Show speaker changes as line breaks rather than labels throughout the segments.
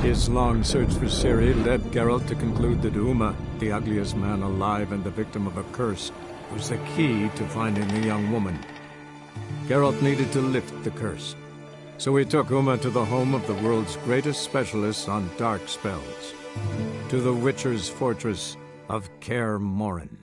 His long search for Ciri led Geralt to conclude that Uma, the ugliest man alive and the victim of a curse, was the key to finding the young woman. Geralt needed to lift the curse, so he took Uma to the home of the world's greatest specialist on dark spells, to the Witcher's fortress of Kaer Morhen.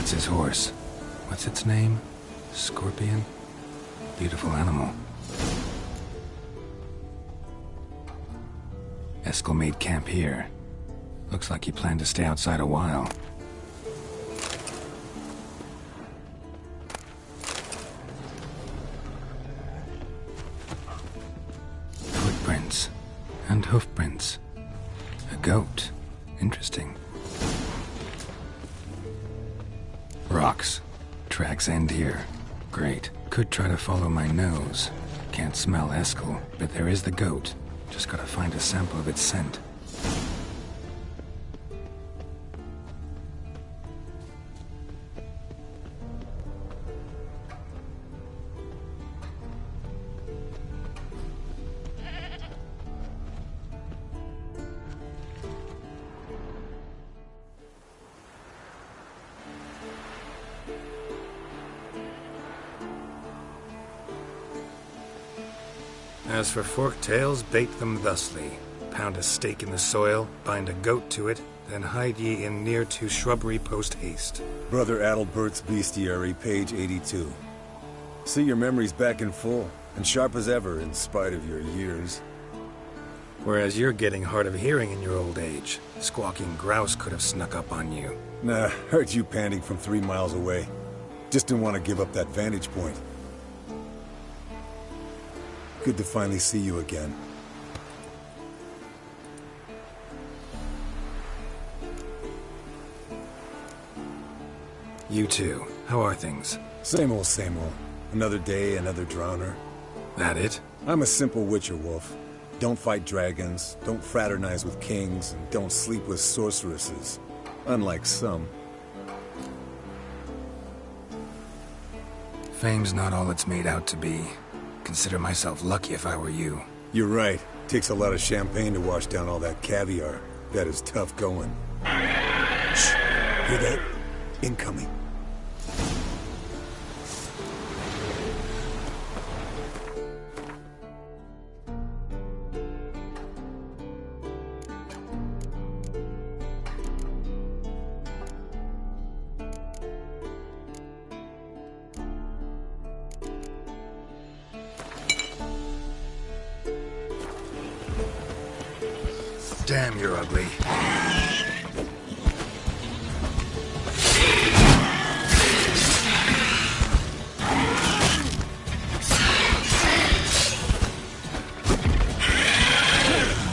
That's his horse. What's its name? Scorpion? Beautiful animal. Eskel made camp here. Looks like he planned to stay outside a while. Footprints. And hoofprints. A goat. Interesting. Rocks. Tracks end here. Great. Could try to follow my nose. Can't smell Eskel, but there is the goat. Just gotta find a sample of its scent.
As for forked tails, bait them thusly. Pound a stake in the soil, bind a goat to it, then hide ye in near to shrubbery post haste.
Brother Adalbert's Bestiary, page 82. See your memories back in full, and sharp as ever in spite of your years.
Whereas you're getting hard of hearing in your old age. Squawking grouse could have snuck up on you.
Nah, heard you panting from 3 miles away. Just didn't want to give up that vantage point. Good to finally see you again.
You too. How are things?
Same old, same old. Another day, another drowner.
That it?
I'm a simple witcher wolf. Don't fight dragons, don't fraternize with kings, and don't sleep with sorceresses. Unlike some.
Fame's not all it's made out to be. Consider myself lucky if I were you.
You're right. Takes a lot of champagne to wash down all that caviar. That is tough going. Shh! Hear that? Incoming.
Damn, you're ugly.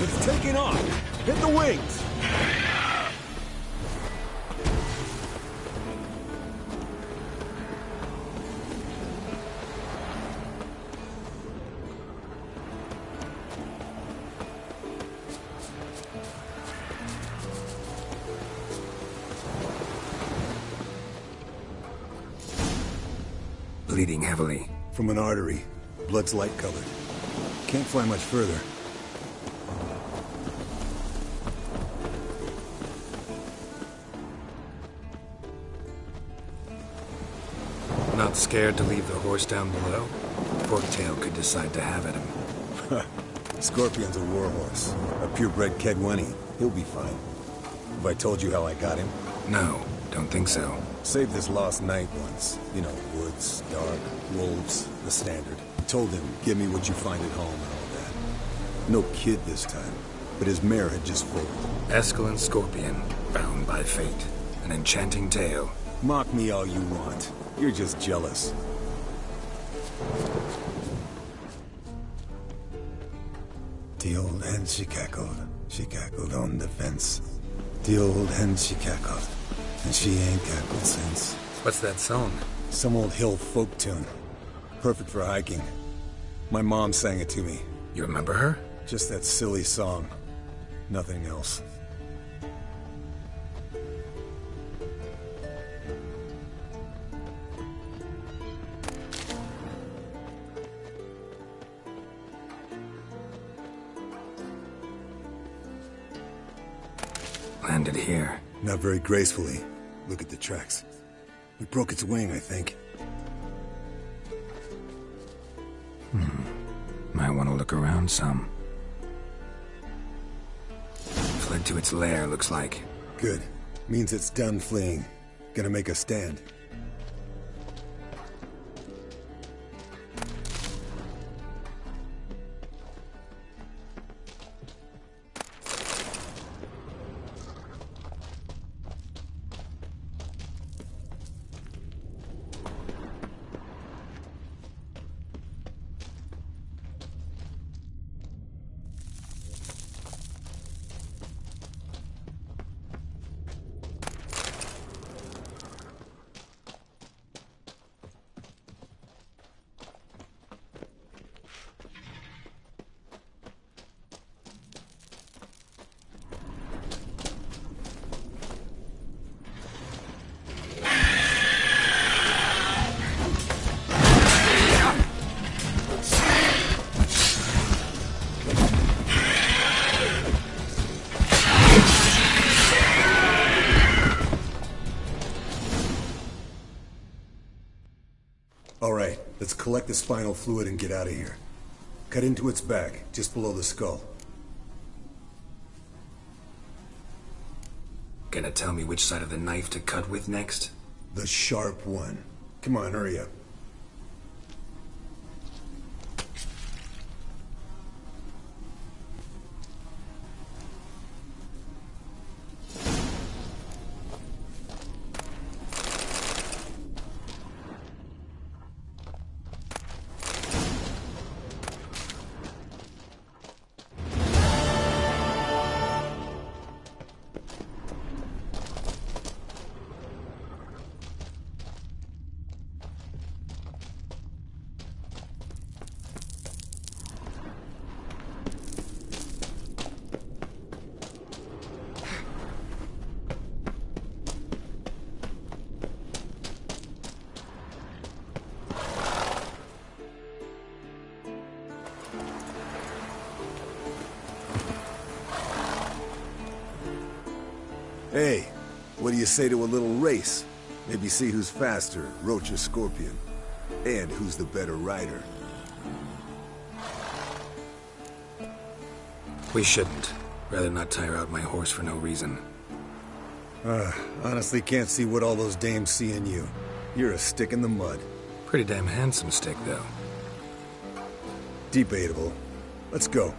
It's taking off! Hit the wings!
Bleeding heavily.
From an artery. Blood's light-colored. Can't fly much further.
Not scared to leave the horse down below? Forktail could decide to have at him.
Scorpion's a warhorse. A purebred Kedwenny. He'll be fine. Have I told you how I got him?
No, don't think so.
Saved this lost knight once. You know, woods, dark, wolves, the standard. Told him, give me what you find at home and all that. No kid this time, but his mare had just foaled.
Eskel and Scorpion, bound by fate. An enchanting tale.
Mock me all you want. You're just jealous. The old hen she cackled on the fence. The old hen she cackled, and she ain't cackled since.
What's that song?
Some old hill folk tune. Perfect for hiking. My mom sang it to me.
You remember her?
Just that silly song. Nothing else.
Landed here.
Not very gracefully. Look at the tracks. We broke its wing, I think.
Might want to look around some. Fled to its lair, looks like.
Good. Means it's done fleeing. Gonna make a stand. All right, let's collect the spinal fluid and get out of here. Cut into its back, just below the skull.
Gonna tell me which side of the knife to cut with next?
The sharp one. Come on, hurry up. Hey, what do you say to a little race? Maybe see who's faster, Roach or Scorpion. And who's the better rider.
We shouldn't. Rather not tire out my horse for no reason.
Honestly can't see what all those dames see in you. You're a stick in the mud.
Pretty damn handsome stick, though.
Debatable. Let's go.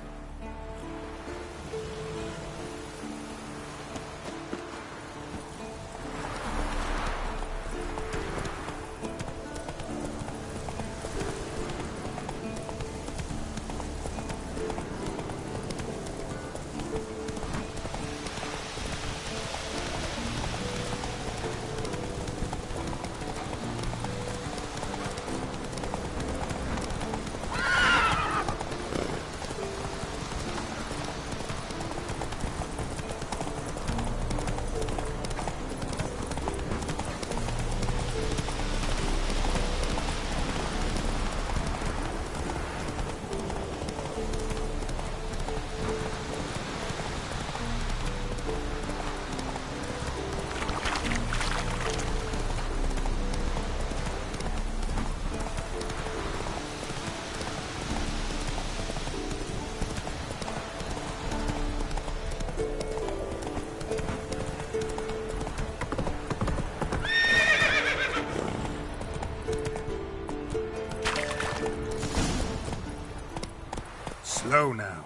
Slow now.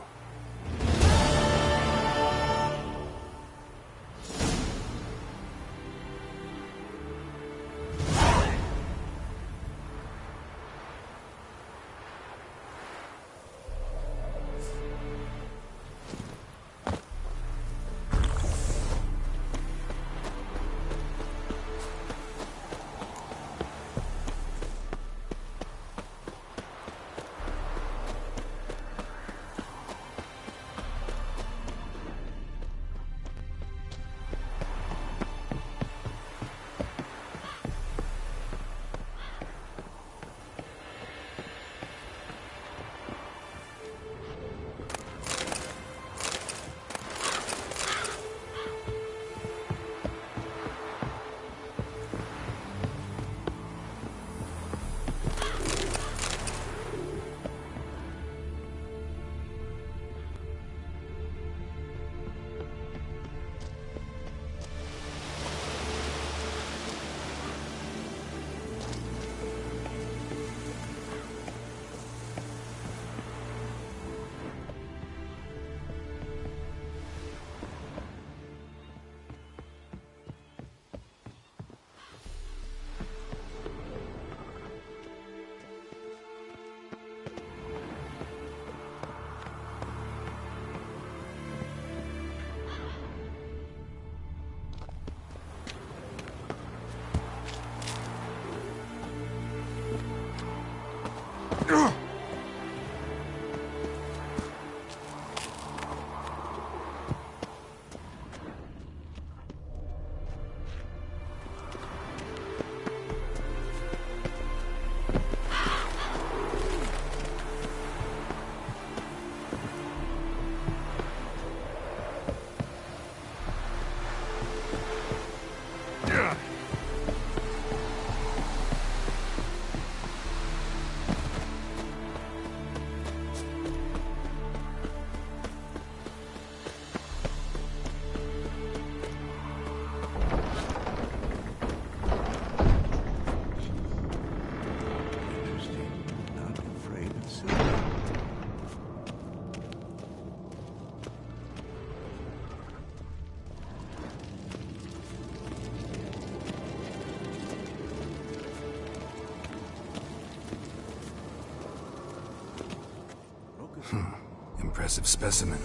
Impressive specimen.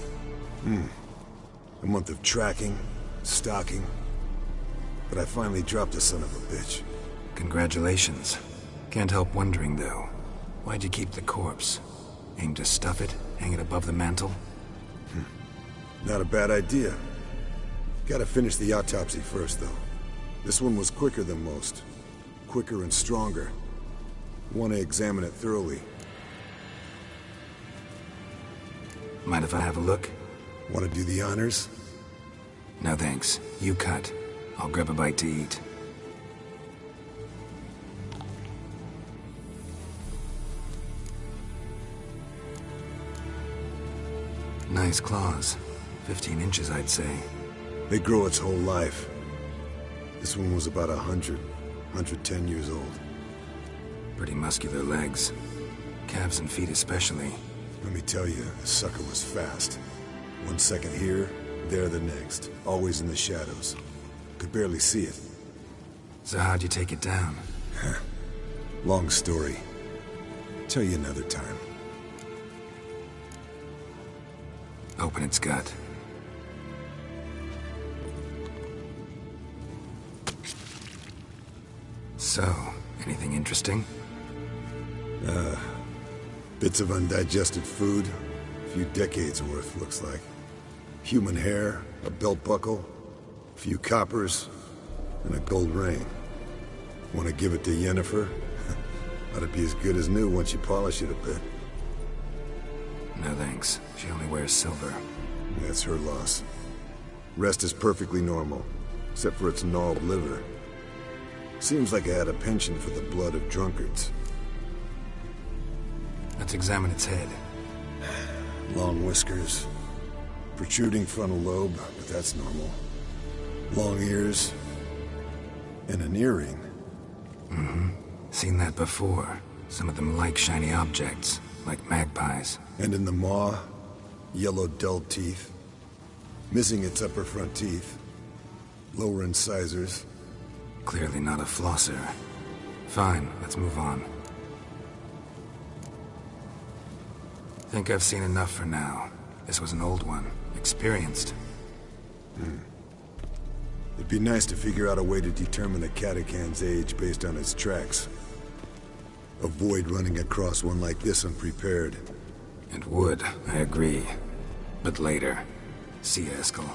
A month of tracking, stalking. But I finally dropped the son of a bitch.
Congratulations. Can't help wondering, though. Why'd you keep the corpse? Aim to stuff it? Hang it above the mantle?
Not a bad idea. Gotta finish the autopsy first, though. This one was quicker than most. Quicker and stronger. Want to examine it thoroughly.
Mind if I have a look?
Want to do the honors?
No thanks. You cut. I'll grab a bite to eat. Nice claws. 15 inches, I'd say.
They grow its whole life. This one was about 110 years old.
Pretty muscular legs. Calves and feet especially.
Let me tell you, this sucker was fast. 1 second here, there the next. Always in the shadows. Could barely see it.
So how'd you take it down?
Long story. Tell you another time.
Open its gut. So, anything interesting?
Bits of undigested food. A few decades worth, looks like. Human hair, a belt buckle, a few coppers, and a gold ring. Want to give it to Yennefer? Ought to be as good as new once you polish it a bit.
No thanks. She only wears silver.
That's her loss. Rest is perfectly normal, except for its gnawed liver. Seems like I had a penchant for the blood of drunkards.
Let's examine its head.
Long whiskers, protruding frontal lobe, but that's normal. Long ears, and an earring.
Seen that before. Some of them like shiny objects, like magpies.
And in the maw, yellow dull teeth. Missing its upper front teeth. Lower incisors.
Clearly not a flosser. Fine, let's move on. Think I've seen enough for now. This was an old one. Experienced.
It'd be nice to figure out a way to determine a catacan's age based on its tracks. Avoid running across one like this unprepared.
It would, I agree. But later. See you, Eskel.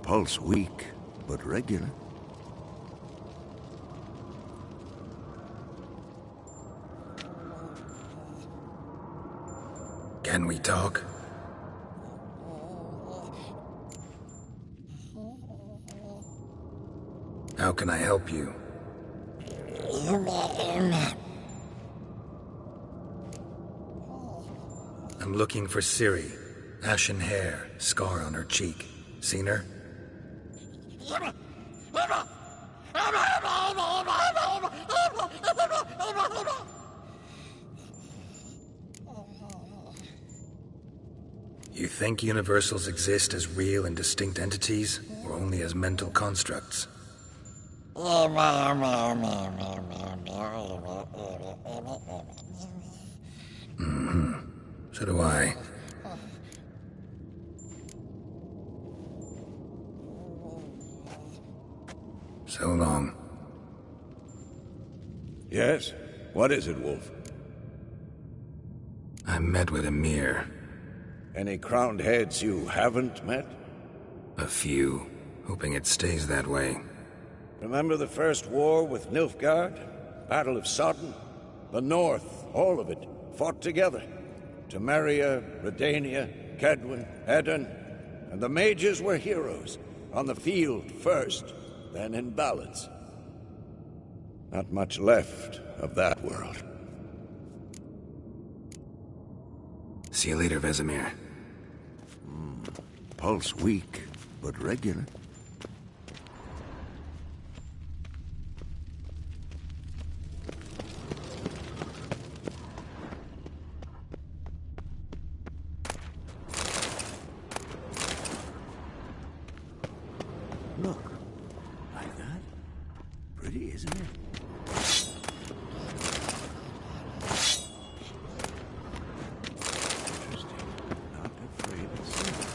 Pulse weak, but regular.
Can we talk? How can I help you?
I'm looking for Ciri. Ashen hair, scar on her cheek. Seen her? You think universals exist as real and distinct entities, or only as mental constructs? So do I. So long.
Yes? What is it, Wolf?
I met with Emir.
Any crowned heads you haven't met?
A few. Hoping it stays that way.
Remember the first war with Nilfgaard? Battle of Sodden? The North, all of it, fought together. Temeria, Redania, Kedwin, Edirn, and the mages were heroes. On the field first, then in ballads. Not much left of that world.
See you later, Vesemir.
Pulse weak, but regular. Look, like that? Pretty, isn't it? Interesting. Not afraid of silver.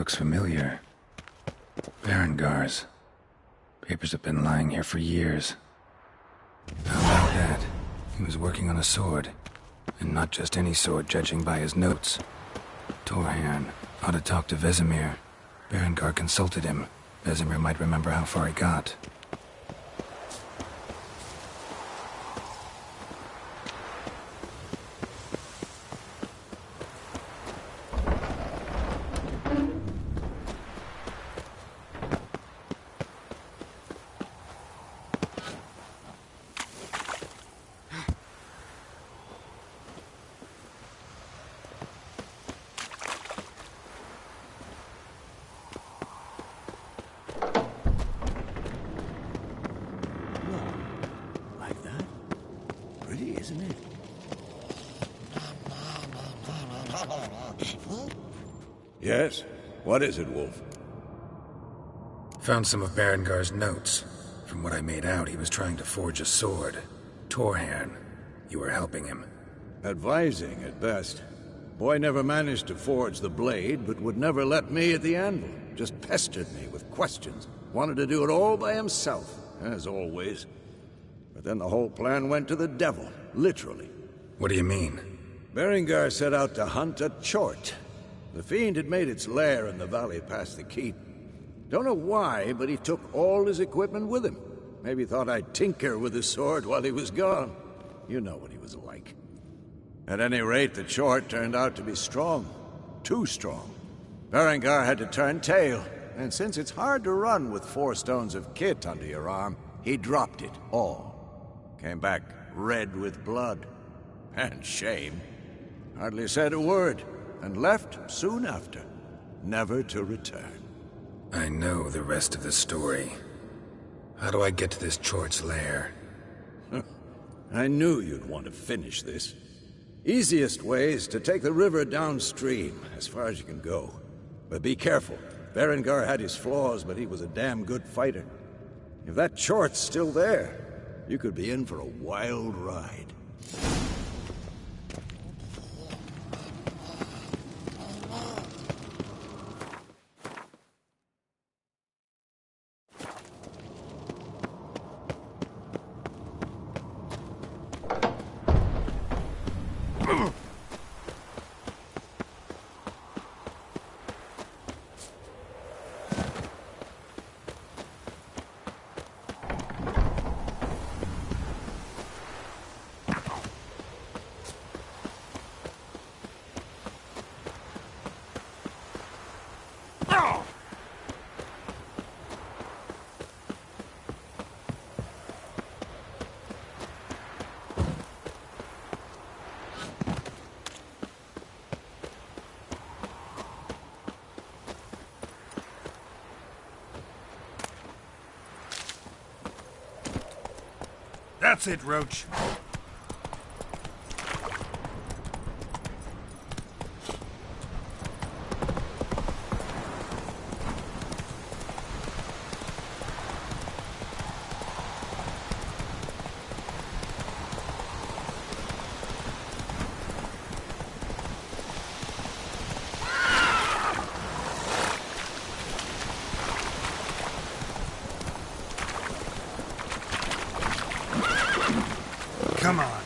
looks familiar. Berengar's. Papers have been lying here for years. How about that? He was working on a sword. And not just any sword, judging by his notes. Torhan ought to talk to Vesemir. Berengar consulted him. Vesemir might remember how far he got.
Like that? Pretty, isn't it? Yes? What is it, Wolf?
Found some of Berengar's notes. From what I made out, he was trying to forge a sword. Torhan, you were helping him.
Advising, at best. Boy never managed to forge the blade, but would never let me at the anvil. Just pestered me with questions. Wanted to do it all by himself, as always. But then the whole plan went to the devil, literally.
What do you mean?
Berengar set out to hunt a chort. The fiend had made its lair in the valley past the keep. Don't know why, but he took all his equipment with him. Maybe thought I'd tinker with his sword while he was gone. You know what he was like. At any rate, the chort turned out to be strong. Too strong. Berengar had to turn tail, and since it's hard to run with 4 stones of kit under your arm, he dropped it all. Came back red with blood. And shame. Hardly said a word, and left soon after, never to return.
I know the rest of the story. How do I get to this chort's lair?
I knew you'd want to finish this. Easiest way is to take the river downstream, as far as you can go. But be careful. Berengar had his flaws, but he was a damn good fighter. If that chort's still there, you could be in for a wild ride.
That's it, Roach. Come on.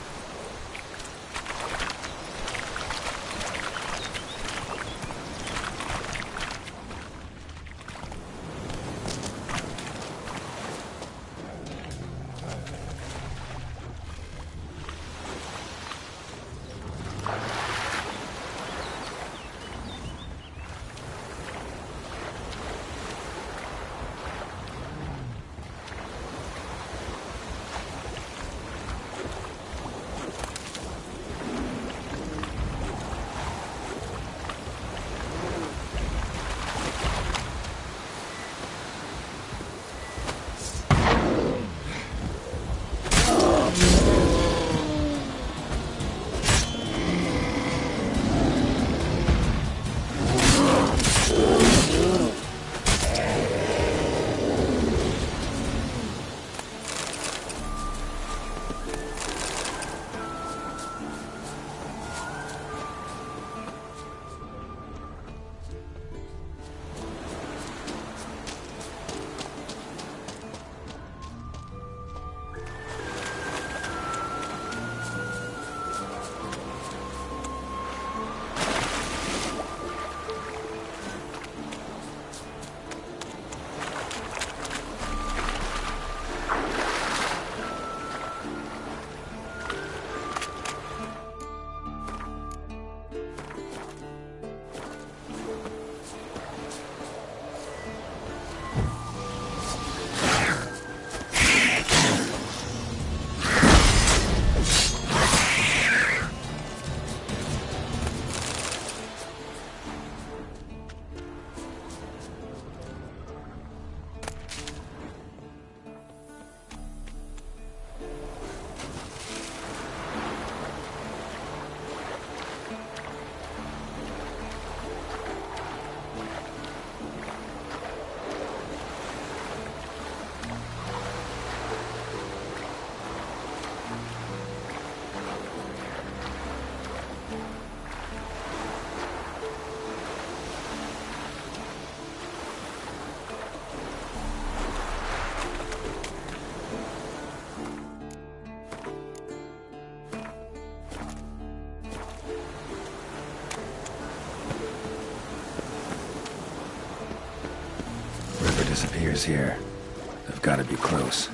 figures here. They've got to be close.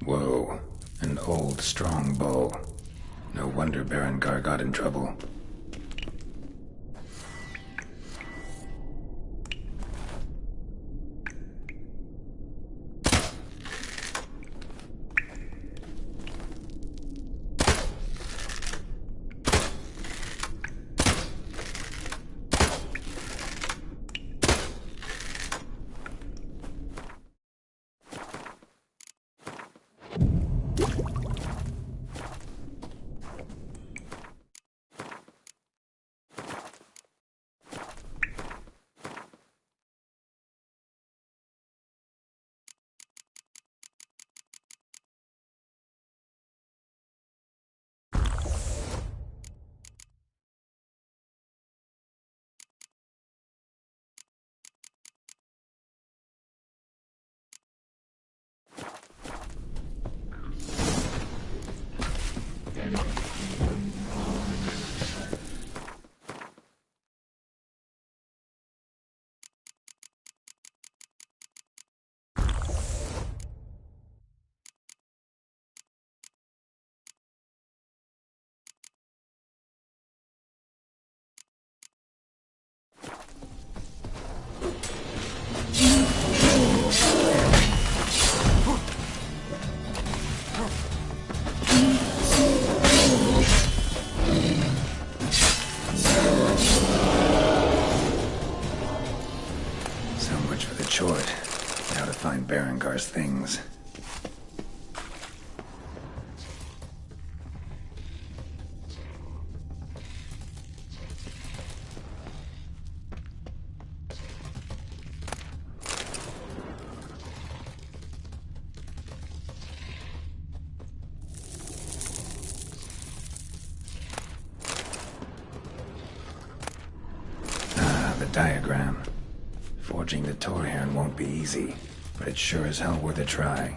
Whoa, an old, strong bow. No wonder Berengar got in trouble. Short. Now to find Berengar's things. Ah, the diagram. Forging the Torhand won't be easy, but it's sure as hell worth a try.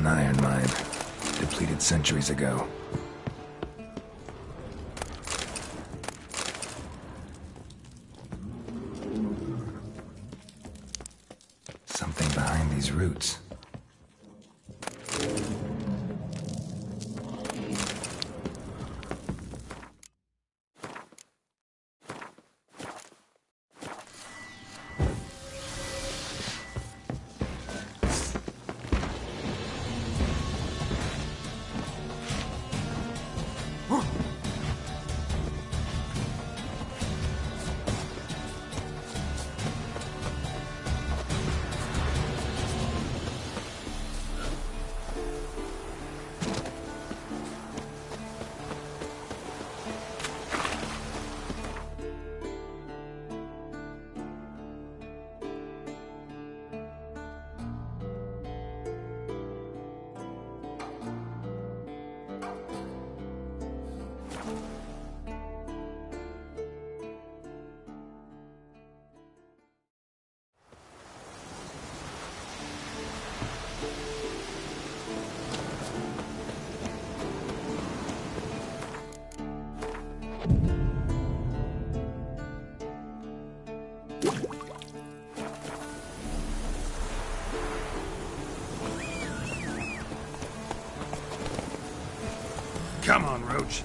An iron mine, depleted centuries ago. Something behind these roots.
Come on, Roach.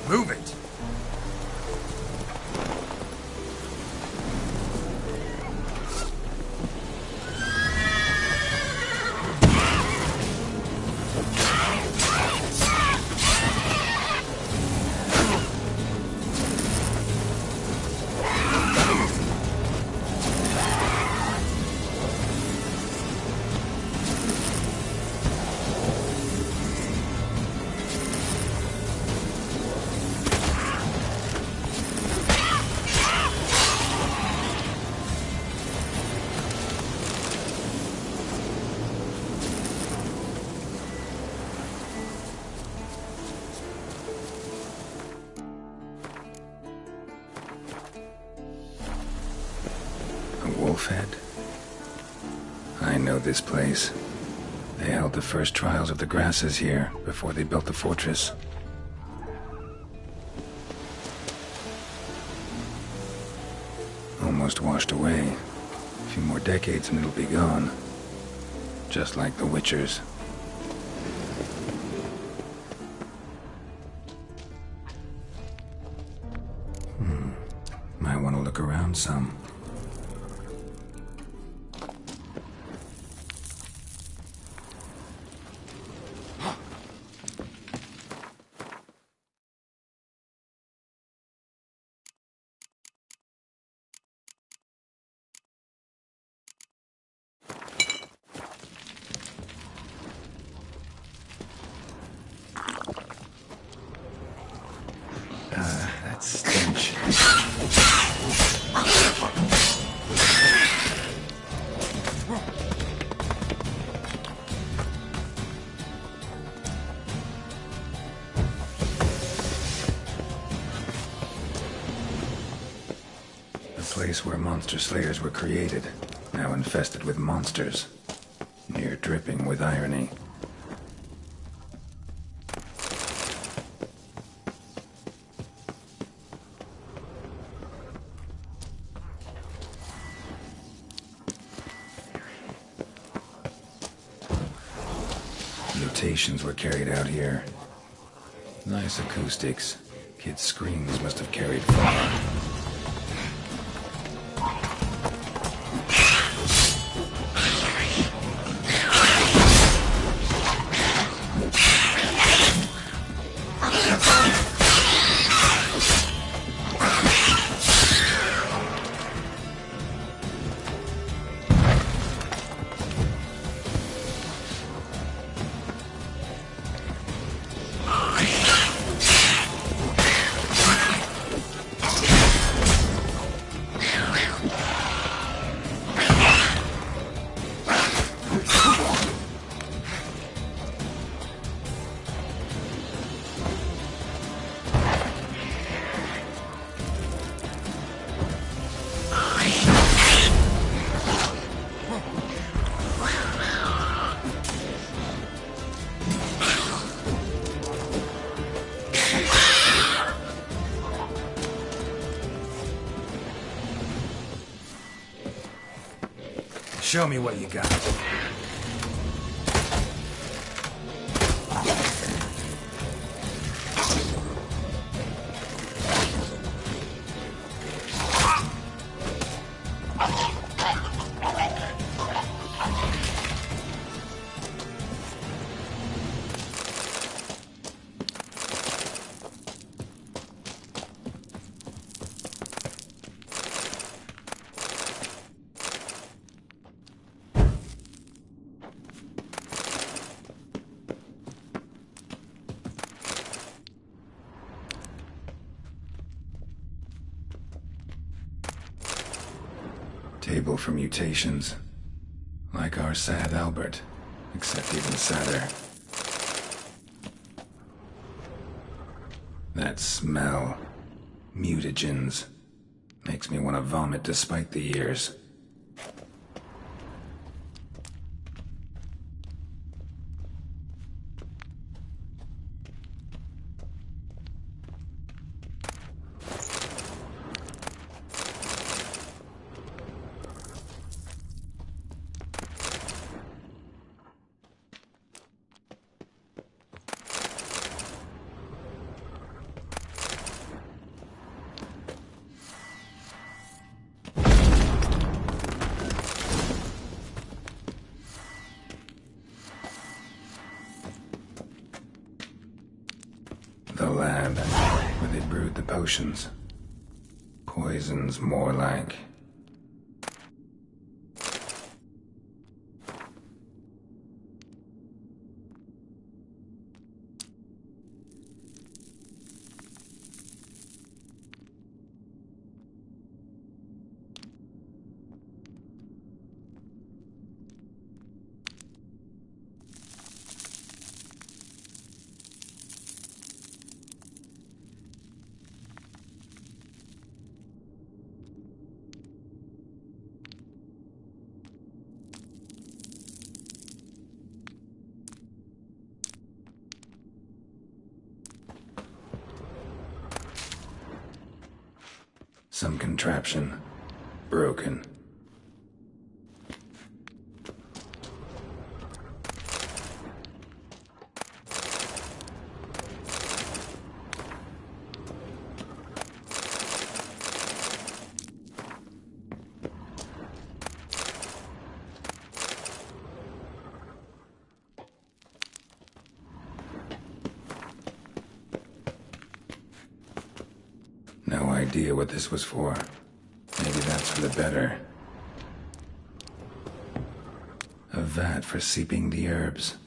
Move it!
Wolfhead? I know this place. They held the first trials of the grasses here before they built the fortress. Almost washed away. A few more decades and it'll be gone. Just like the Witchers. Might want to look around some. That stench. The place where monster slayers were created, now infested with monsters, near dripping with irony. Mutations were carried out here. Nice acoustics. Kids' screams must have carried far.
Show me what you got.
Table for mutations. Like our sad Albert, except even sadder. That smell. Mutagens. Makes me want to vomit despite the years. The lab, where they brewed the potions. Poisons, more like. Some contraption. Broken. No idea what this was for. Maybe that's for the better. A vat for seeping the herbs.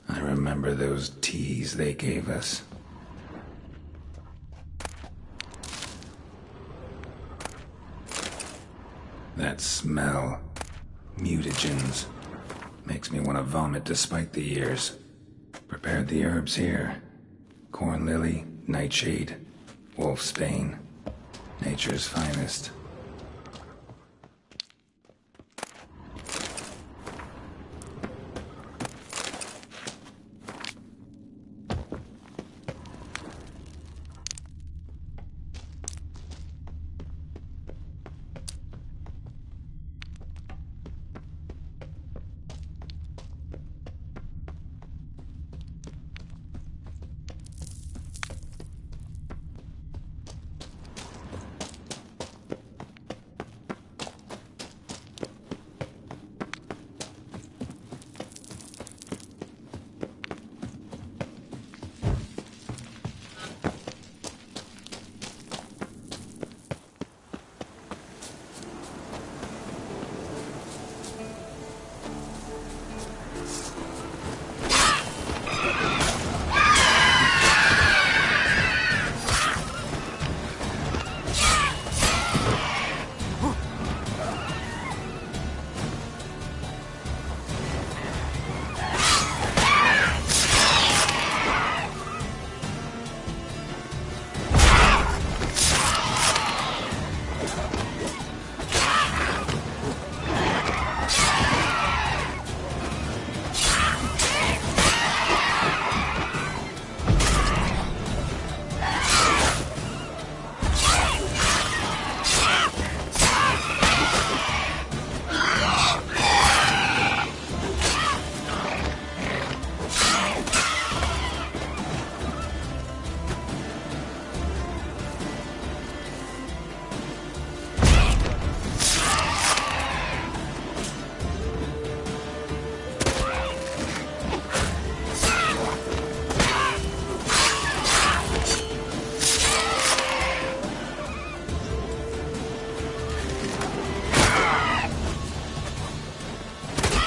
I remember those teas they gave us. That smell. Mutagens. Makes me want to vomit despite the years. Prepared the herbs here. Corn lily, nightshade, wolfsbane. Nature's finest.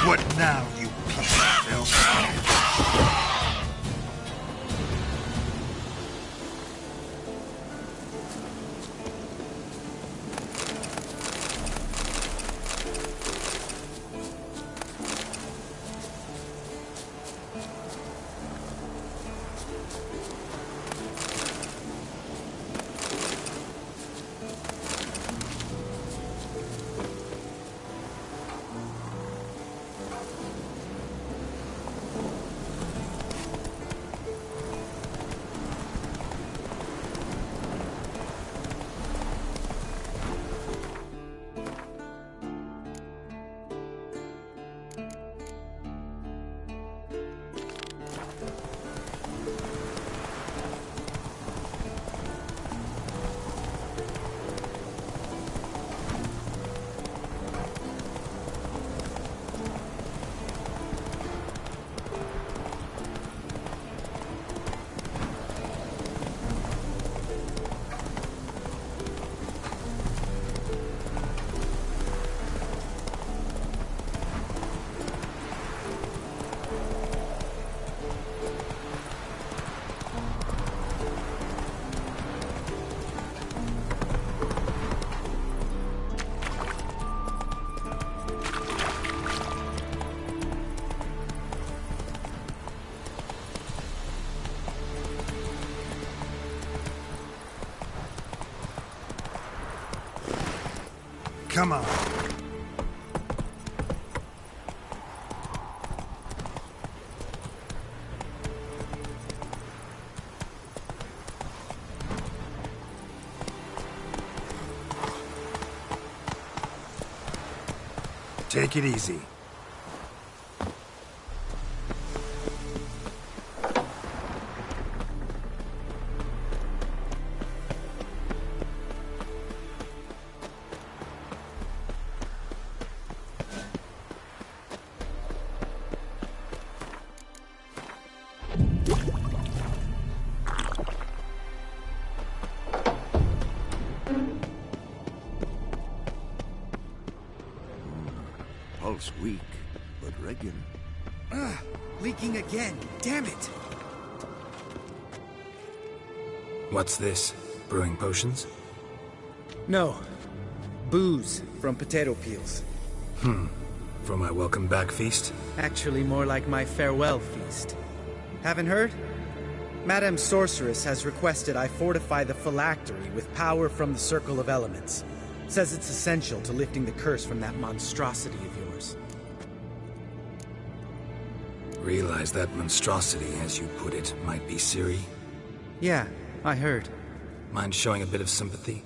What now, you piece of filth? Come on. Take it easy.
Pulse weak, but regular.
Leaking again. Damn it!
What's this? Brewing potions?
No. Booze from potato peels.
For my welcome back feast?
Actually more like my farewell feast. Haven't heard? Madame Sorceress has requested I fortify the phylactery with power from the Circle of Elements. Says it's essential to lifting the curse from that monstrosity of yours.
Realize that monstrosity, as you put it, might be Ciri?
Yeah, I heard.
Mind showing a bit of sympathy?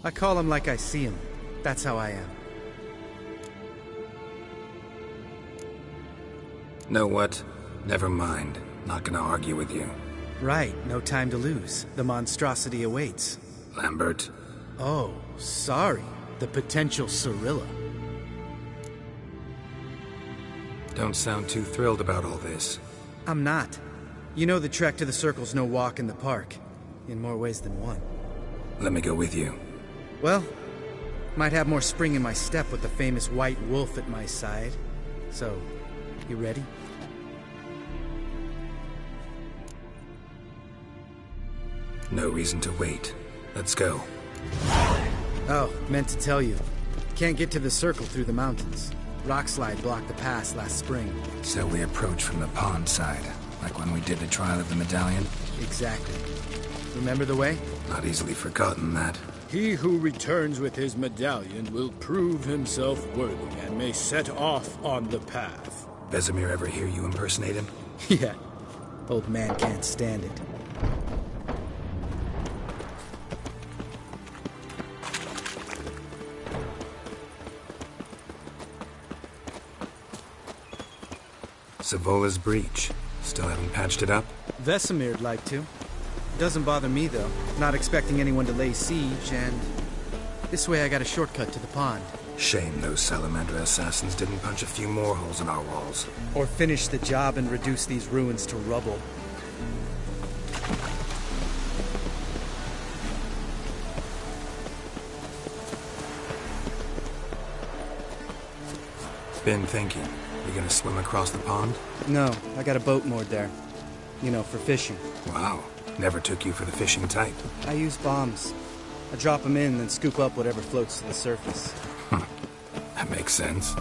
I call him like I see him. That's how I am.
Know what? Never mind. Not gonna argue with you.
Right, no time to lose. The monstrosity awaits.
Lambert?
Oh, sorry. The potential Cirilla.
Don't sound too thrilled about all this.
I'm not. You know the trek to the Circle's no walk in the park. In more ways than one.
Let me go with you.
Well, might have more spring in my step with the famous White Wolf at my side. So, you ready?
No reason to wait. Let's go.
Oh, meant to tell you. Can't get to the Circle through the mountains. Rockslide blocked the pass last spring.
So we approach from the pond side, like when we did the trial of the medallion?
Exactly. Remember the way?
Not easily forgotten, that.
He who returns with his medallion will prove himself worthy and may set off on the path.
Vesemir ever hear you impersonate him?
Yeah. Old man can't stand it.
Savola's breach. Still haven't patched it up?
Vesemir'd like to. Doesn't bother me, though. Not expecting anyone to lay siege, and... this way I got a shortcut to the pond.
Shame those Salamander assassins didn't punch a few more holes in our walls.
Or finish the job and reduce these ruins to rubble.
Been thinking. You gonna swim across the pond?
No, I got a boat moored there. You know, for fishing.
Wow. Never took you for the fishing type.
I use bombs. I drop them in, then scoop up whatever floats to the surface.
That makes sense.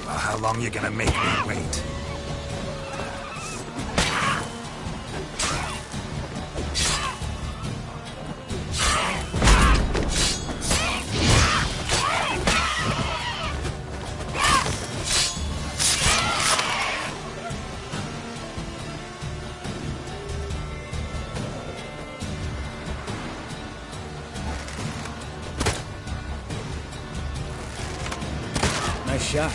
How long you gonna make me wait?
Nice shot.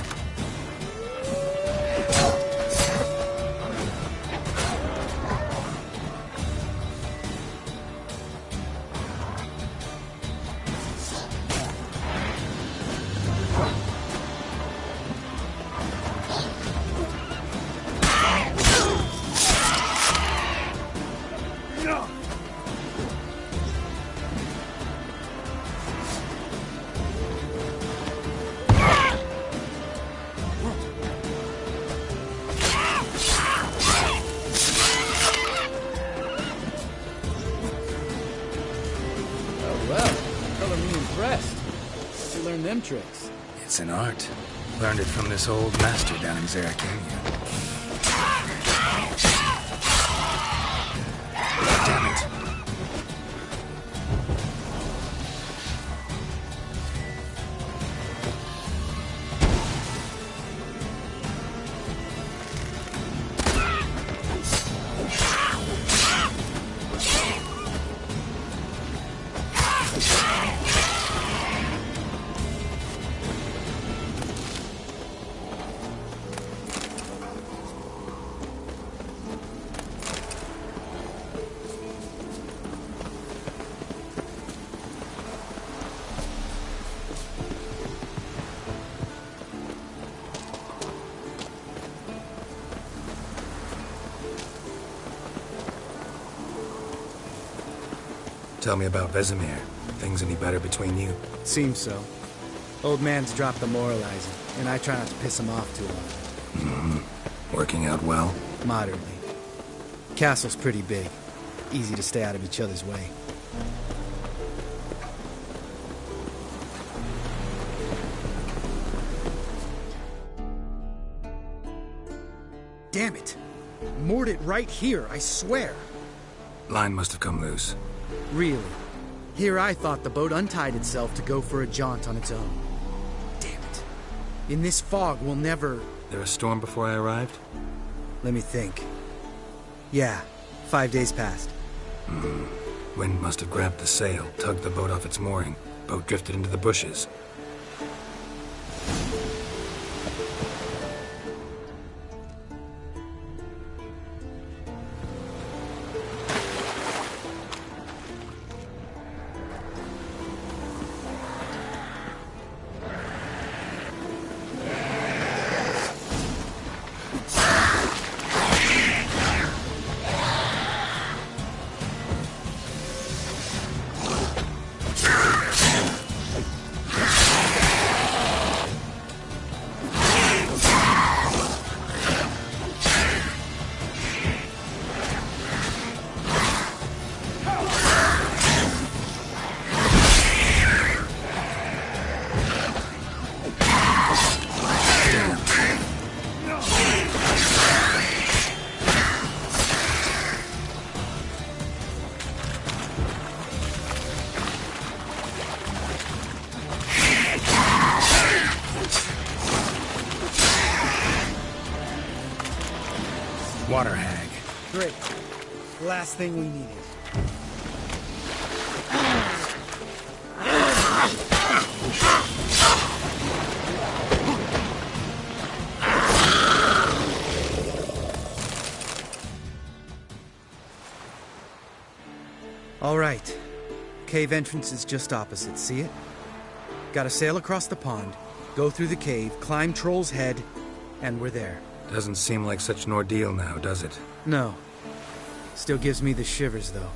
Them tricks.
It's an art. Learned it from this old master down in Zeracania. Damn it.
Tell me about Vesemir. Things any better between you?
Seems so. Old man's dropped the moralizing, and I try not to piss him off too long.
Working out well?
Moderately. Castle's pretty big. Easy to stay out of each other's way. Damn it! Moored it right here, I swear!
Line must have come loose.
Really? Here I thought the boat untied itself to go for a jaunt on its own. Damn it. In this fog, we'll never...
There a storm before I arrived?
Let me think. Yeah, 5 days passed.
Wind must have grabbed the sail, tugged the boat off its mooring. Boat drifted into the bushes.
Water hag.
Great. Last thing we needed. All right. Cave entrance is just opposite, see it? Gotta sail across the pond, go through the cave, climb Troll's Head, and we're there.
Doesn't seem like such an ordeal now, does it?
No. Still gives me the shivers, though.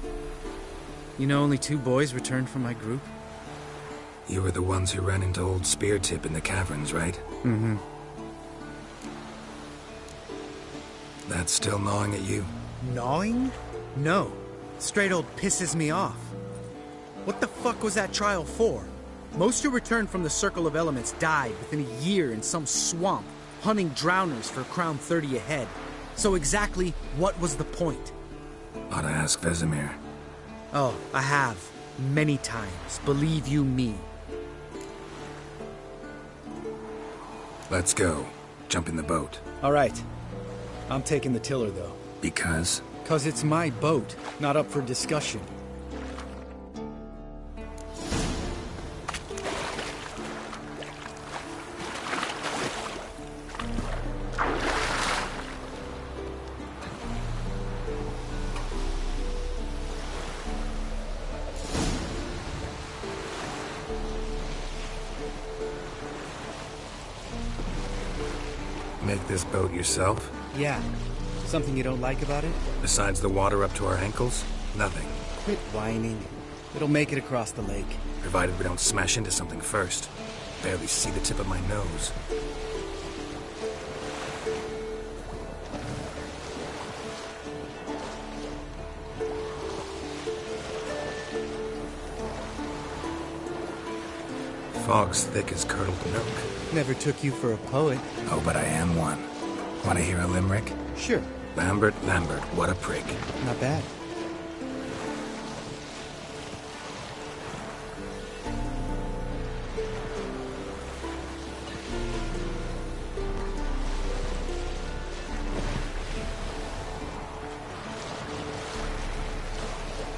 You know only 2 boys returned from my group?
You were the ones who ran into old Speartip in the caverns, right?
Mm-hmm.
That's still gnawing at you?
Gnawing? No. Straight old pisses me off. What the fuck was that trial for? Most who returned from the Circle of Elements died within a year in some swamp, hunting drowners for Crown 30 a head. So exactly what was the point?
Ought to ask Vesemir.
Oh, I have. Many times. Believe you me.
Let's go. Jump in the boat.
All right. I'm taking the tiller, though.
Because?
'Cause it's my boat, not up for discussion.
Make this boat yourself?
Yeah. Something you don't like about it?
Besides the water up to our ankles? Nothing.
Quit whining. It'll make it across the lake.
Provided we don't smash into something first. Barely see the tip of my nose. Fog's thick as curdled milk.
Never took you for a poet.
Oh, but I am one. Want to hear a limerick?
Sure.
Lambert, Lambert, what a prig.
Not bad.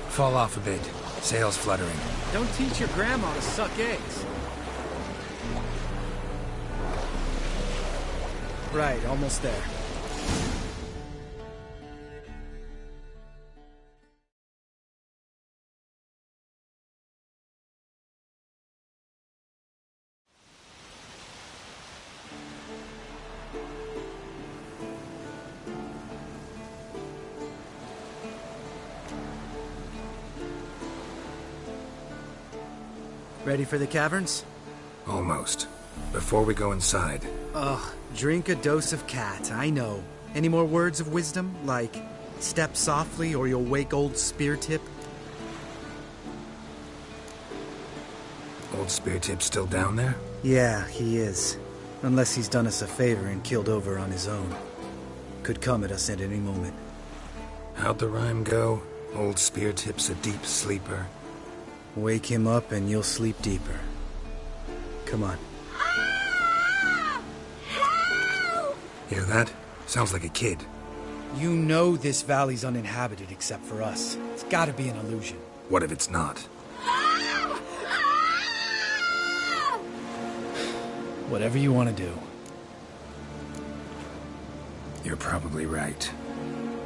Fall off a bit. Sails fluttering.
Don't teach your grandma to suck eggs. Right, almost there. Ready for the caverns?
Almost. Before we go inside,
Ugh, drink a dose of cat, I know. Any more words of wisdom, like, step softly or you'll wake old Speartip?
old Speartip's still down there?
Yeah, he is. Unless he's done us a favor and killed over on his own. Could come at us at any moment.
How'd the rhyme go? Old Speartip's a deep sleeper.
Wake him up and you'll sleep deeper. Come on.
Hear that? Sounds like a kid.
You know this valley's uninhabited except for us. It's gotta be an illusion.
What if it's not?
Whatever you want to do.
You're probably right.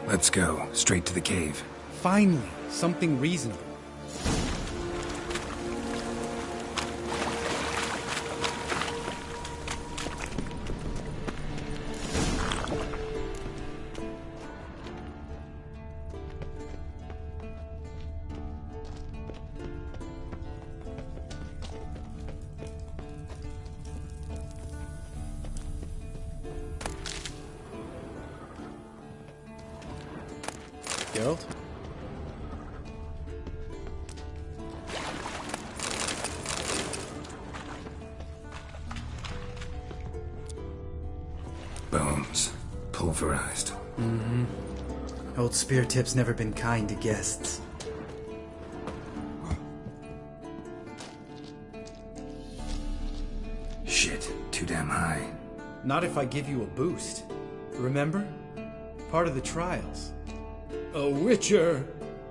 Let's go, straight to the cave.
Finally, something reasonable. Geralt?
Bones. Pulverized.
Mm-hmm. Old Speartip's never been kind to guests.
Shit, too damn high.
Not if I give you a boost. Remember? Part of the trials.
A witcher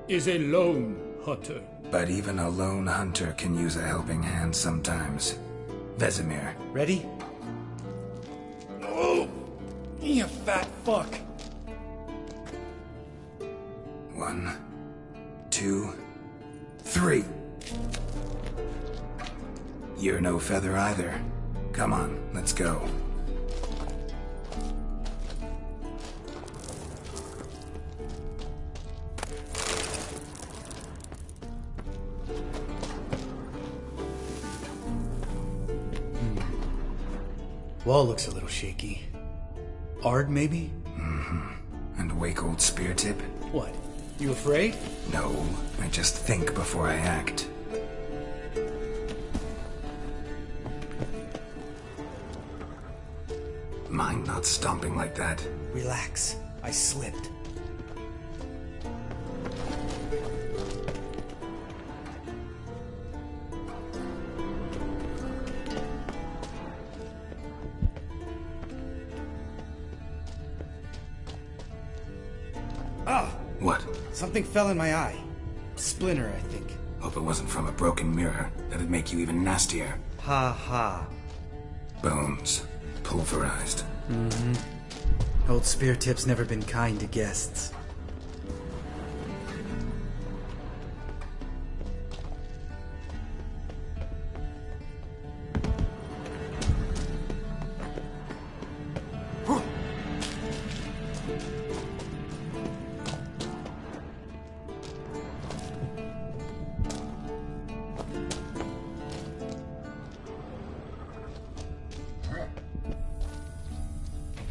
is a lone hunter.
But even a lone hunter can use a helping hand sometimes. Vesemir.
Ready?
Oh, you fat fuck.
1, 2,
3. You're no feather either. Come on, let's go.
Wall looks a little shaky. Ard, maybe?
And wake old spear tip?
What? You afraid?
No, I just think before I act. Mind not stomping like that.
Relax. I slipped.
What?
Something fell in my eye. Splinter, I think.
Hope it wasn't from a broken mirror. That'd make you even nastier.
Ha ha.
Bones. Pulverized.
Old Spear Tip's never been kind to guests.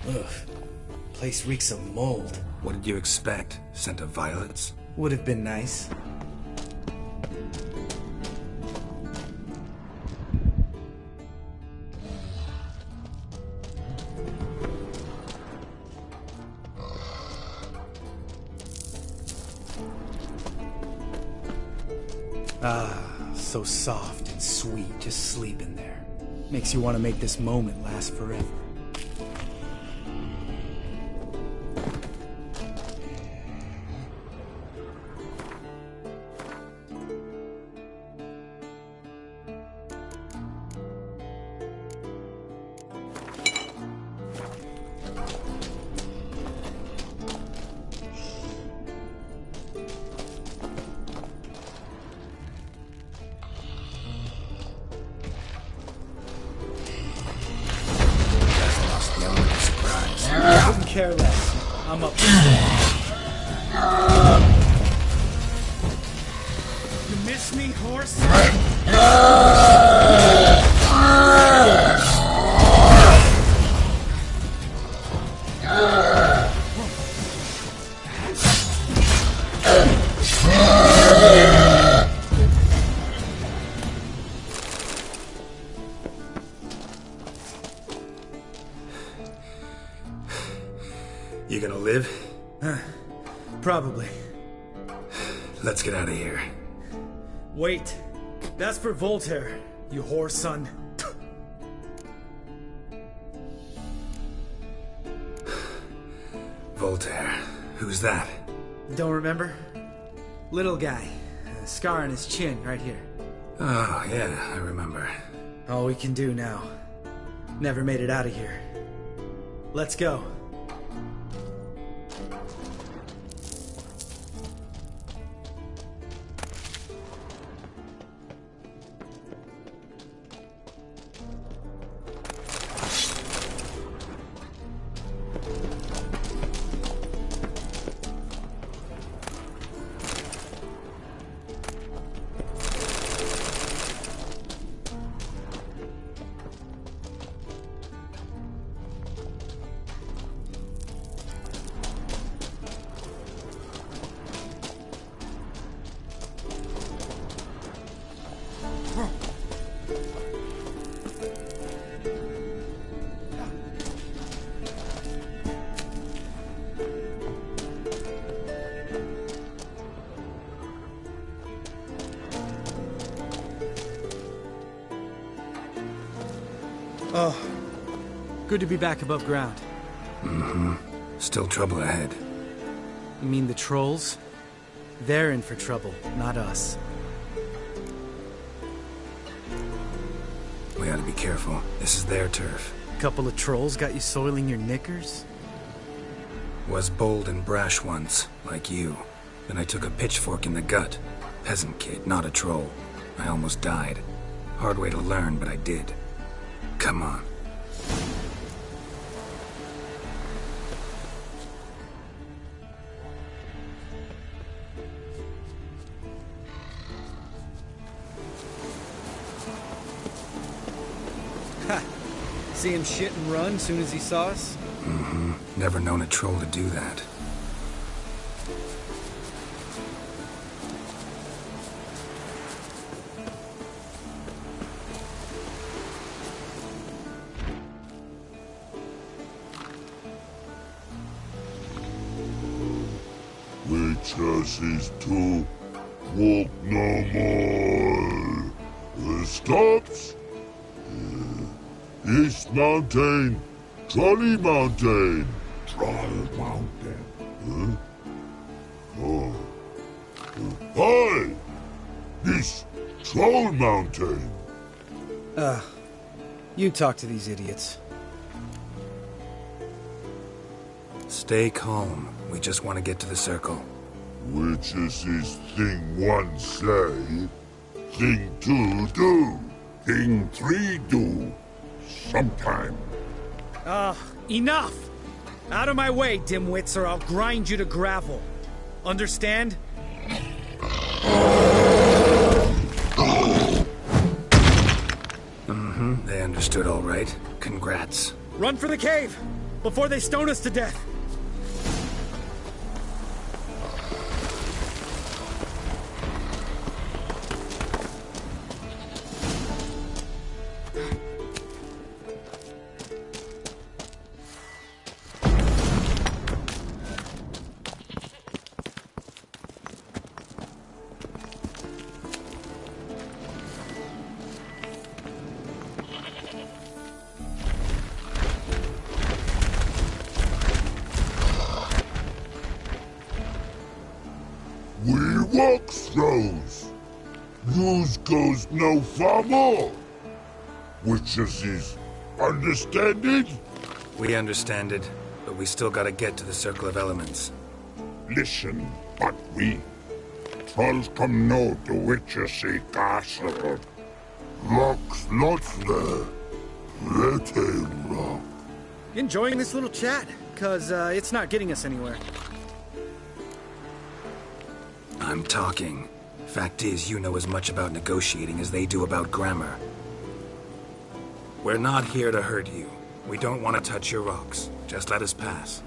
Ugh. Place reeks of mold.
What did you expect? Scent of violets?
Would have been nice. Ah, so soft and sweet, just sleeping there. Makes you want to make this moment last forever. Couldn't care less. I'm up. You miss me, horse?
You gonna live?
Probably.
Let's get out of here.
Wait. That's for Voltaire, you whore son.
Voltaire. Who's that?
Don't remember? Little guy. A scar on his chin, right here.
Oh, yeah, I remember.
All we can do now. Never made it out of here. Let's go. Oh, good to be back above ground.
Still trouble ahead.
You mean the trolls? They're in for trouble, not us.
We ought to be careful. This is their turf.
Couple of trolls got you soiling your knickers?
Was bold and brash once, like you. Then I took a pitchfork in the gut.
peasant kid, not a troll. I almost died. Hard way to learn, but I did. Come on.
Ha! See him shit and run soon as he saw us?
Mm-hmm. Never known a troll to do that.
Witches is to walk no more. Stops? East Mountain, Trolley Mountain. Troll Mountain. Huh? Oh. Hi! This Troll Mountain.
You talk to these idiots.
Stay calm. We just want to get to the circle.
Witches is thing one say, thing two do, thing three do. Sometime.
Enough! Out of my way, dimwits, or I'll grind you to gravel. Understand?
Mm-hmm. They understood all right. Congrats.
Run for the cave! Before they stone us to death!
We walk throws. Yous goes no far more. Witches is understanding?
We understand it, but we still gotta get to the Circle of Elements.
Listen, but we. Trolls come no to Witches castle. Locks lots there. Let him rock.
Enjoying this little chat? Cause, it's not getting us anywhere.
I'm talking. Fact is, you know as much about negotiating as they do about grammar. We're not here to hurt you. We don't want to touch your rocks. Just let us pass.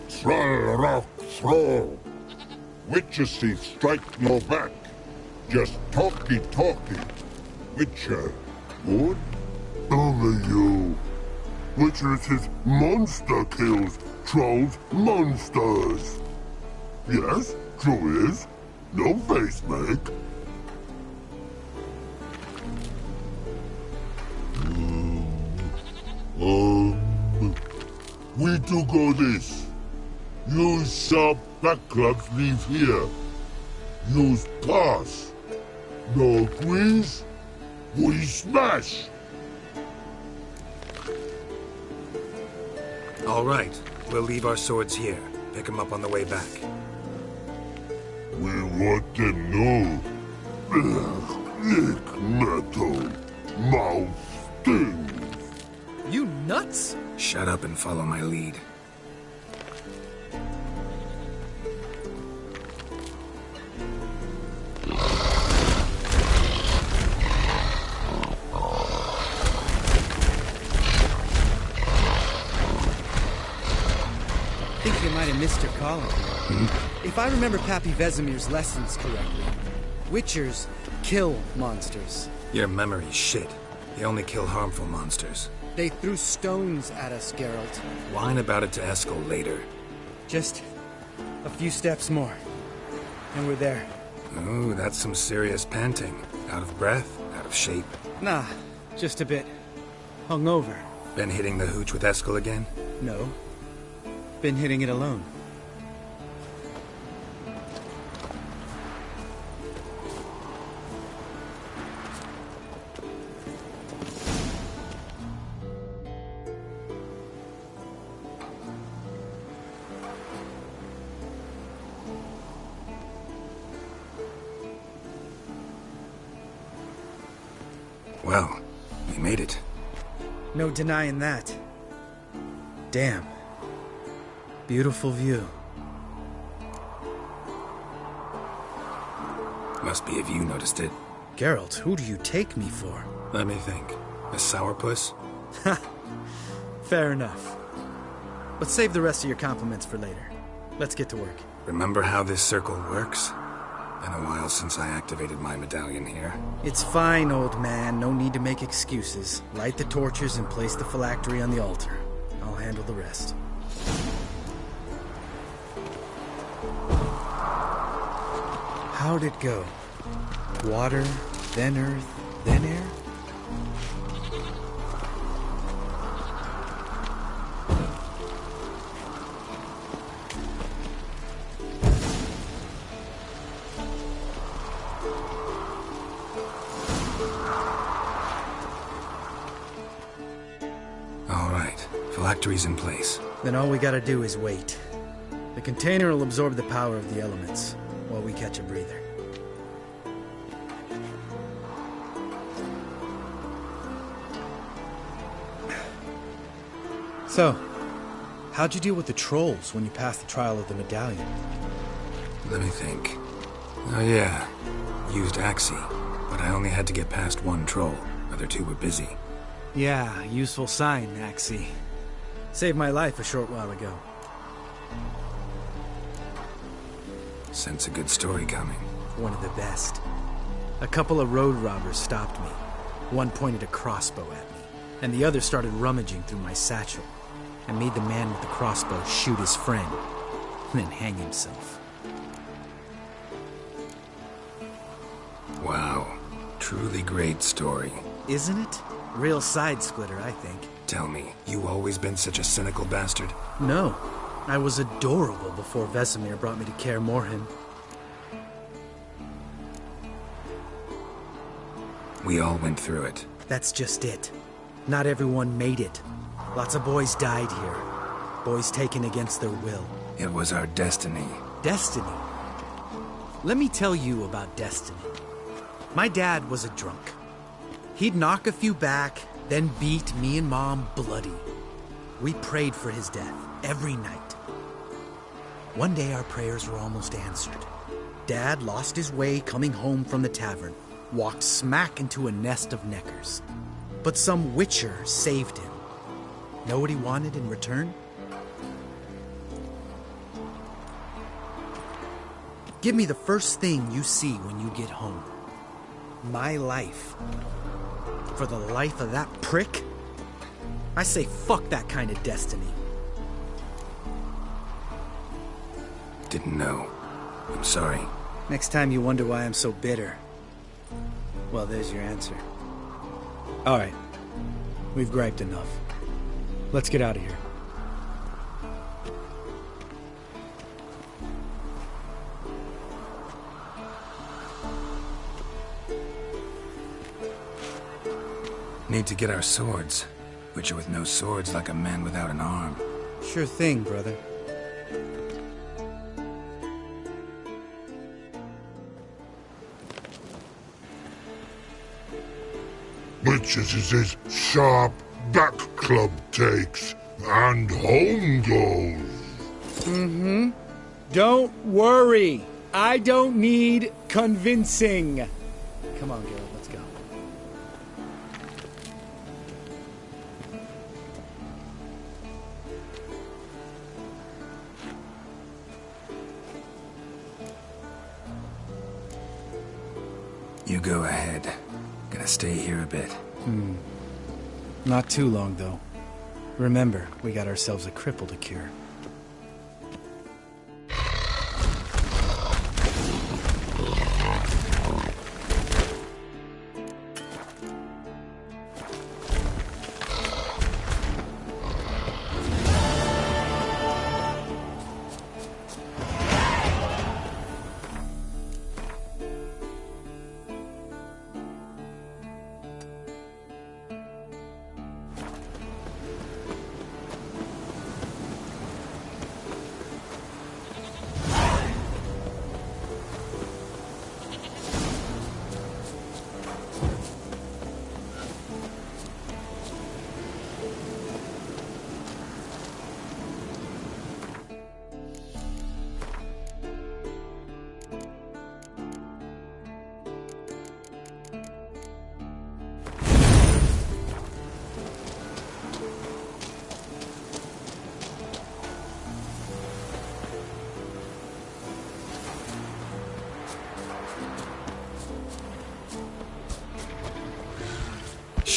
Troll rock throw. Witches strike no back. Just talky. Witcher, good? Only you. Witches is monster kills. Trolls monsters. Yes, true is. No face make. We do go this. Use sharp backclubs leave here. Use pass. No agrees? We smash.
All right. We'll leave our swords here. Pick them up on the way back.
We want them know. Lick metal. Mouth stings.
You nuts?
Shut up and follow my lead.
I think you might have missed your calling. If I remember Pappy Vesemir's lessons correctly, Witchers kill monsters.
Your memory's shit. You only kill harmful monsters.
They threw stones at us, Geralt.
Whine about it to Eskel later.
Just a few steps more, and we're there.
Ooh, that's some serious panting. Out of breath, out of shape.
Nah, just a bit. Hungover.
Been hitting the hooch with Eskel again?
No. Been hitting it alone.
Well, we made it.
No denying that. Damn. Beautiful view.
Must be if you noticed it.
Geralt, who do you take me for?
Let me think. A sourpuss?
Fair enough. But save the rest of your compliments for later. Let's get to work.
Remember how this circle works? Been a while since I activated my medallion here.
It's fine, old man. No need to make excuses. Light the torches and place the phylactery on the altar. I'll handle the rest. How'd it go? Water, then earth, then air?
All right, phylactery's in place.
Then all we gotta do is wait. The container will absorb the power of the elements while we catch a breather. So, how'd you deal with the trolls when you passed the trial of the medallion?
Let me think. Oh yeah, used Axie, but I only had to get past one troll. Other two were busy.
Yeah, useful sign, Axie. Saved my life a short while ago.
Sense a good story coming.
One of the best. A couple of road robbers stopped me. One pointed a crossbow at me, and the other started rummaging through my satchel. I made the man with the crossbow shoot his friend, and then hang himself.
Wow, truly great story.
Isn't it? Real side-splitter, I think.
Tell me, you always been such a cynical bastard?
No, I was adorable before Vesemir brought me to Kaer Morhen.
We all went through it.
That's just it. Not everyone made it. Lots of boys died here. Boys taken against their will.
It was our destiny.
Destiny? Let me tell you about destiny. My dad was a drunk. He'd knock a few back, then beat me and Mom bloody. We prayed for his death every night. One day our prayers were almost answered. Dad lost his way coming home from the tavern, walked smack into a nest of neckers. But some witcher saved him. Know what he wanted in return? Give me the first thing you see when you get home. My life. For the life of that prick? I say fuck that kind of destiny.
Didn't know. I'm sorry.
Next time you wonder why I'm so bitter, well, there's your answer. All right. We've griped enough. Let's get out of here.
Need to get our swords. Witcher with no swords like a man without an arm.
Sure thing, brother.
Witches is his sharp back club takes, and home goes.
Don't worry. I don't need convincing.
Come on, Geralt, let's go.
You go ahead. Gonna stay here a bit.
Not too long, though. Remember, we got ourselves a cripple to cure.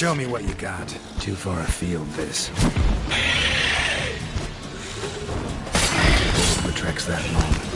Show me what you got.
Too far afield, this. Retracts that long.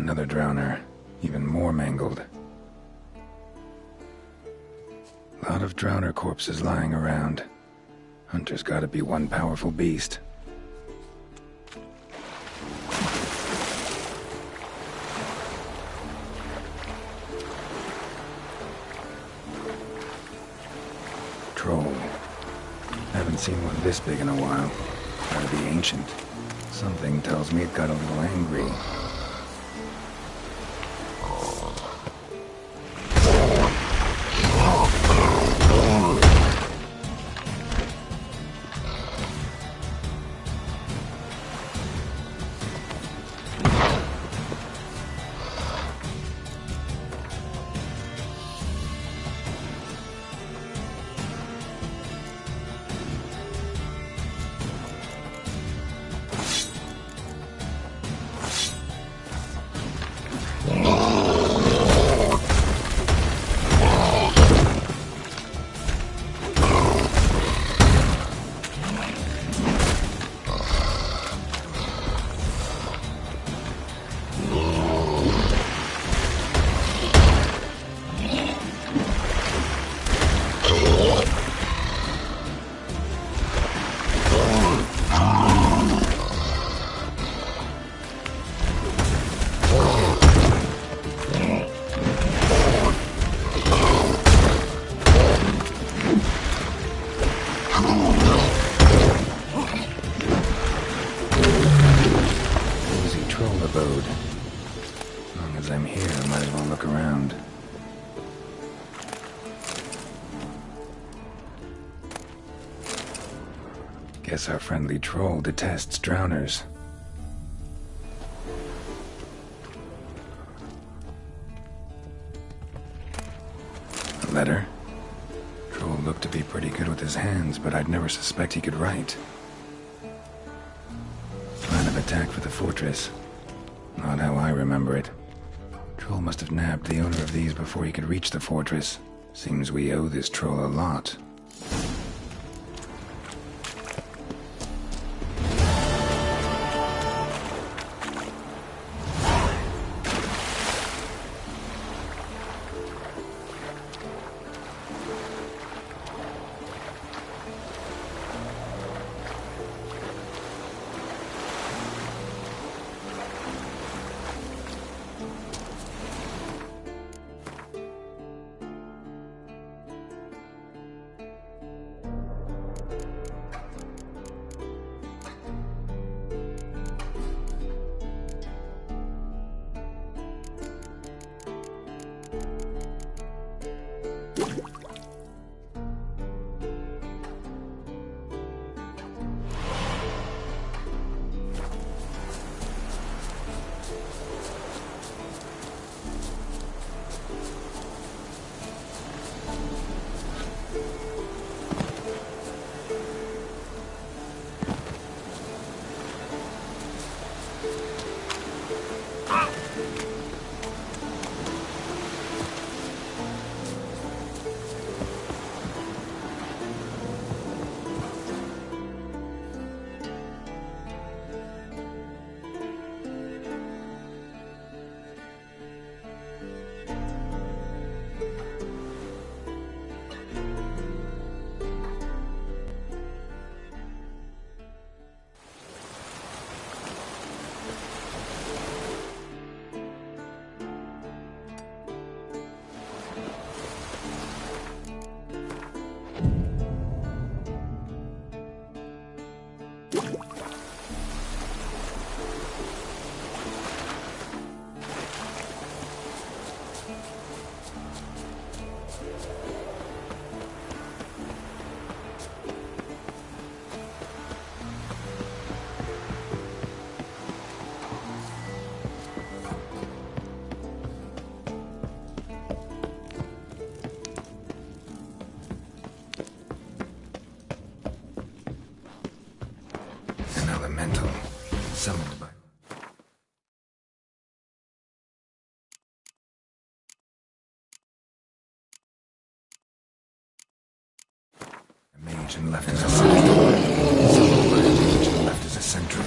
Another drowner, even more mangled. Lot of drowner corpses lying around. Hunter's gotta be one powerful beast. Troll. Haven't seen one this big in a while. Gotta be ancient. Something tells me it got a little angry. here, might as well look around. Guess our friendly troll detests drowners. A letter? Troll looked to be pretty good with his hands, but I'd never suspect he could write. Plan of attack for the fortress. Not how I remember it. Troll must have nabbed the owner of these before he could reach the fortress. Seems we owe this troll a lot. Elemental. Summoned by... A mage and left as a sentry. Summoned by a mage and left as a sentry.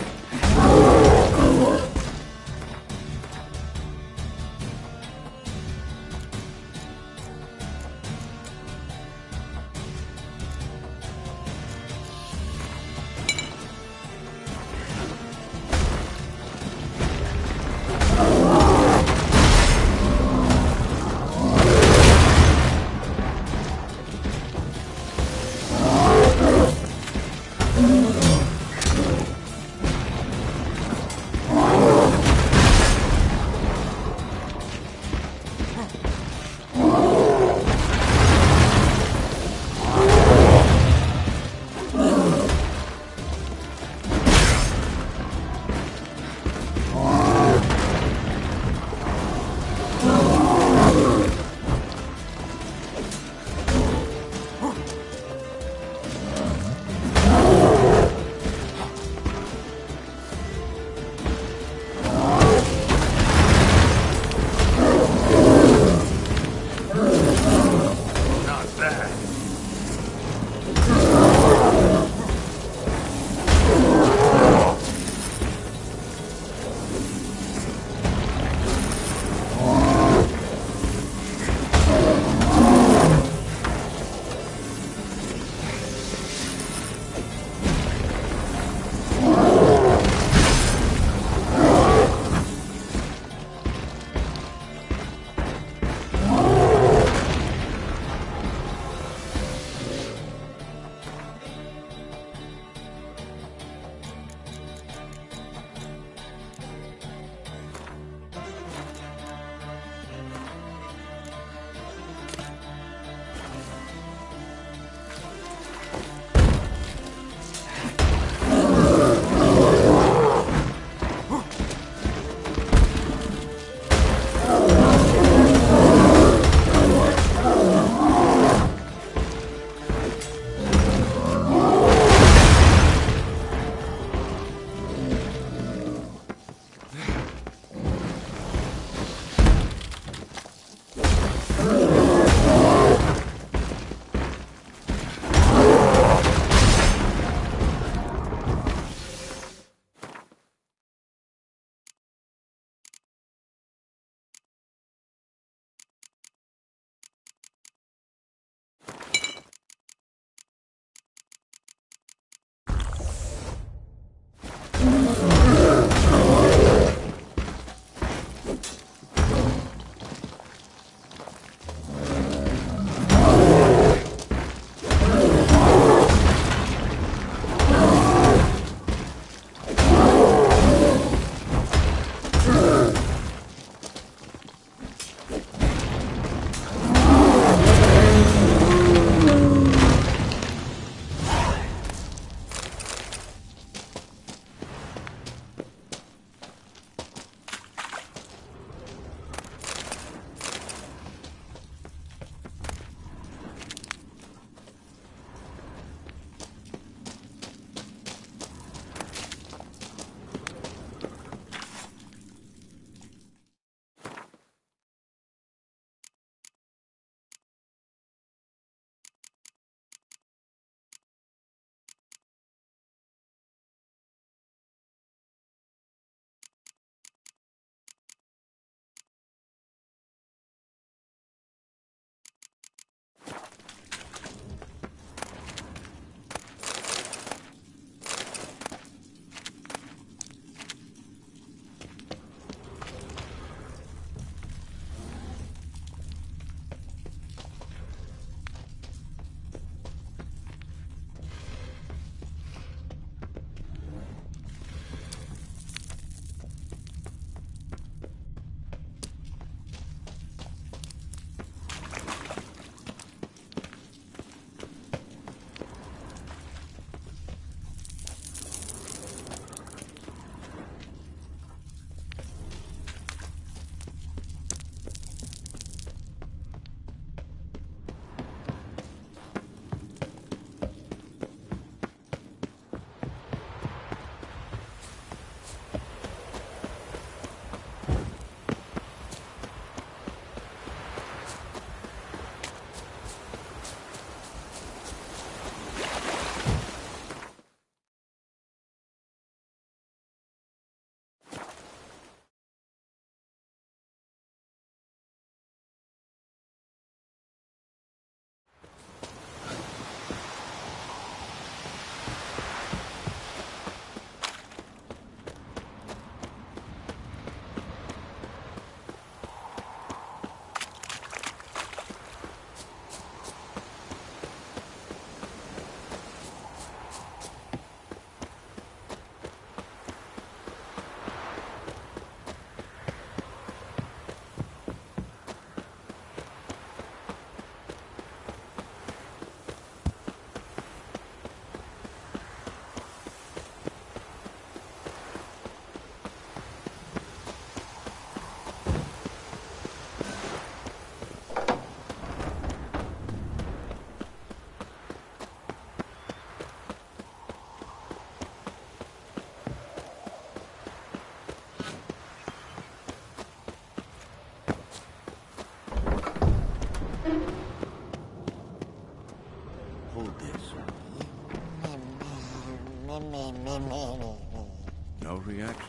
No reaction.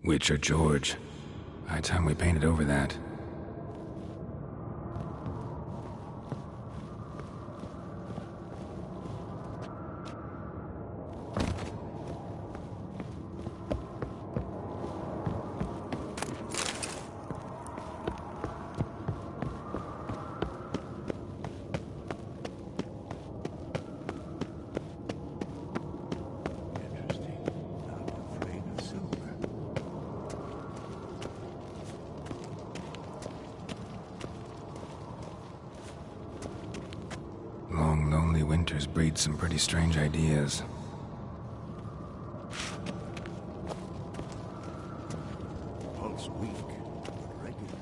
Witcher George. High time we painted over that. Long, lonely winters breed some pretty strange ideas.
Pulse weak, but regular.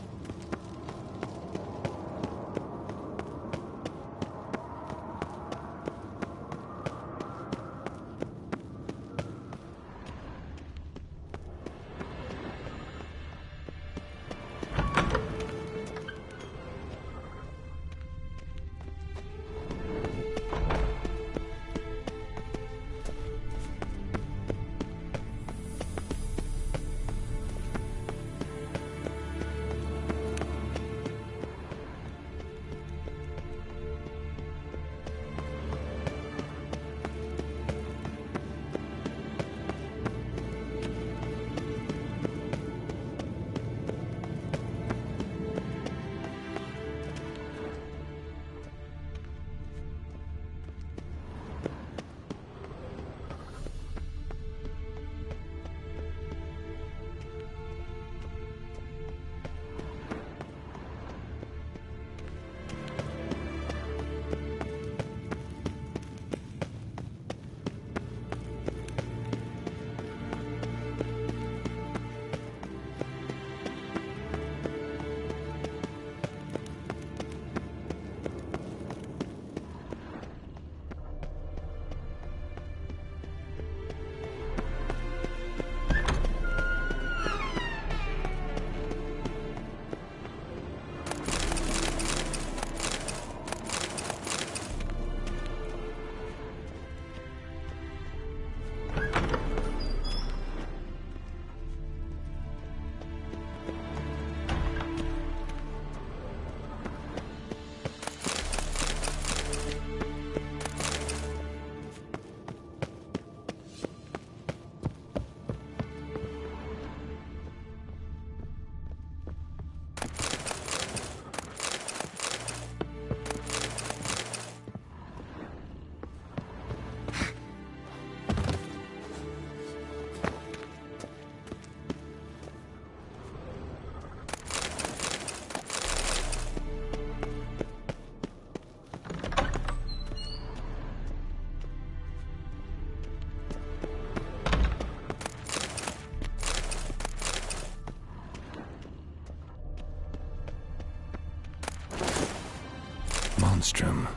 Monstrum,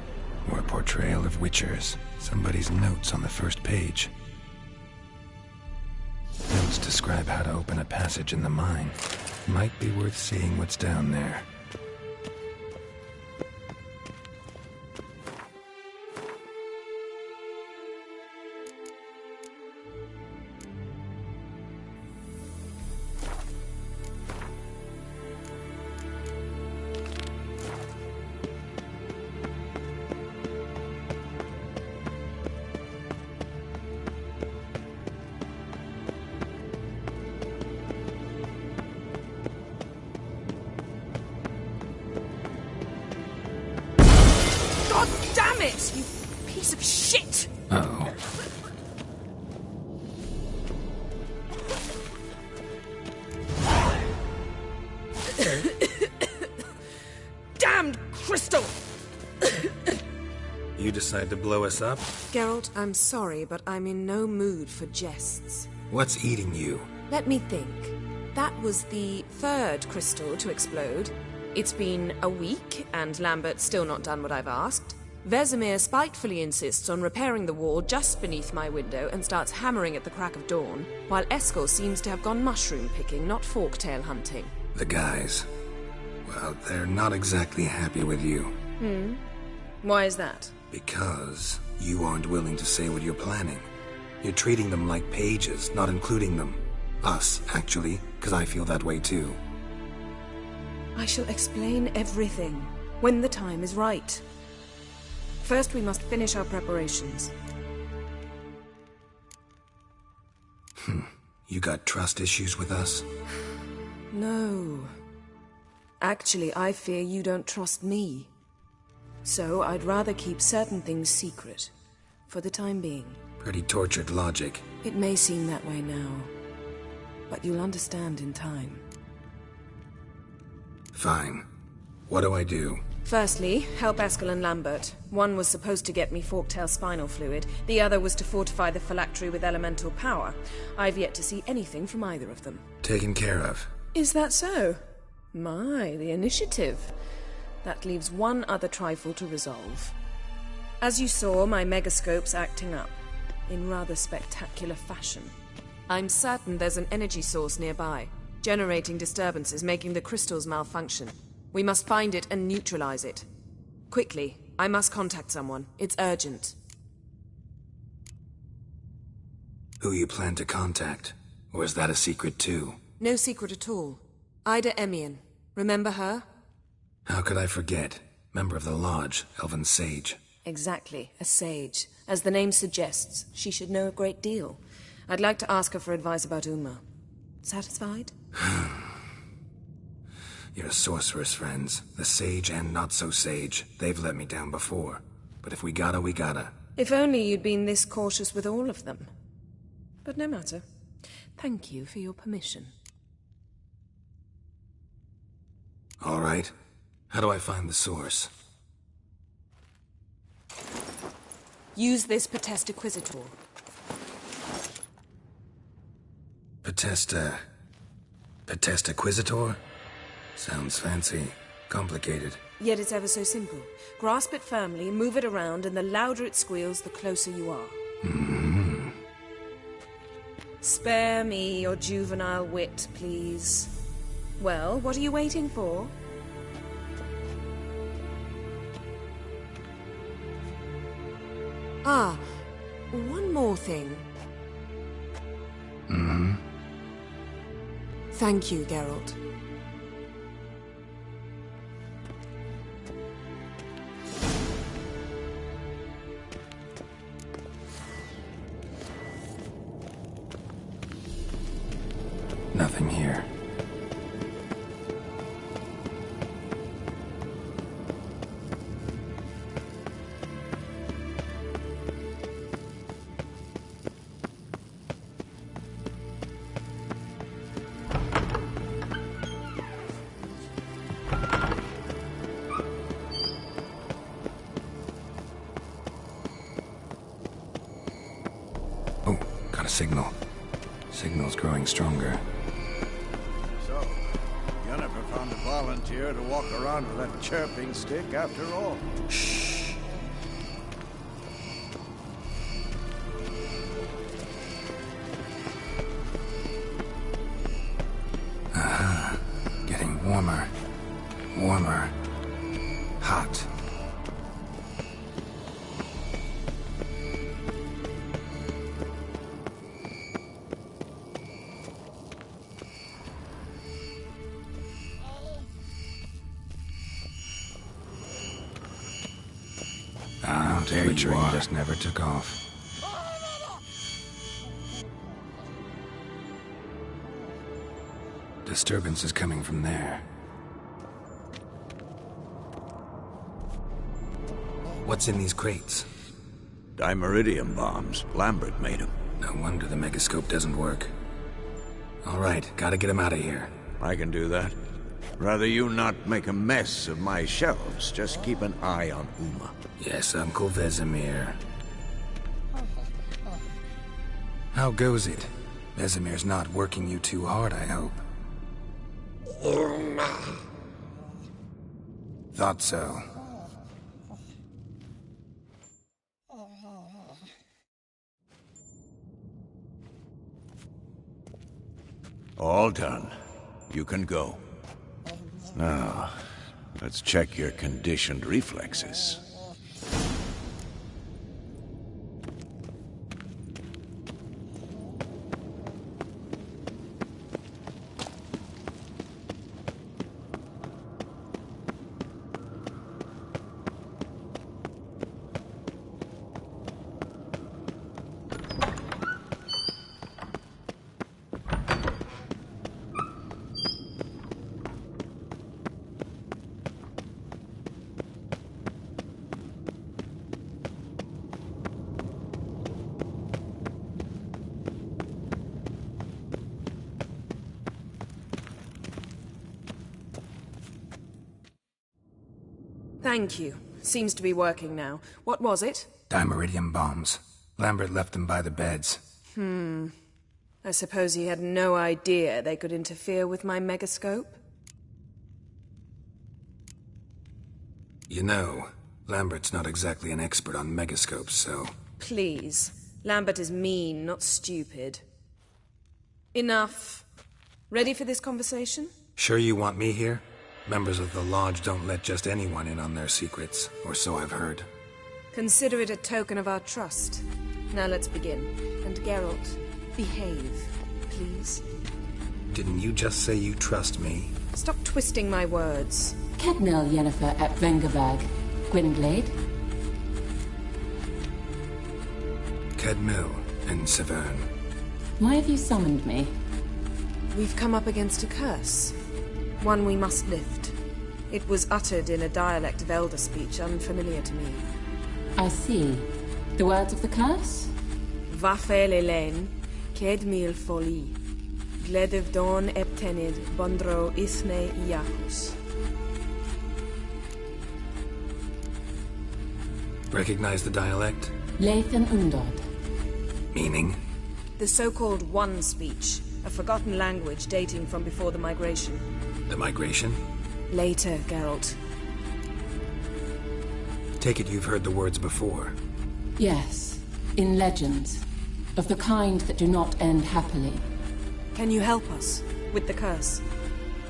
or a portrayal of witchers. Somebody's notes on the first page. Notes describe how to open a passage in the mine. Might be worth seeing what's down there.
Damn it, you piece of shit!
Uh-oh.
Damned crystal!
You decide to blow us up?
Geralt, I'm sorry, but I'm in no mood for jests.
What's eating you?
Let me think. That was the third crystal to explode. It's been a week, and Lambert's still not done what I've asked. Vesemir spitefully insists on repairing the wall just beneath my window and starts hammering at the crack of dawn, while Eskel seems to have gone mushroom picking, not forktail hunting.
The guys. Well, they're not exactly happy with you.
Why is that?
Because you aren't willing to say what you're planning. You're treating them like pages, not including them. Us, actually, because I feel that way too.
I shall explain everything when the time is right. First, we must finish our preparations.
You got trust issues with us?
No. Actually, I fear you don't trust me. So, I'd rather keep certain things secret, for the time being.
Pretty tortured logic.
It may seem that way now, but you'll understand in time.
Fine. What do I do?
Firstly, help Eskel and Lambert. One was supposed to get me forktail spinal fluid, the other was to fortify the phylactery with elemental power. I've yet to see anything from either of them.
Taken care of.
Is that so? My, the initiative. That leaves one other trifle to resolve. As you saw, my megascope's acting up, in rather spectacular fashion. I'm certain there's an energy source nearby, generating disturbances, making the crystals malfunction. We must find it and neutralize it. Quickly, I must contact someone. It's urgent.
Who you plan to contact? Or is that a secret too?
No secret at all. Ida Emian. Remember her?
How could I forget? Member of the Lodge, Elven Sage.
Exactly, a sage. As the name suggests, she should know a great deal. I'd like to ask her for advice about Uma. Satisfied?
Your sorceress friends, the sage and not-so-sage, they've let me down before. But if we gotta, we gotta.
If only you'd been this cautious with all of them. But no matter. Thank you for your permission.
All right. How do I find the source?
Use this Potestaquizitor.
Potestaquizitor? Sounds fancy. Complicated.
Yet it's ever so simple. Grasp it firmly, move it around, and the louder it squeals, the closer you are. Spare me your juvenile wit, please. Well, what are you waiting for? Ah, one more thing. Thank you, Geralt.
Nothing here. Oh, got a signal. Signal's growing stronger.
So, you never found a volunteer to walk around with that chirping stick after all.
Shh.
Aha. Getting warmer. Warmer. Hot. Temperature just never took off. Disturbance is coming from there.
What's in these crates?
Dimeridium bombs. Lambert made them.
No wonder the megascope doesn't work. All right, gotta get him out of here.
I can do that. Rather you not make a mess of my shelves. Just keep an eye on Uma.
Yes, Uncle Vesemir. How goes it? Vesemir's not working you too hard, I hope.
Thought so.
All done. You can go. Now, let's check your conditioned reflexes.
Thank you. Seems to be working now. What was it?
Dimeridium bombs. Lambert left them by the beds.
I suppose he had no idea they could interfere with my megascope?
You know, Lambert's not exactly an expert on megascopes, so...
Please. Lambert is mean, not stupid. Enough. Ready for this conversation?
Sure you want me here? Members of the Lodge don't let just anyone in on their secrets, or so I've heard.
Consider it a token of our trust. Now let's begin. And Geralt, behave, please.
Didn't you just say you trust me?
Stop twisting my words.
Kednel Yennefer at Vengerberg. Gwynblade?
Kedmil and Severn.
Why have you summoned me?
We've come up against a curse. One we must lift. It was uttered in a dialect of Elder speech unfamiliar to me.
I see. The words of the curse?
Vafel Elaine, Kedmil Foli, Gledev Don Eptenid, Bondro Isne Iacus.
Recognize the dialect?
Lathan Undod.
Meaning?
The so-called One speech, a forgotten language dating from before the migration.
The migration?
Later, Geralt.
Take it you've heard the words before.
Yes, in legends. Of the kind that do not end happily.
Can you help us with the curse?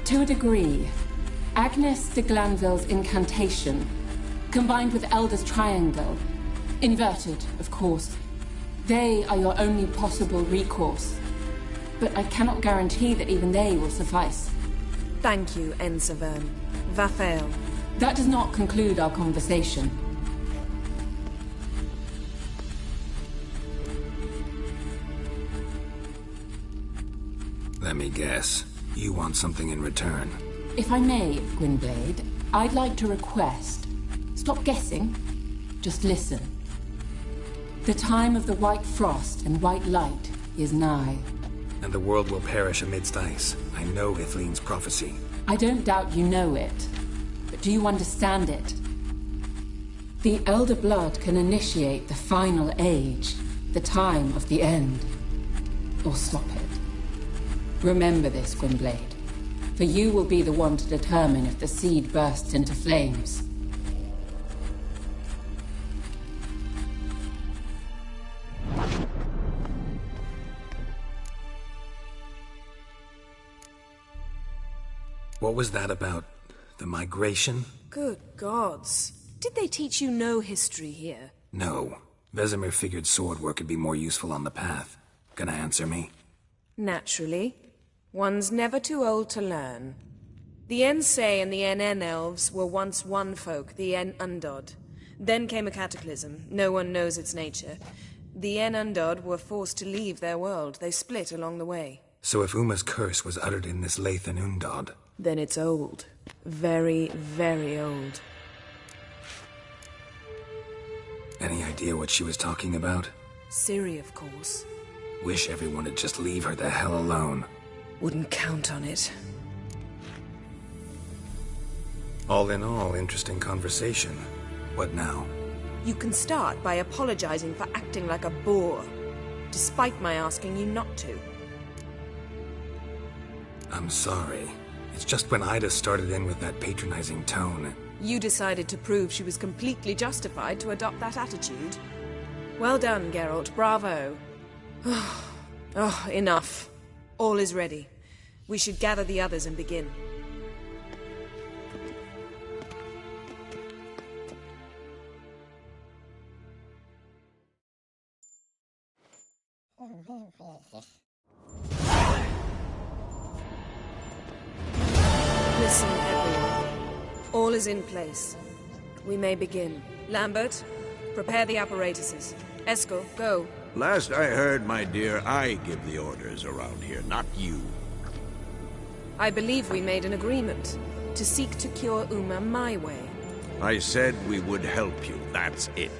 To a degree. Agnes de Glanville's incantation, combined with Elder's triangle, inverted, of course. They are your only possible recourse. But I cannot guarantee that even they will suffice.
Thank you, Severn. Vafel.
That does not conclude our conversation.
Let me guess. You want something in return.
If I may, Gwynblade, I'd like to request. Stop guessing. Just listen. The time of the white frost and white light is nigh.
And the world will perish amidst ice. I know Ithleen's prophecy.
I don't doubt you know it. But do you understand it? The Elder Blood can initiate the final age, the time of the end. Or stop it. Remember this, Gwynblade. For you will be the one to determine if the seed bursts into flames.
What was that about? The migration?
Good gods. Did they teach you no history here?
No. Vesemir figured sword work could be more useful on the path. Gonna answer me?
Naturally. One's never too old to learn. The Ensei and the NN elves were once one folk, the En Undod. Then came a cataclysm. No one knows its nature. The En Undod were forced to leave their world. They split along the way.
So if Uma's curse was uttered in this Lathan Undod...
Then it's old. Very, very old.
Any idea what she was talking about?
Ciri, of course.
Wish everyone would just leave her the hell alone.
Wouldn't count on it.
All in all, interesting conversation. What now?
You can start by apologizing for acting like a boor, despite my asking you not to.
I'm sorry. It's just when Ida started in with that patronizing tone.
You decided to prove she was completely justified to adopt that attitude. Well done, Geralt. Bravo. Oh, enough. All is ready. We should gather the others and begin. Listen, everyone. All is in place. We may begin. Lambert, prepare the apparatuses. Eskel, go.
Last I heard, my dear, I give the orders around here, not you.
I believe we made an agreement to seek to cure Uma my way.
I said we would help you, that's it.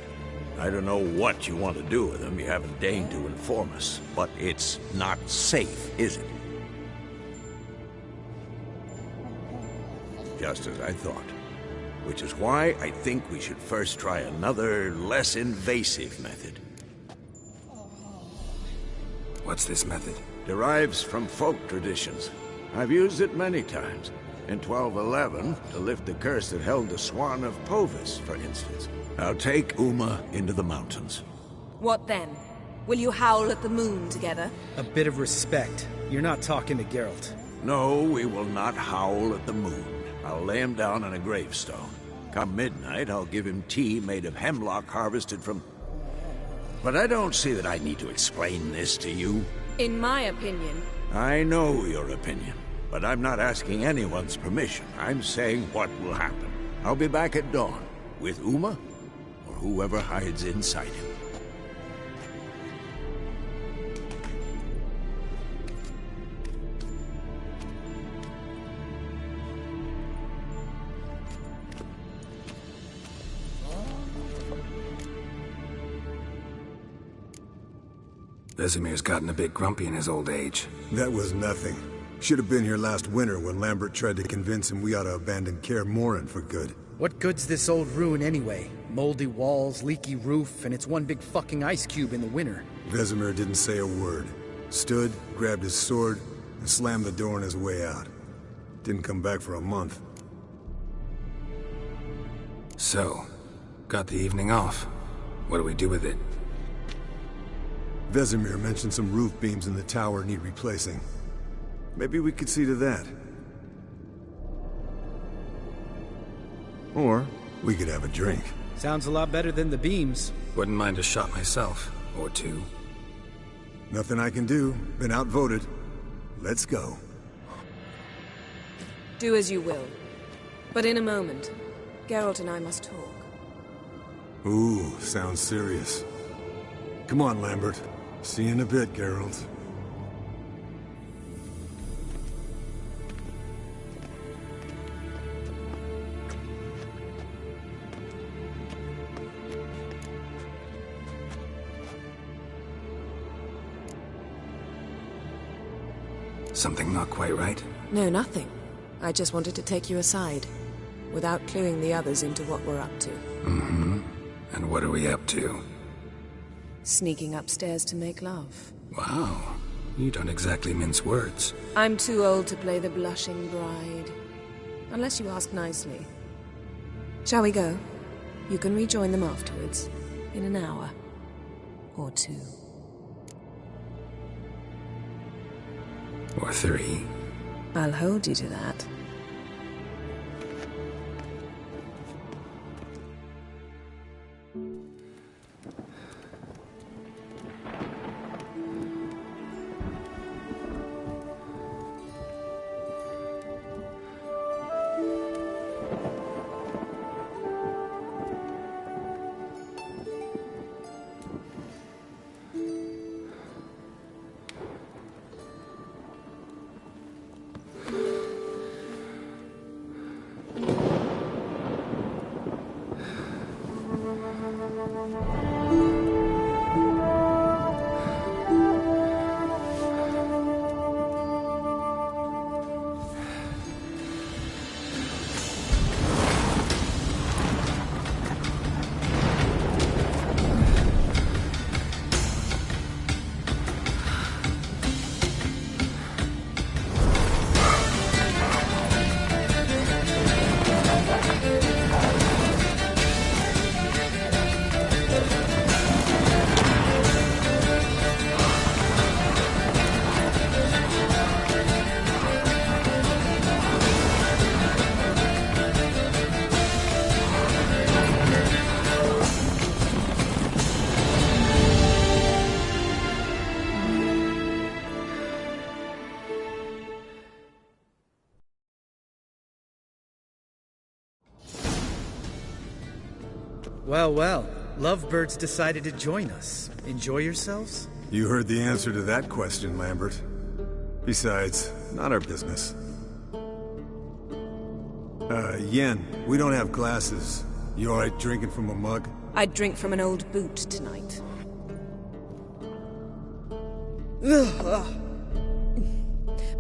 I don't know what you want to do with him, you haven't deigned to inform us. But it's not safe, is it? Just as I thought. Which is why I think we should first try another, less invasive method.
What's this method?
Derives from folk traditions. I've used it many times. In 1211, to lift the curse that held the Swan of Povis, for instance. Now take Uma into the mountains.
What then? Will you howl at the moon together?
A bit of respect. You're not talking to Geralt.
No, we will not howl at the moon. I'll lay him down on a gravestone. Come midnight, I'll give him tea made of hemlock harvested from... But I don't see that I need to explain this to you.
In my opinion...
I know your opinion, but I'm not asking anyone's permission. I'm saying what will happen. I'll be back at dawn, with Uma, or whoever hides inside him.
Vesemir's gotten a bit grumpy in his old age.
That was nothing. Should have been here last winter when Lambert tried to convince him we ought to abandon Kaer Morhen for good.
What good's this old ruin anyway? Moldy walls, leaky roof, and it's one big fucking ice cube in the winter.
Vesemir didn't say a word. Stood, grabbed his sword, and slammed the door on his way out. Didn't come back for a month.
So, got the evening off. What do we do with it?
Vesemir mentioned some roof beams in the tower need replacing. Maybe we could see to that. Or we could have a drink.
Sounds a lot better than the beams.
Wouldn't mind a shot myself. Or two.
Nothing I can do. Been outvoted. Let's go.
Do as you will. But in a moment, Geralt and I must talk.
Ooh, sounds serious. Come on, Lambert. See you in a bit, Geralt.
Something not quite right?
No, nothing. I just wanted to take you aside, without cluing the others into what we're up to.
Mm-hmm. And what are we up to?
Sneaking upstairs to make love.
Wow. You don't exactly mince words.
I'm too old to play the blushing bride. Unless you ask nicely. Shall we go? You can rejoin them afterwards. In an hour. Or two.
Or three.
I'll hold you to that.
Well, well. Lovebirds decided to join us. Enjoy yourselves?
You heard the answer to that question, Lambert. Besides, not our business. Yen, we don't have glasses. You alright drinking from a mug?
I'd drink from an old boot tonight.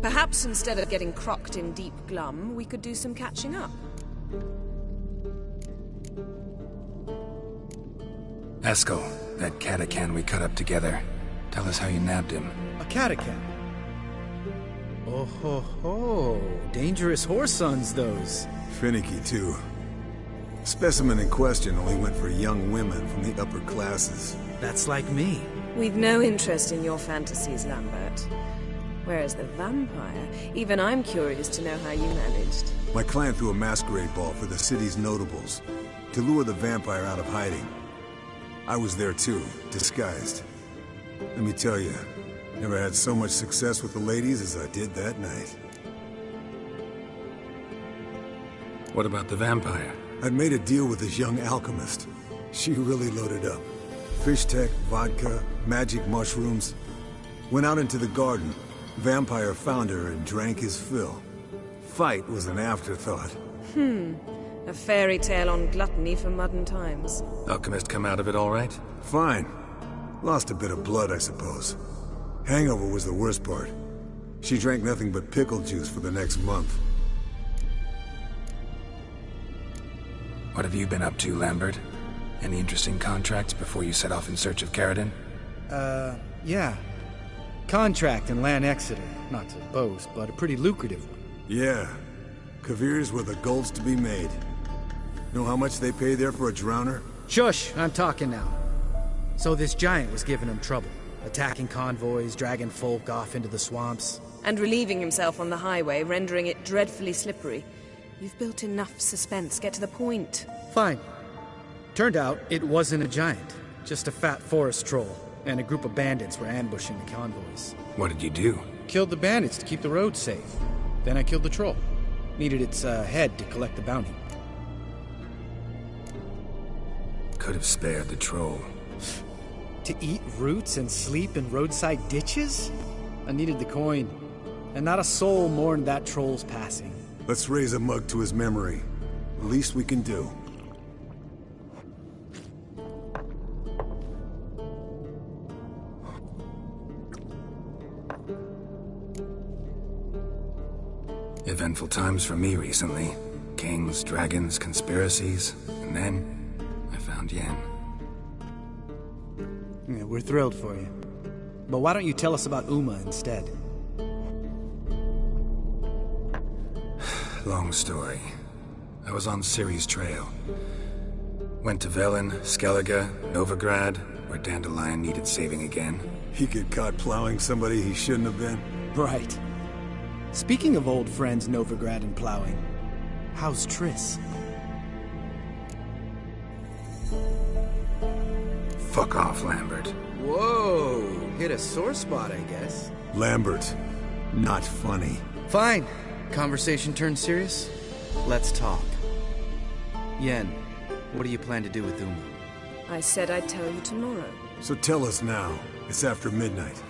Perhaps instead of getting crocked in deep glum, we could do some catching up.
Eskel, that catacan we cut up together. Tell us how you nabbed him.
A catacan? Oh ho ho. Dangerous whoresons, those.
Finicky, too. Specimen in question only went for young women from the upper classes.
That's like me.
We've no interest in your fantasies, Lambert. Whereas the vampire, even I'm curious to know how you managed.
My clan threw a masquerade ball for the city's notables, to lure the vampire out of hiding. I was there too, disguised. Let me tell you, never had so much success with the ladies as I did that night.
What about the vampire?
I'd made a deal with this young alchemist. She really loaded up. Fish tech, vodka, magic mushrooms. Went out into the garden. Vampire found her and drank his fill. Fight was an afterthought.
A fairy tale on gluttony for modern times.
Alchemist come out of it all right?
Fine. Lost a bit of blood, I suppose. Hangover was the worst part. She drank nothing but pickle juice for the next month.
What have you been up to, Lambert? Any interesting contracts before you set off in search of Caridin?
Yeah. Contract in Lan Exeter. Not to boast, but a pretty lucrative one.
Yeah. Kavir's were the golds to be made. Know how much they pay there for a drowner?
Shush, I'm talking now. So this giant was giving him trouble. Attacking convoys, dragging folk off into the swamps.
And relieving himself on the highway, rendering it dreadfully slippery. You've built enough suspense. Get to the point.
Fine. Turned out it wasn't a giant. Just a fat forest troll. And a group of bandits were ambushing the convoys.
What did you do?
Killed the bandits to keep the road safe. Then I killed the troll. Needed its head to collect the bounty.
Could have spared the troll.
To eat roots and sleep in roadside ditches? I needed the coin. And not a soul mourned that troll's passing.
Let's raise a mug to his memory. The least we can do.
Eventful times for me recently. Kings, dragons, conspiracies. And then, I found Yen.
Yeah, we're thrilled for you. But why don't you tell us about Uma instead?
Long story. I was on Ciri's trail. Went to Velen, Skellige, Novigrad, where Dandelion needed saving again.
He get caught plowing somebody he shouldn't have been?
Right. Speaking of old friends Novigrad and plowing, how's Triss?
Fuck off, Lambert.
Whoa, hit a sore spot, I guess.
Lambert, not funny.
Fine. Conversation turned serious? Let's talk. Yen, what do you plan to do with Uma?
I said I'd tell you tomorrow.
So tell us now. It's after midnight.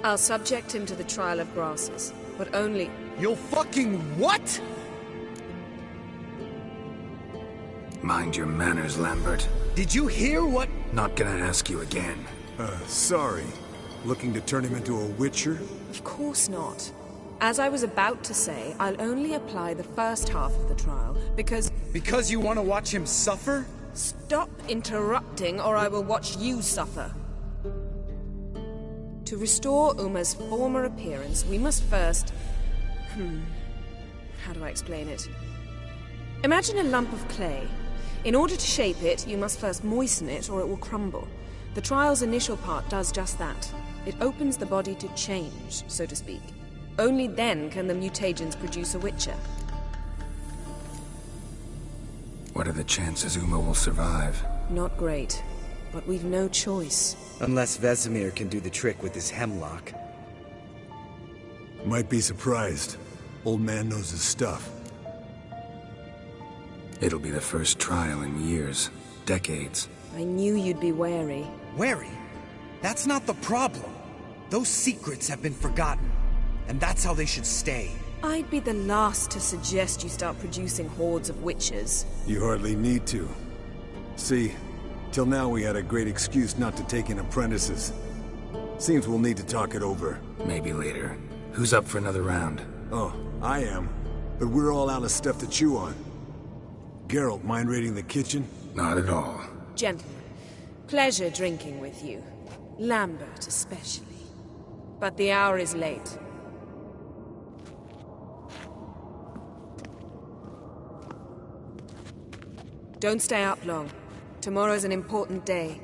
I'll subject him to the trial of grasses, but only...
You'll fucking what?
Mind your manners, Lambert.
Did you hear what?
Not gonna ask you again.
Sorry. Looking to turn him into a witcher?
Of course not. As I was about to say, I'll only apply the first half of the trial, because...
Because you want to watch him suffer?
Stop interrupting, or I will watch you suffer. To restore Uma's former appearance, we must first... How do I explain it? Imagine a lump of clay. In order to shape it, you must first moisten it, or it will crumble. The trial's initial part does just that. It opens the body to change, so to speak. Only then can the mutagens produce a witcher.
What are the chances Uma will survive?
Not great, but we've no choice.
Unless Vesemir can do the trick with his hemlock.
Might be surprised. Old man knows his stuff.
It'll be the first trial in years. Decades.
I knew you'd be wary.
Wary? That's not the problem. Those secrets have been forgotten, and that's how they should stay.
I'd be the last to suggest you start producing hordes of witches.
You hardly need to. See, till now we had a great excuse not to take in apprentices. Seems we'll need to talk it over.
Maybe later. Who's up for another round?
Oh, I am. But we're all out of stuff to chew on. Geralt, mind raiding the kitchen?
Not at all.
Gentlemen, pleasure drinking with you. Lambert especially. But the hour is late. Don't stay up long. Tomorrow's an important day.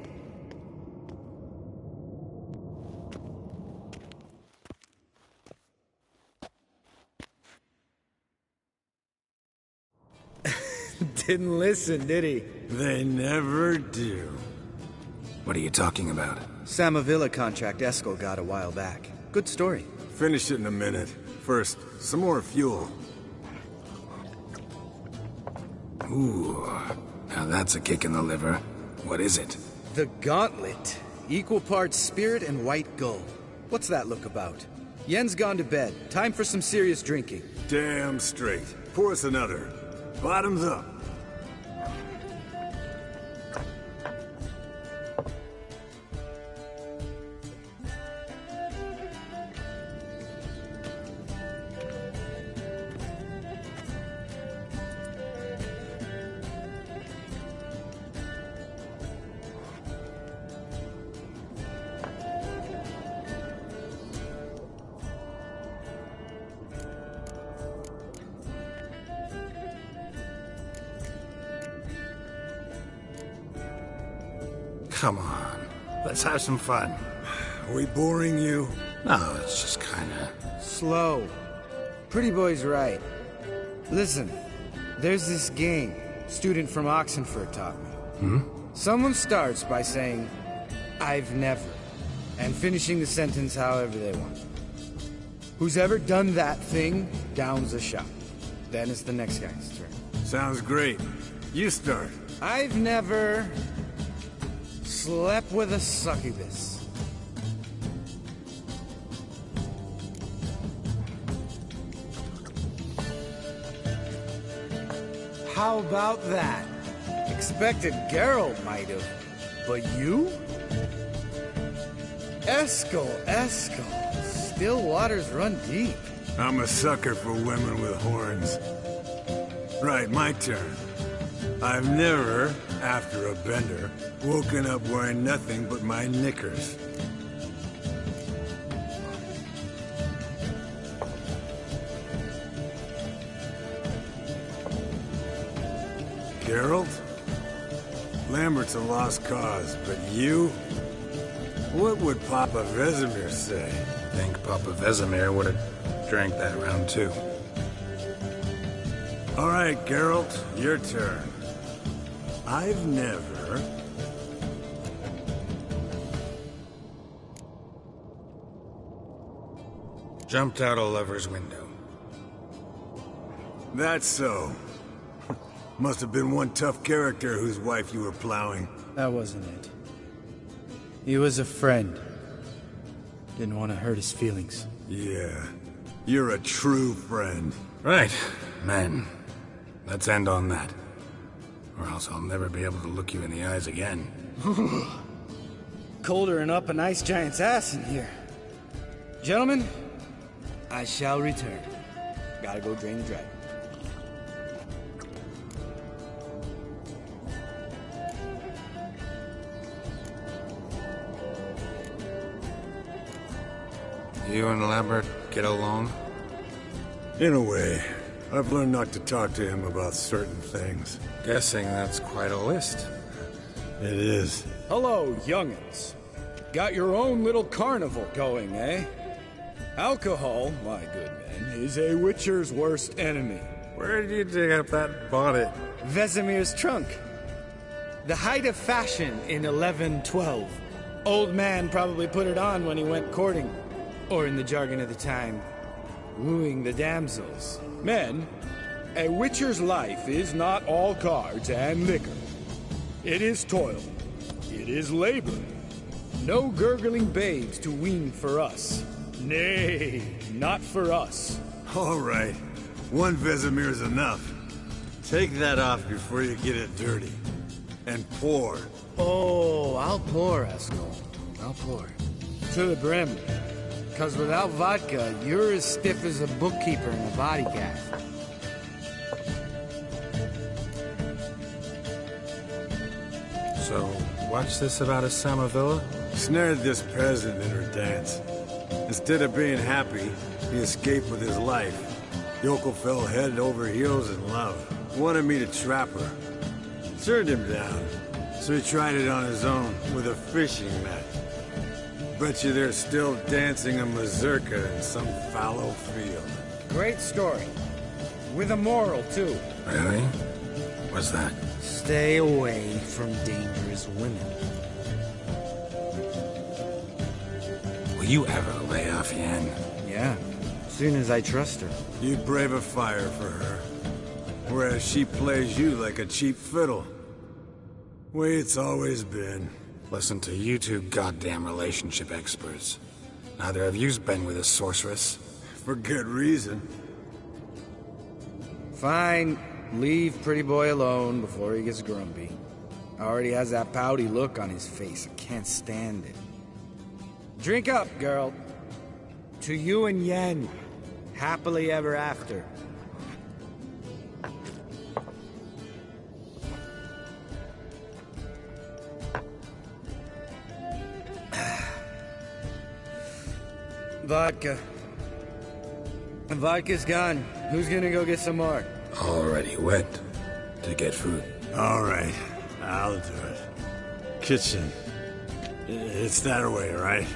Didn't listen, did he?
They never do.
What are you talking about?
Samavilla contract Eskel got a while back. Good story.
Finish it in a minute. First, some more fuel.
Ooh, now that's a kick in the liver. What is it?
The Gauntlet. Equal parts spirit and white gold. What's that look about? Yen's gone to bed. Time for some serious drinking.
Damn straight. Pour us another. Bottoms up.
Come on. Let's have some fun.
Are we boring you?
No, it's just kinda...
Slow. Pretty boy's right. Listen, there's this game student from Oxenford taught me. Someone starts by saying, "I've never," and finishing the sentence however they want. Who's ever done that thing downs a shot. Then it's the next guy's turn.
Sounds great. You start.
I've never slept with a succubus. How about that? Expected Geralt might have, but you? Eskel. Still waters run deep.
I'm a sucker for women with horns. Right, my turn. I've never, after a bender, woken up wearing nothing but my knickers. Geralt? Lambert's a lost cause, but you? What would Papa Vesemir say?
I think Papa Vesemir would have drank that round too.
All right, Geralt, your turn. I've never...
Jumped out a lover's window.
That's so. Must have been one tough character whose wife you were plowing.
That wasn't it. He was a friend. Didn't want to hurt his feelings.
Yeah. You're a true friend.
Right, men. Let's end on that. Or else I'll never be able to look you in the eyes again.
Colder and up an ice giant's ass in here. Gentlemen, I shall return. Gotta go drain the dragon.
You and Lambert get along?
In a way. I've learned not to talk to him about certain things.
Guessing that's quite a list.
It is.
Hello, young'uns. Got your own little carnival going, eh? Alcohol, my good men, is a witcher's worst enemy.
Where did you dig up that bonnet?
Vesemir's trunk. The height of fashion in 1112. Old man probably put it on when he went courting. Or in the jargon of the time, wooing the damsels.
Men, A witcher's life is not all cards and liquor. It is toil. It is labor. No gurgling babes to wean for us. Nay, not for us.
All right. One Vesemir's enough. Take that off before you get it dirty. And pour.
Oh, I'll pour, Eskel. I'll pour.
To the brim.
Because without vodka, you're as stiff as a bookkeeper in a body gaff.
So, what's this about a Samavilla?
Snared this peasant in her dance. Instead of being happy, he escaped with his life. Yoko fell head over heels in love. Wanted me to trap her. Turned him down. So he tried it on his own with a fishing net. Bet you they're still dancing a mazurka in some fallow field.
Great story. With a moral, too.
Really? What's that?
Stay away from dangerous women.
Will you ever lay off Yen?
Yeah, soon as I trust her.
You brave a fire for her. Whereas she plays you like a cheap fiddle. Way it's always been.
Listen to you two goddamn relationship experts. Neither of you's been with a sorceress.
For good reason.
Fine. Leave pretty boy alone before he gets grumpy. Already has that pouty look on his face. I can't stand it. Drink up, girl. To you and Yen. Happily ever after. Vodka. Vodka's gone. Who's gonna go get some more?
Already went to get food.
All right, I'll do it. Kitchen. It's that way, right?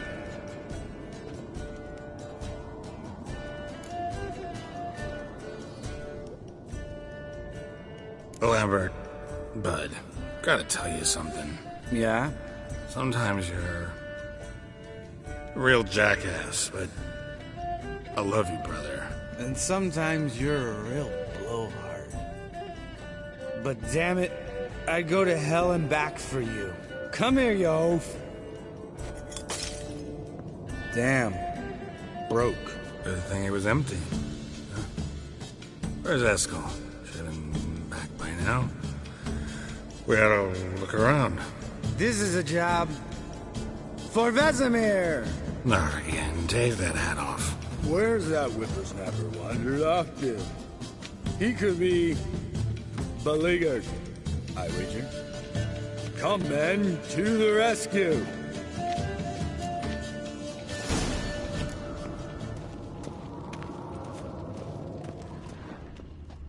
Lambert, Bud, gotta tell you something.
Yeah?
Sometimes you're a real jackass, but I love you, brother.
And sometimes you're a real blowhard. But damn it, I'd go to hell and back for you. Come here, you oaf. Damn. Broke.
Good thing it was empty. Huh? Where's Eskel? Should have been back by now. We ought to look around.
This is a job for Vesemir.
Not again. Take that hat off.
Where's that whippersnapper wandered off to? He could be beleaguered, I wager. Come, men, to the rescue!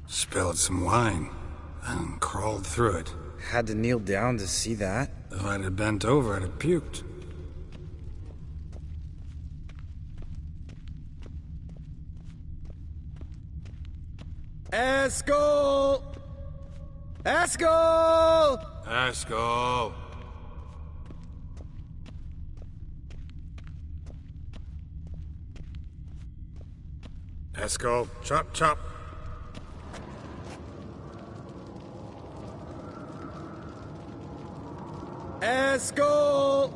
Spilled some wine and crawled through it.
Had to kneel down to see that.
If I'd have bent over, I'd have puked.
Eskel! Eskel!
Eskel! Eskel, chop, chop.
Eskel!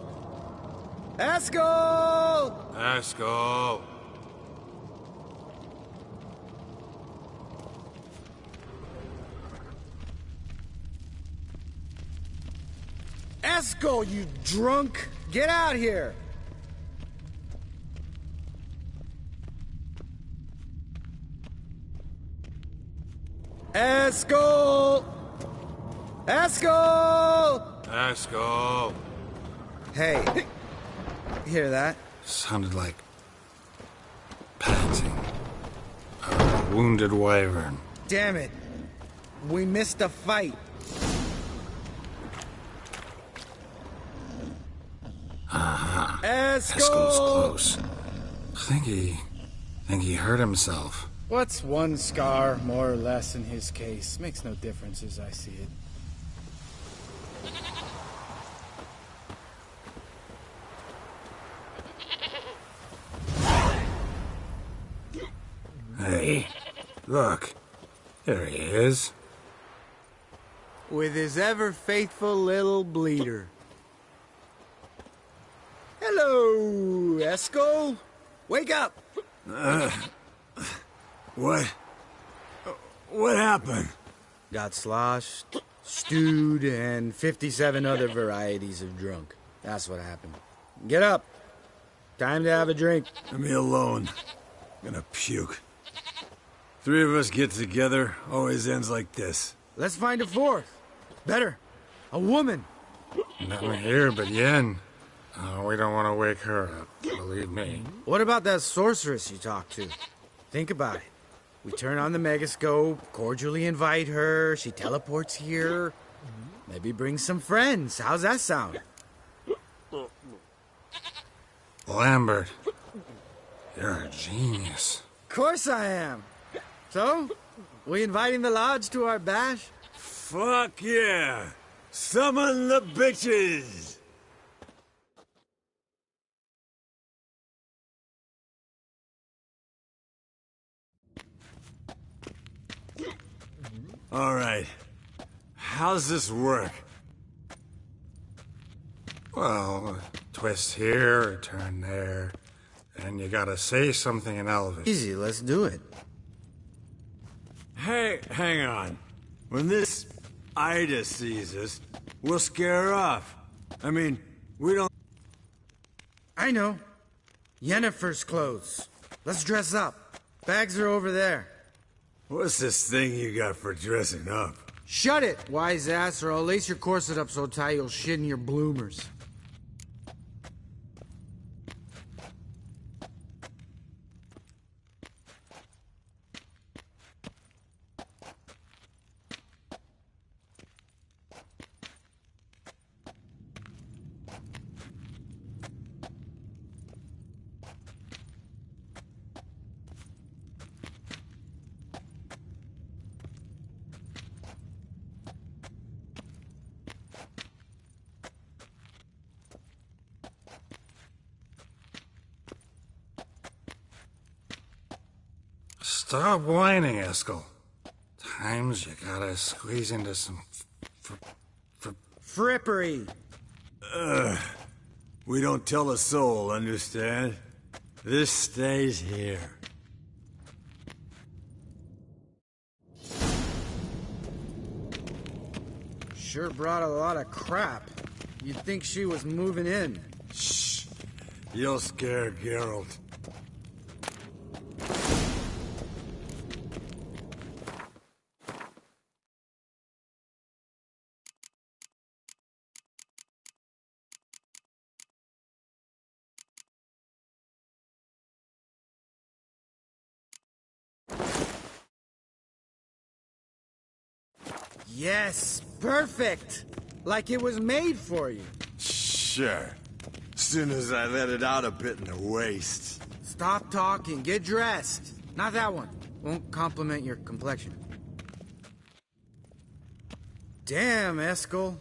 Eskel!
Eskel!
Eskel, you drunk! Get out here! Eskel! Eskel!
Eskel!
Hey, hear that?
Sounded like panting. A wounded wyvern.
Damn it. We missed a fight.
Uh-huh.
Eskel!
Eskel's close. Think he hurt himself.
What's one scar, more or less, in his case? Makes no difference as I see it.
Hey, look. There he is.
With his ever-faithful little bleeder. Hello, Eskel. Wake up!
What? What happened?
Got sloshed, stewed, and 57 other varieties of drunk. That's what happened. Get up. Time to have a drink.
Leave me alone. I'm gonna puke. Three of us get together, always ends like this.
Let's find a fourth. Better. A woman.
Nothing here but Yen. Oh, we don't want to wake her up, believe me.
What about that sorceress you talked to? Think about it. We turn on the megascope, cordially invite her, she teleports here. Maybe bring some friends. How's that sound?
Lambert, you're a genius.
Of course I am. So, we inviting the lodge to our bash?
Fuck yeah! Summon the bitches! All right. How's this work?
Well, twist here, or turn there, and you gotta say something in Elvish.
Easy, let's do it.
Hey, hang on. When this Ida sees us, we'll scare her off. I mean, we don't...
I know. Yennefer's clothes. Let's dress up. Bags are over there.
What's this thing you got for dressing up?
Shut it, wise ass, or I'll lace your corset up so tight you'll shit in your bloomers.
Stop whining, Eskel. Times you gotta squeeze into some
frippery.
We don't tell a soul, understand? This stays here.
Sure brought a lot of crap. You'd think she was moving in.
Shh. You'll scare Geralt.
Yes, perfect. Like it was made for you.
Sure. Soon as I let it out a bit in the waist.
Stop talking, get dressed. Not that one. Won't compliment your complexion. Damn, Eskel.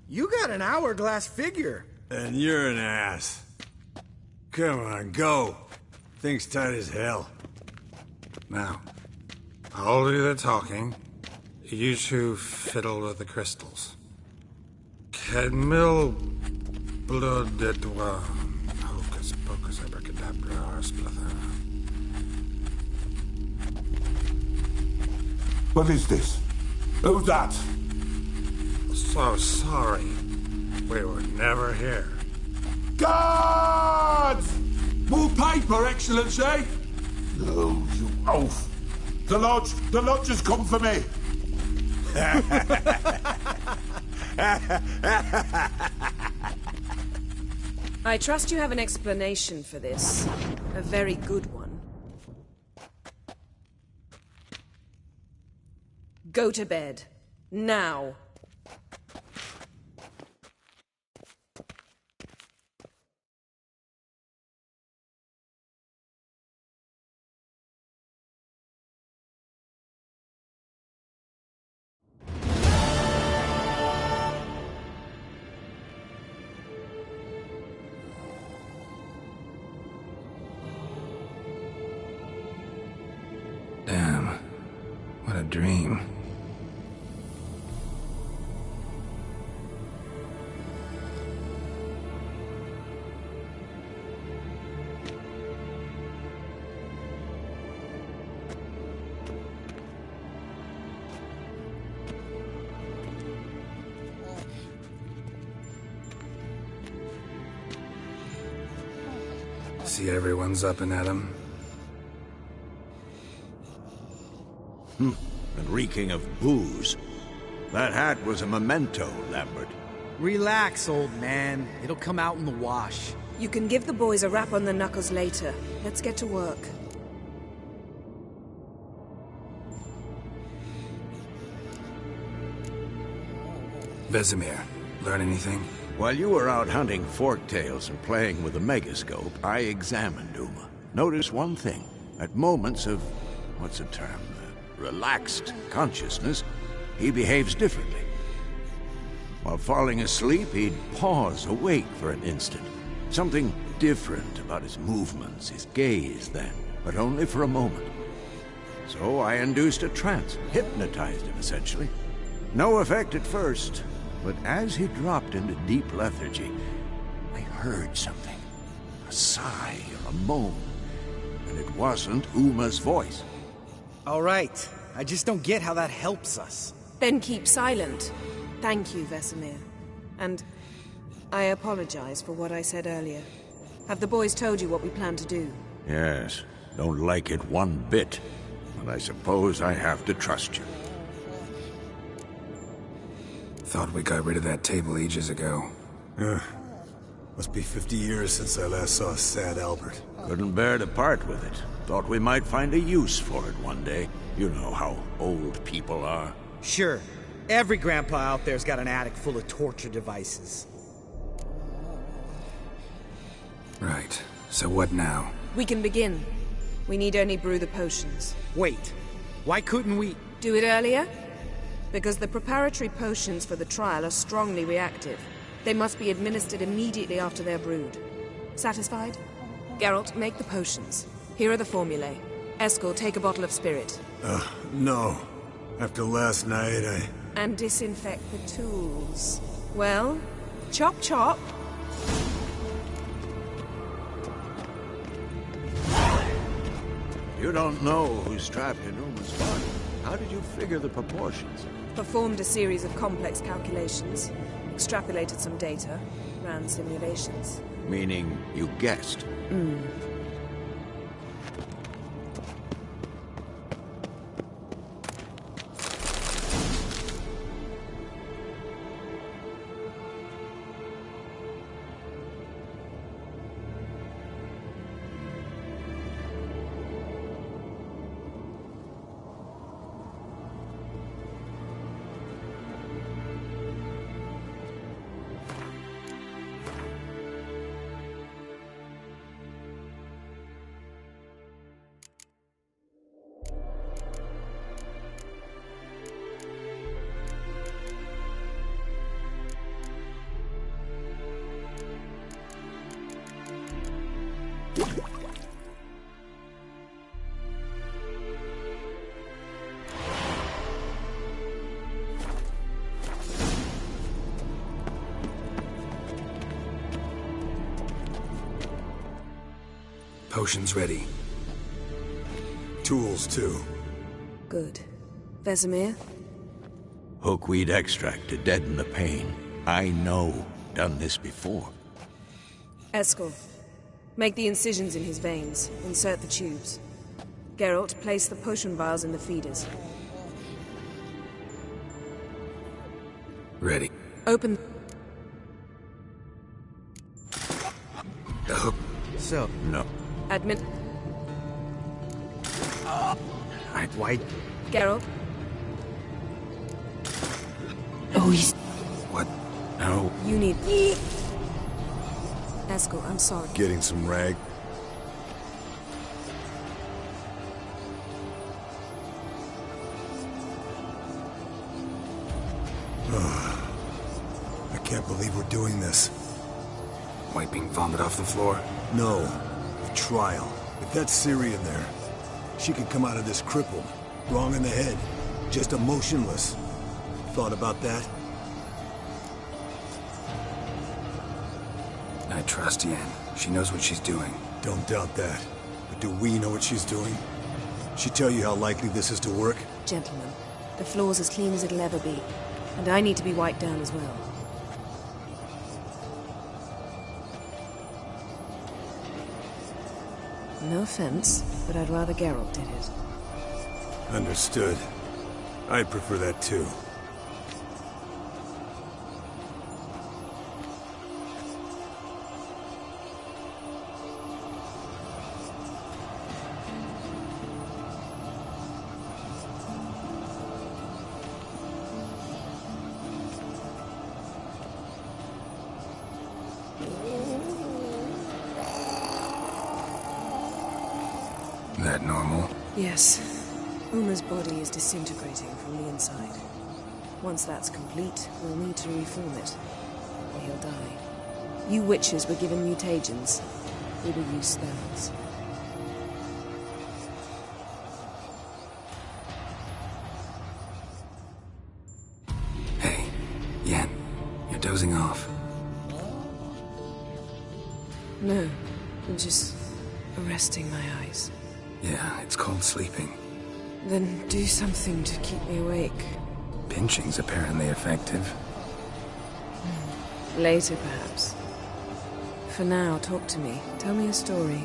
You got an hourglass figure.
And you're an ass. Come on, go. Thing's tight as hell.
Now, I'll do the talking. You two fiddle with the crystals. Cadmil blood de toi. Hocus pocus abracadabra splather.
What is this? Who's that?
So sorry. We were never here.
Guards! More paper, Excellency! No, you oaf. The lodge has come for me.
I trust you have an explanation for this. A very good one. Go to bed. Now.
dream.
See everyone's up and at 'em.
And reeking of booze. That hat was a memento, Lambert.
Relax, old man. It'll come out in the wash.
You can give the boys a rap on the knuckles later. Let's get to work.
Vesemir, learn anything?
While you were out hunting forktails and playing with the megascope, I examined Uma. Notice one thing. At moments of, what's the term, relaxed consciousness, he behaves differently. While falling asleep, he'd pause awake for an instant. Something different about his movements, his gaze then, but only for a moment. So I induced a trance, hypnotized him essentially. No effect at first, but as he dropped into deep lethargy, I heard something. A sigh or a moan, and it wasn't Uma's voice.
All right. I just don't get how that helps us.
Then keep silent. Thank you, Vesemir. And I apologize for what I said earlier. Have the boys told you what we plan to do?
Yes, don't like it one bit, but I suppose I have to trust you.
Thought we got rid of that table ages ago.
Must be 50 years since I last saw sad Albert.
Couldn't bear to part with it. Thought we might find a use for it one day. You know how old people are.
Sure. Every grandpa out there's got an attic full of torture devices.
Right. So what now?
We can begin. We need only brew the potions.
Wait. Why couldn't we...
Do it earlier? Because the preparatory potions for the trial are strongly reactive. They must be administered immediately after they're brewed. Satisfied? Geralt, make the potions. Here are the formulae. Eskel, take a bottle of spirit.
No. After last night,
And disinfect the tools. Well, chop chop.
You don't know who's trapped in Uma's body. How did you figure the proportions?
Performed a series of complex calculations. Extrapolated some data. Ran simulations.
Meaning you guessed.
Potions ready.
tools too.
Good. Vesemir?
Hookweed extract to deaden the pain. I know. Done this before.
Eskel, make the incisions in his veins. Insert the tubes. Geralt, place the potion vials in the feeders.
Ready.
Open...
The hook.
So...
No.
Admit...
Why...
Geralt?
Oh, he's...
What? No.
You need... Eskel, I'm sorry.
Getting some rag. I can't believe we're doing this.
Wiping vomit off the floor?
No. The trial. If that's Ciri in there, she could come out of this crippled. Wrong in the head. Just emotionless. Thought about that?
I trust Yen. She knows what she's doing.
Don't doubt that. But do we know what she's doing? She tell you how likely this is to work?
Gentlemen, the floor's as clean as it'll ever be. And I need to be wiped down as well. No offense, but I'd rather Geralt did it.
Understood. I'd prefer that too.
That normal?
Yes. Uma's body is disintegrating from the inside. Once that's complete, we'll need to reform it, or he'll die. You witches were given mutagens. We will use spells.
Hey, Yen, you're dozing off.
No, I'm just arresting my eyes.
Yeah, it's called sleeping.
Then do something to keep me awake.
Pinching's apparently effective.
Later, perhaps. For now, talk to me. Tell me a story.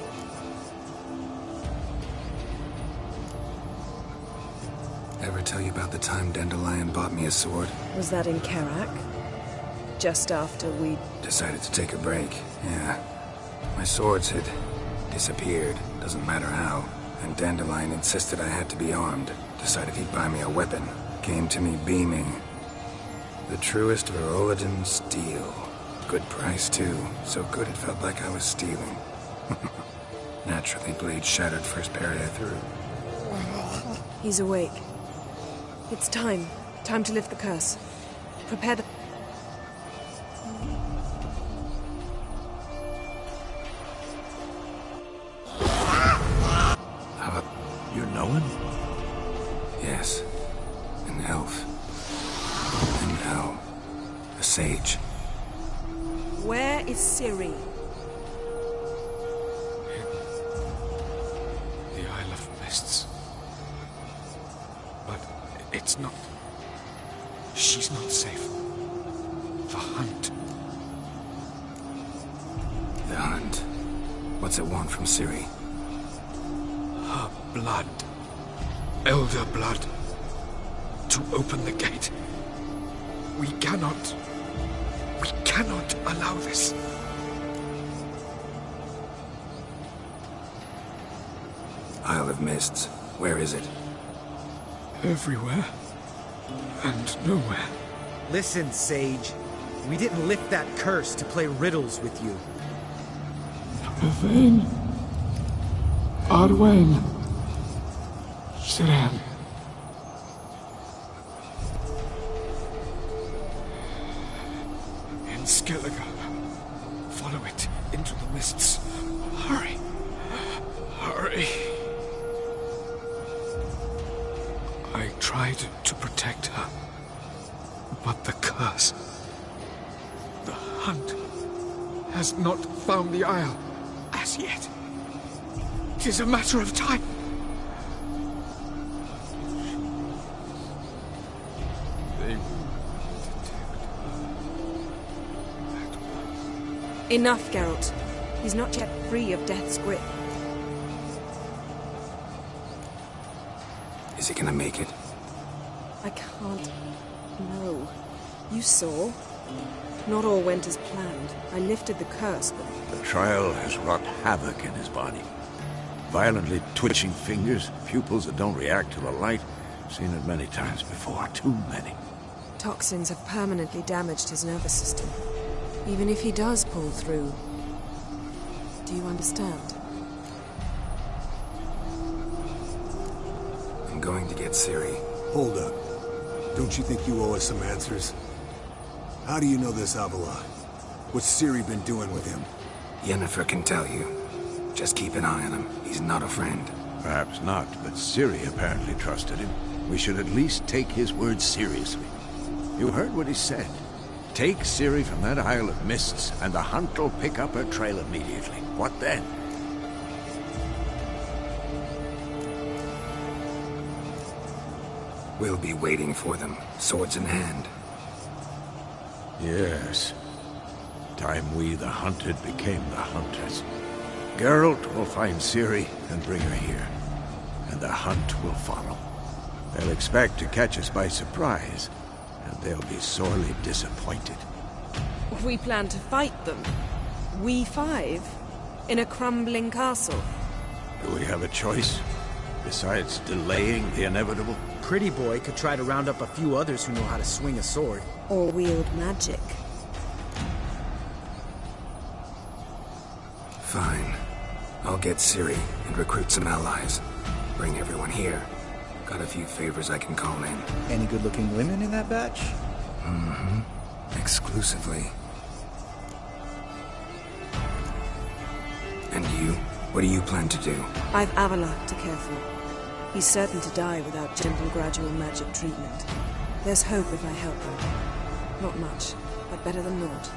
Ever tell you about the time Dandelion bought me a sword?
Was that in Karak? Just after we...
Decided to take a break, yeah. My swords had disappeared, doesn't matter how. And Dandelion insisted I had to be armed. Decided he'd buy me a weapon. Came to me beaming. The truest Verolidan steel. Good price, too. So good it felt like I was stealing. Naturally, blade shattered first parry I threw.
He's awake. It's time. Time to lift the curse. Prepare the...
You know him?
Yes. An elf. And now, a sage.
Where is Ciri?
The Isle of Mists. But it's not... She's not safe. The hunt.
The hunt. What's it want from Ciri?
Her blood. Elder blood. To open the gate. We cannot allow this.
Isle of Mists. Where is it?
Everywhere. And nowhere.
Listen, Sage. We didn't lift that curse to play riddles with you.
Yvain. Arwen. Siran. In Skellige. Follow it into the mists. Hurry. Hurry. I tried to protect her. But the curse... The hunt has not found the Isle as yet. It is a matter of time. They will detect.
Enough, Geralt. He's not yet free of death's grip.
Is he gonna make it?
I can't... No. You saw. Not all went as planned. I lifted the curse, but...
The trial has wrought havoc in his body. Violently twitching fingers, pupils that don't react to the light. Seen it many times before, too many.
Toxins have permanently damaged his nervous system. Even if he does pull through... Do you understand?
I'm going to get Ciri.
Hold up. Don't you think you owe us some answers? How do you know this Avila? What's Ciri been doing with him?
Yennefer can tell you. Just keep an eye on him. He's not a friend.
Perhaps not, but Ciri apparently trusted him. we should at least take his words seriously. You heard what he said. Take Ciri from that Isle of Mists, and the hunt will pick up her trail immediately. What then?
We'll be waiting for them, swords in hand.
Yes. Time we, the hunted, became the hunters. Geralt will find Ciri and bring her here, and the hunt will follow. They'll expect to catch us by surprise, and they'll be sorely disappointed.
We plan to fight them. We five? In a crumbling castle?
Do we have a choice? Besides delaying the inevitable?
Pretty Boy could try to round up a few others who know how to swing a sword.
Or wield magic.
Fine. I'll get Ciri and recruit some allies. Bring everyone here. Got a few favors I can call in.
Any good-looking women in that batch?
Mm-hmm. Exclusively. And you? What do you plan to do?
I've Avila to care for. He's certain to die without gentle gradual magic treatment. There's hope if I help him. Not much, but better than naught.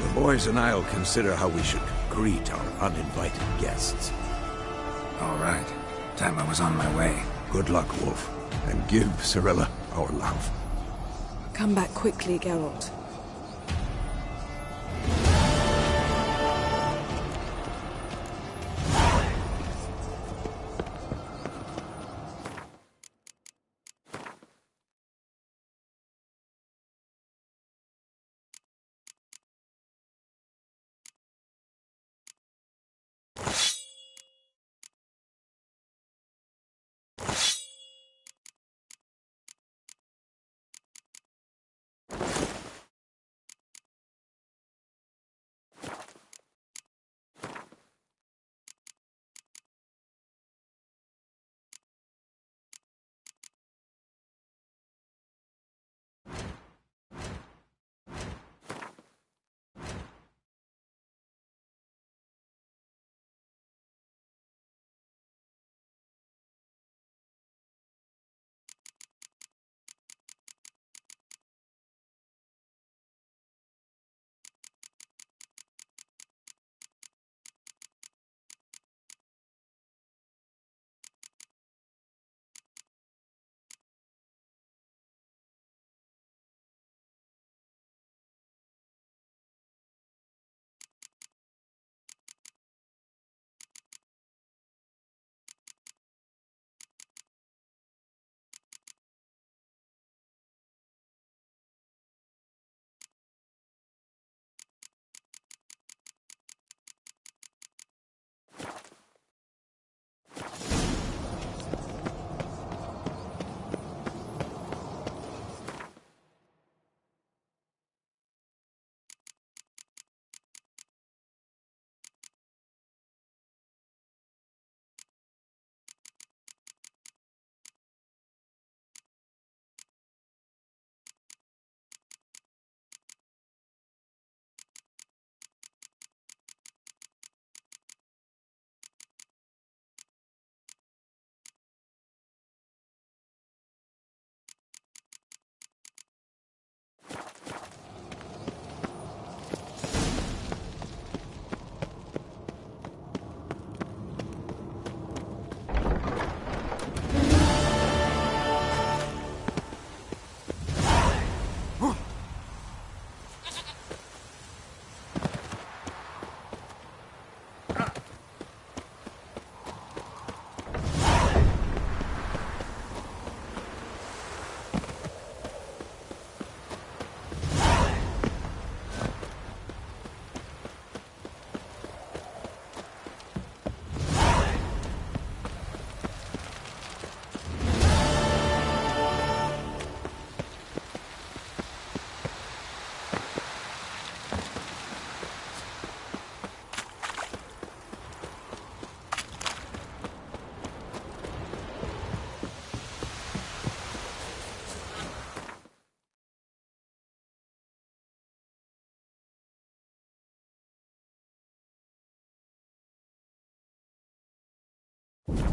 The boys and I'll consider how we should greet our uninvited guests.
All right. Time I was on my way.
Good luck, Wolf. And give Cirilla our love.
Come back quickly, Geralt.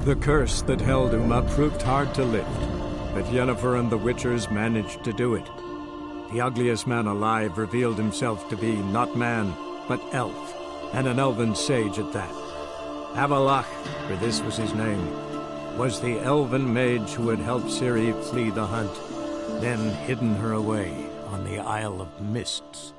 The curse that held Uma proved hard to lift. but Yennefer and the Witchers managed to do it. The ugliest man alive revealed himself to be not man, but elf, and an elven sage at that. Avalach, for this was his name, was the elven mage who had helped Ciri flee the hunt, then hidden her away on the Isle of Mists.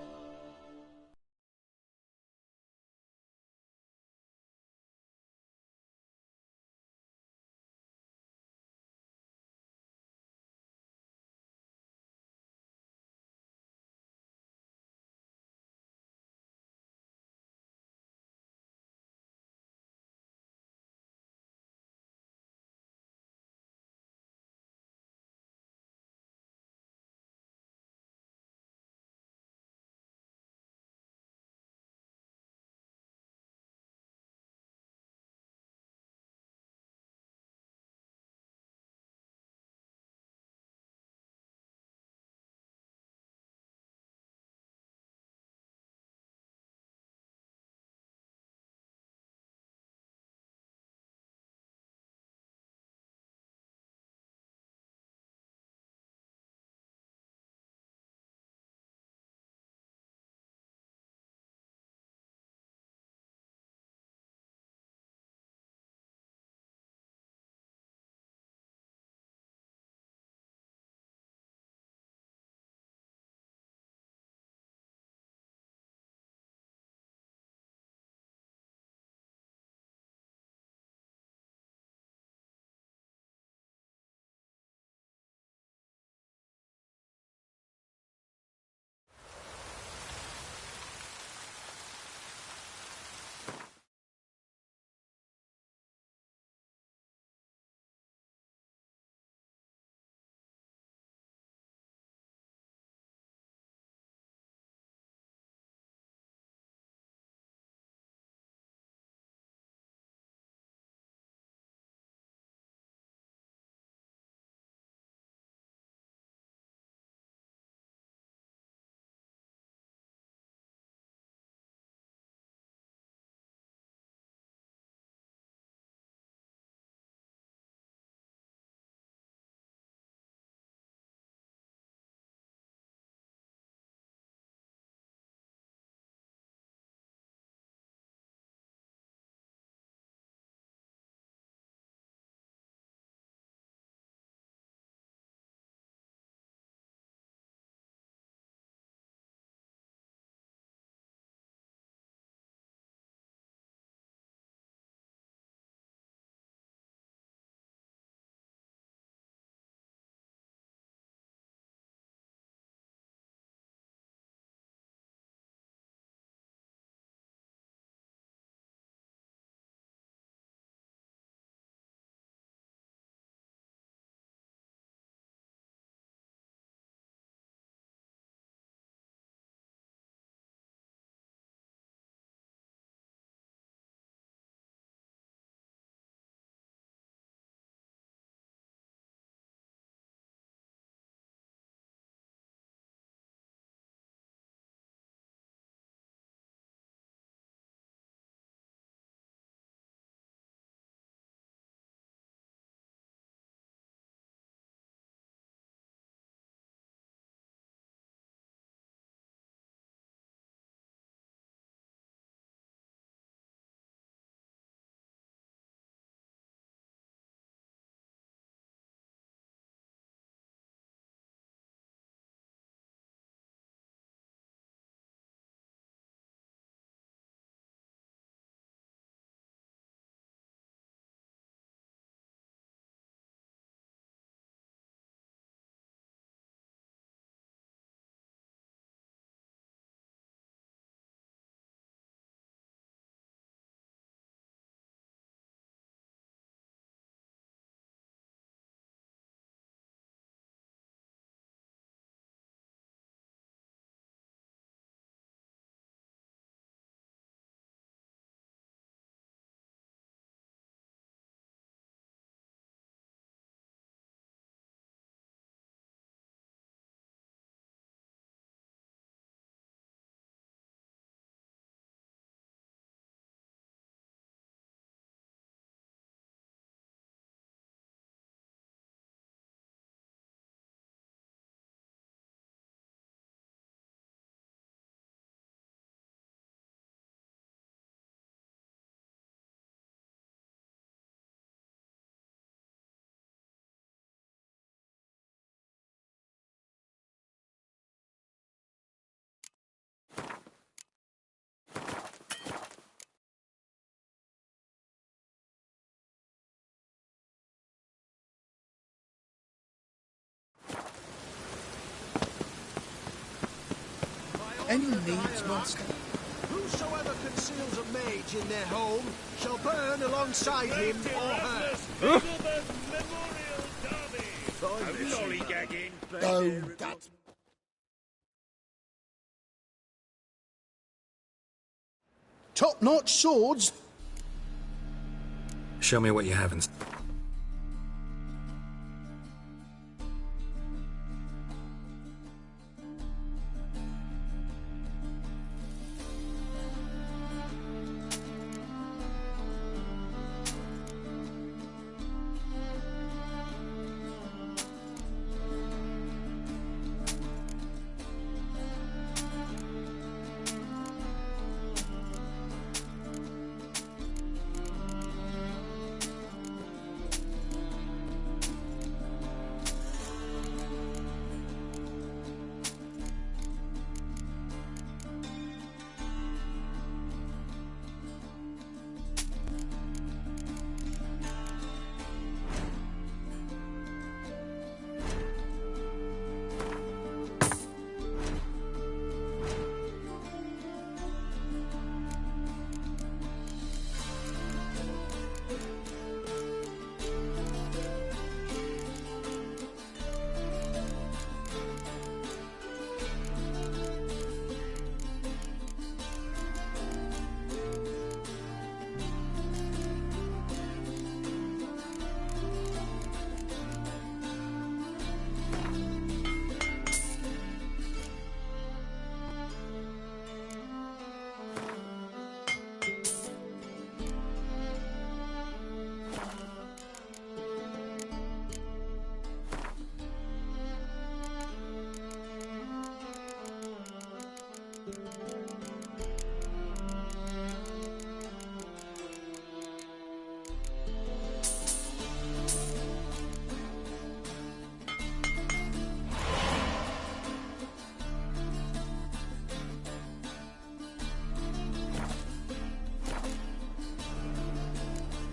Any needs, Master?
Whosoever conceals a mage in their home shall burn alongside him or her.
Oh, that's... Top-notch swords?
Show me what you have in...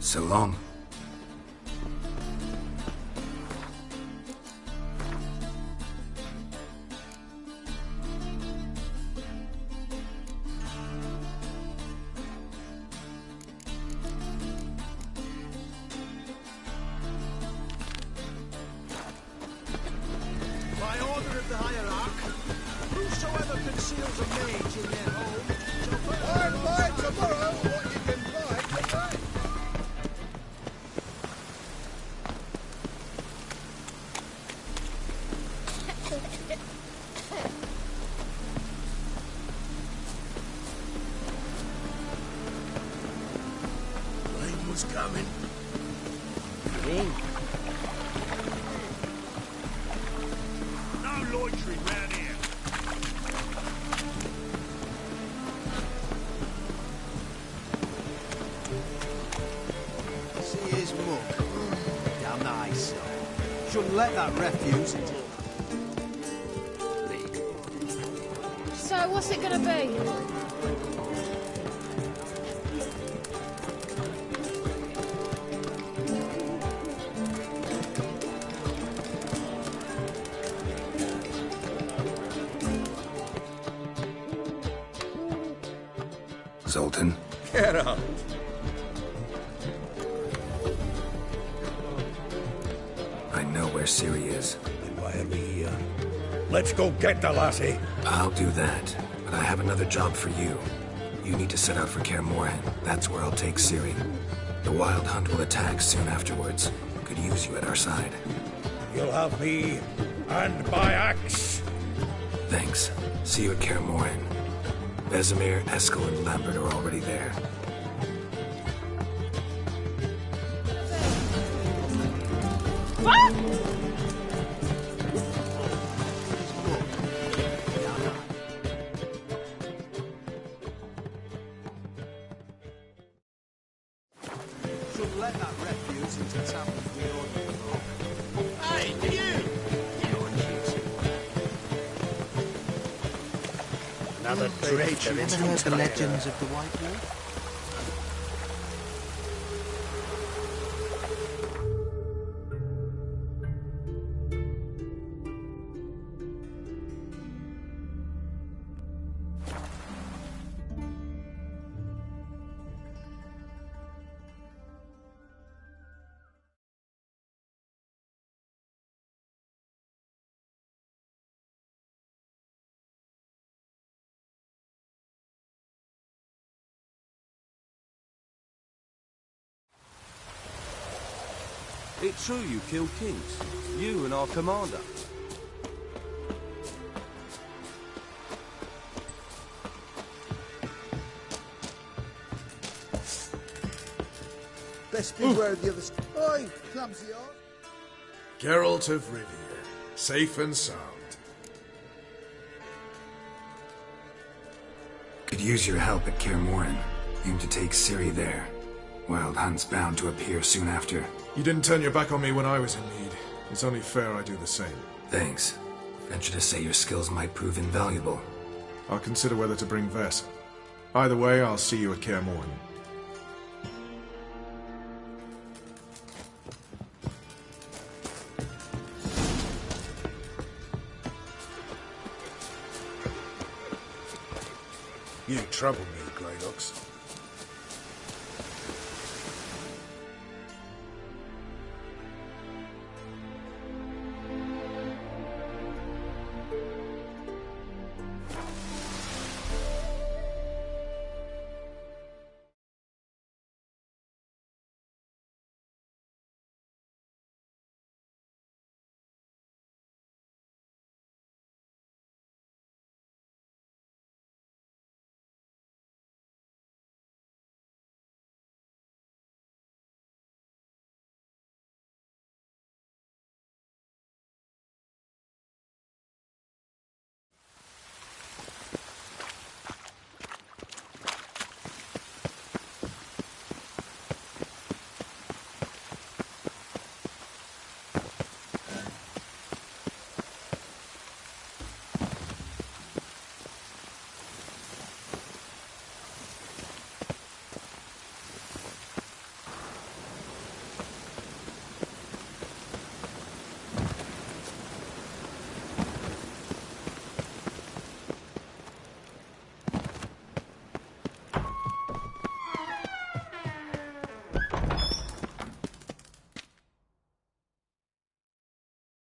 So long.
By order of the hierarch, whosoever conceals a mage in their home shall burn alongside
tomorrow what you can buy today.
Rain was coming. No loitering round here.
See his mug. Damn the ice. Shouldn't let that refuse into...
So, what's it gonna be?
Zoltan?
Get up.
I know where Ciri is.
Then why are we here? Let's go get the lassie.
I'll do that, but I have another job for you. You need to set out for Kaer Morhen. That's where I'll take Ciri. The Wild Hunt will attack soon afterwards. Could use you at our side.
You'll have me, and my axe.
Thanks. See you at Kaer Morhen. Vesemir, Eskel, and Lambert are already there.
What?
Shouldn't let that refuse into town.
Hey, you! Another traitor.
Ever heard the legends of the White Wolf?
It's true you killed kings. You and our commander.
Best beware of the others. Oi, clumsy old.
Geralt of Rivia, safe and sound.
Could use your help at Kaer Morhen. Aim to take Ciri there. Wild Hunt's bound to appear soon after.
You didn't turn your back on me when I was in need. It's only fair I do the same.
Thanks. Venture to say your skills might prove invaluable.
I'll consider whether to bring Vess. Either way, I'll see you at Kaer Morhen.
You trouble me, Greylocks.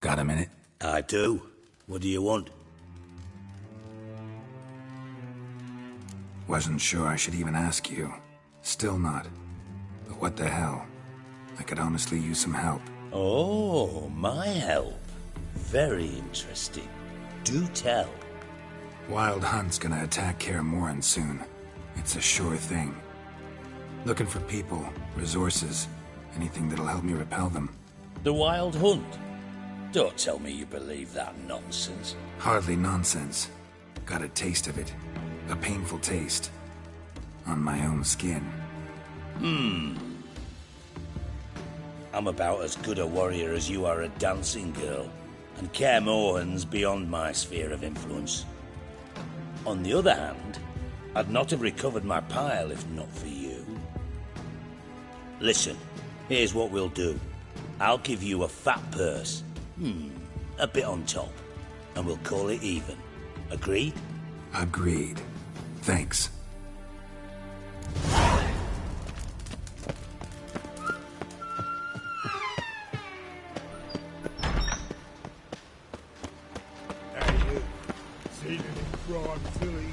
Got a minute?
I do. What do you want?
Wasn't sure I should even ask you. Still not. But what the hell? I could honestly use some help.
Oh, my help. Very interesting. Do tell.
Wild Hunt's gonna attack Kaer Morhen soon. It's a sure thing. Looking for people, resources, anything that'll help me repel them.
The Wild Hunt? Don't tell me you believe that nonsense.
Hardly nonsense. Got a taste of it. A painful taste. On my own skin.
I'm about as good a warrior as you are a dancing girl, and Kaer Morhen's beyond my sphere of influence. On the other hand, I'd not have recovered my pile if not for you. Listen, here's what we'll do. I'll give you a fat purse. A bit on top, and we'll call it even. Agreed?
Agreed. Thanks.
Hey, you. Seen any crime, Philly?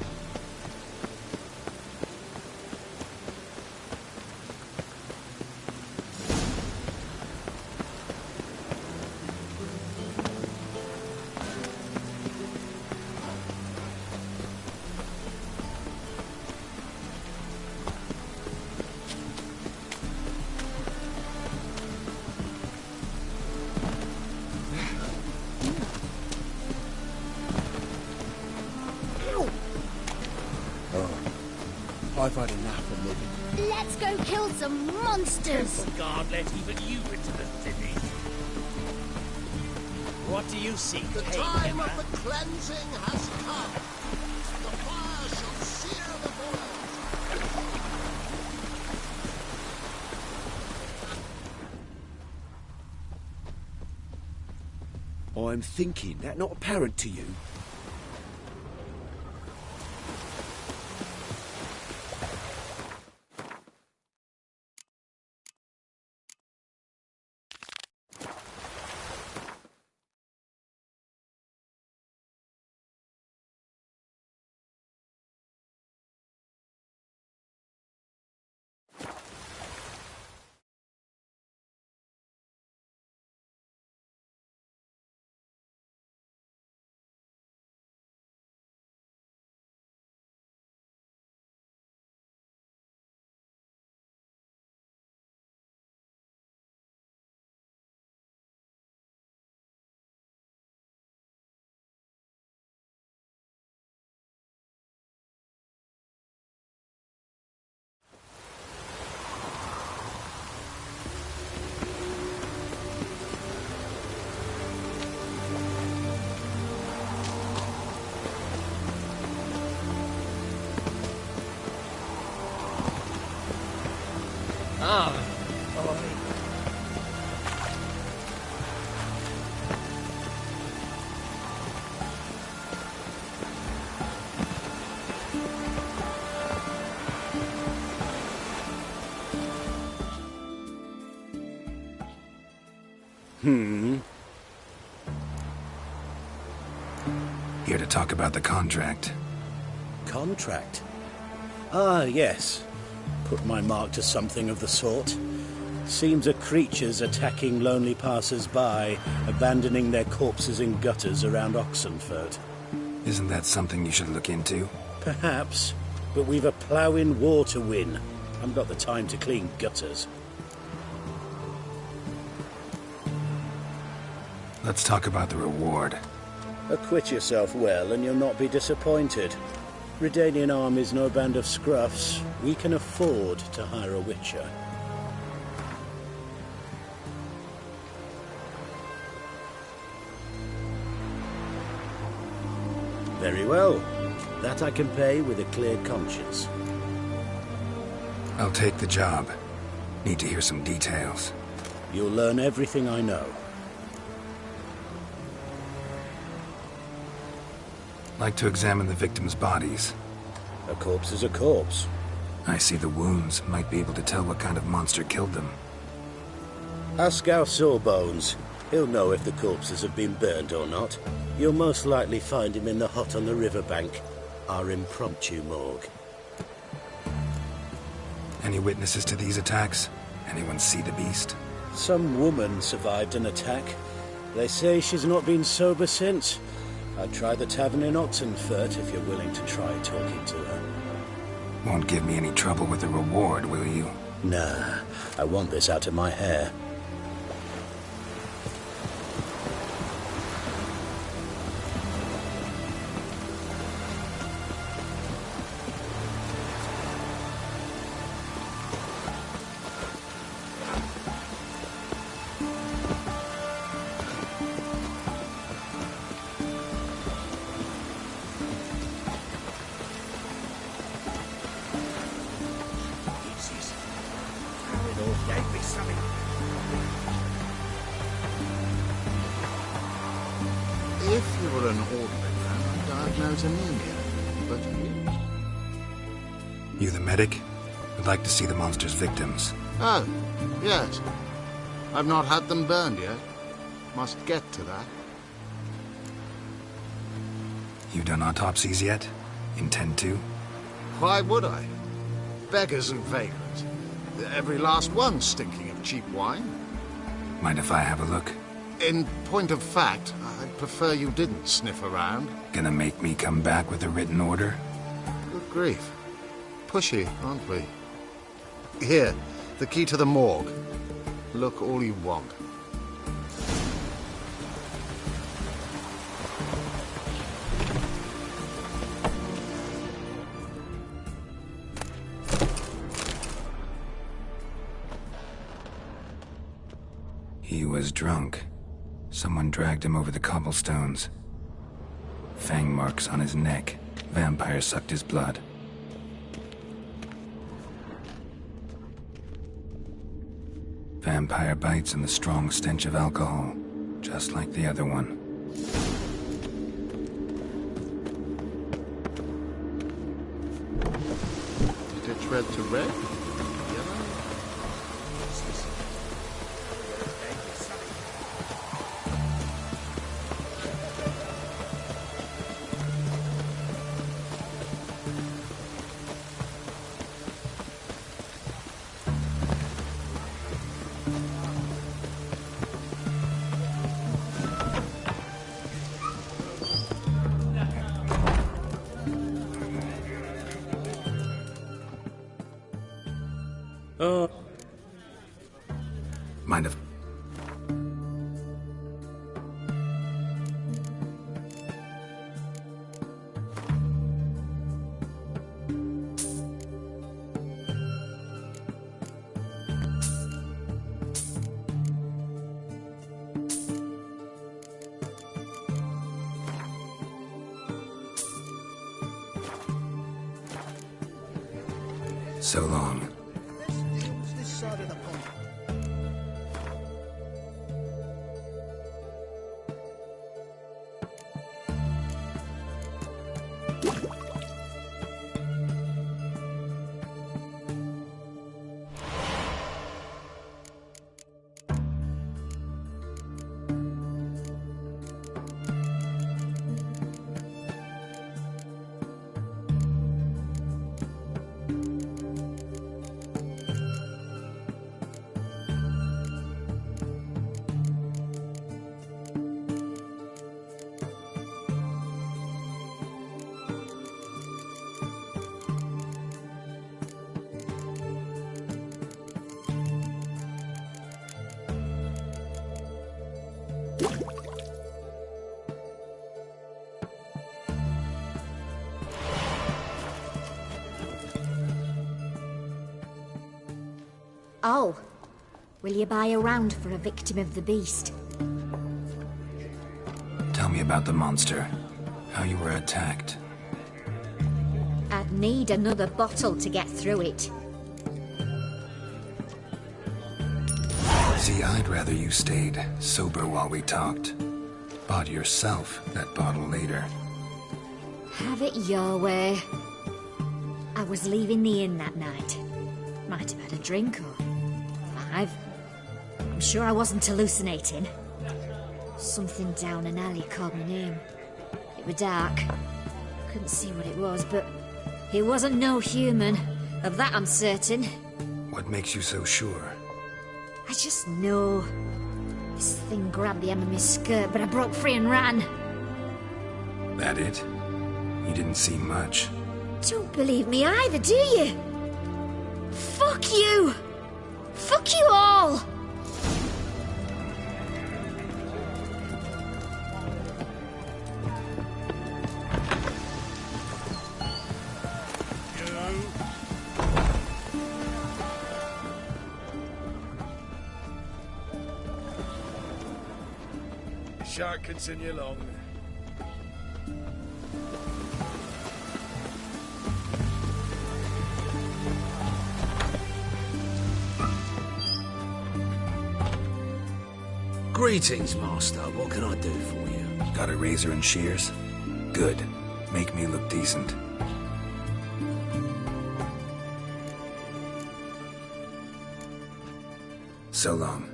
I've had enough of living.
Let's go kill some monsters!
God let even you into the city. What do you seek,
The
Hey
time
Emma?
of the cleansing has come. The fire shall sear the world.
I'm thinking that not apparent to you.
Ah, follow me.
Here to talk about the contract.
Contract? Ah, yes. Put my mark to something of the sort. Seems a creature's attacking lonely passers-by, abandoning their corpses in gutters around Oxenfurt.
Isn't that something you should look into?
Perhaps, but we've a ploughing war to win. I've got the time to clean gutters.
Let's talk about the reward.
Acquit yourself well and you'll not be disappointed. Redanian army's no band of scruffs. We can afford to hire a witcher. Very well. That I can pay with a clear conscience.
I'll take the job. Need to hear some details.
You'll learn everything I know.
Like to examine the victims' bodies.
A corpse is a corpse.
I see the wounds. Might be able to tell what kind of monster killed them.
Ask our Sawbones. He'll know if the corpses have been burned or not. You'll most likely find him in the hut on the riverbank. Our impromptu morgue.
Any witnesses to these attacks? Anyone see the beast?
Some woman survived an attack. They say she's not been sober since. I'd try the tavern in Oxenfurt if you're willing to try talking to her.
Won't give me any trouble with the reward, will you?
Nah, I want this out of my hair.
If you were an ordinary man, I'd diagnose anemia. But
You the medic? I'd like to see the monster's victims.
oh, yes. I've not had them burned yet. Must get to that.
You've done autopsies yet? Intend to?
Why would I? Beggars and vagrants. Every last one stinking of cheap wine.
Mind if I have a look?
In point of fact, I'd prefer you didn't sniff around.
Gonna make me come back with a written order?
Good grief. Pushy, aren't we? Here, the key to the morgue. Look all you want.
He was drunk. Someone dragged him over the cobblestones. Fang marks on his neck. Vampire sucked his blood. Vampire bites and the strong stench of alcohol, just like the other one.
Did it red to red?
Oh.
Mind if... So long.
side of the pond.
Oh, will you buy a round for a victim of the beast?
Tell me about the monster. How you were attacked.
I'd need another bottle to get through it.
See, I'd rather you stayed sober while we talked. Bought yourself that bottle later.
Have it your way. I was leaving the inn that night. Might have had a drink or 5. I'm sure I wasn't hallucinating. Something down an alley called my name. It was dark. Couldn't see what it was, but it wasn't no human. Of that I'm certain.
What makes you so sure?
I just know. This thing grabbed the hem of my skirt, but I broke free and ran.
That it? You didn't see much.
Don't believe me either, do you? Fuck you! Fuck you all!
Shan't continue long.
Greetings, Master. What can I do for you?
Got a razor and shears? Good. Make me look decent. So long.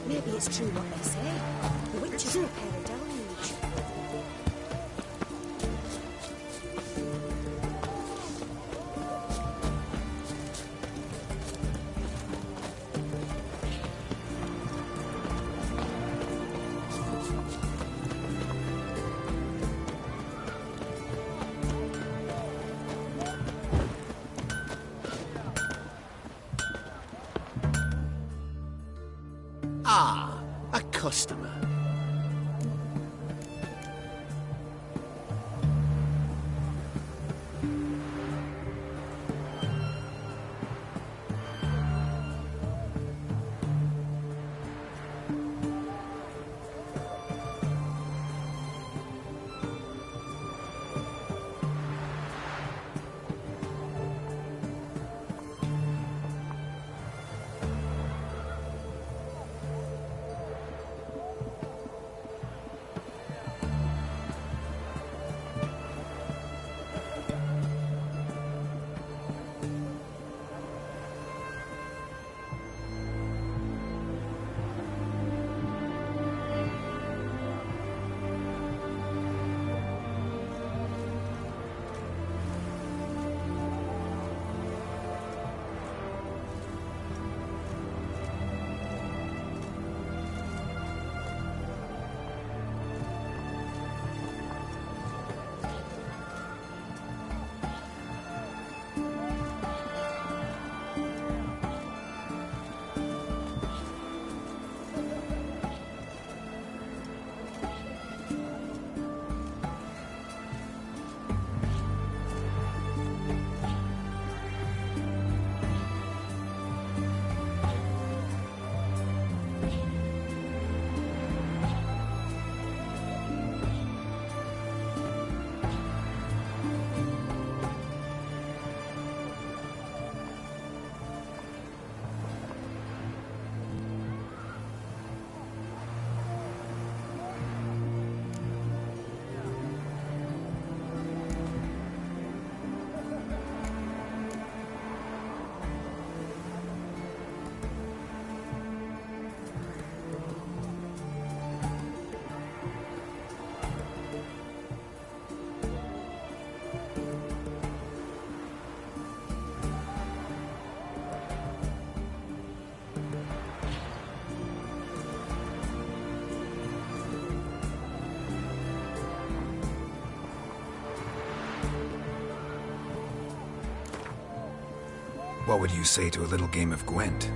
Maybe it's true what they say. The witches are a pair of deluge.
Ah, a customer.
What would you say to a little game of Gwent?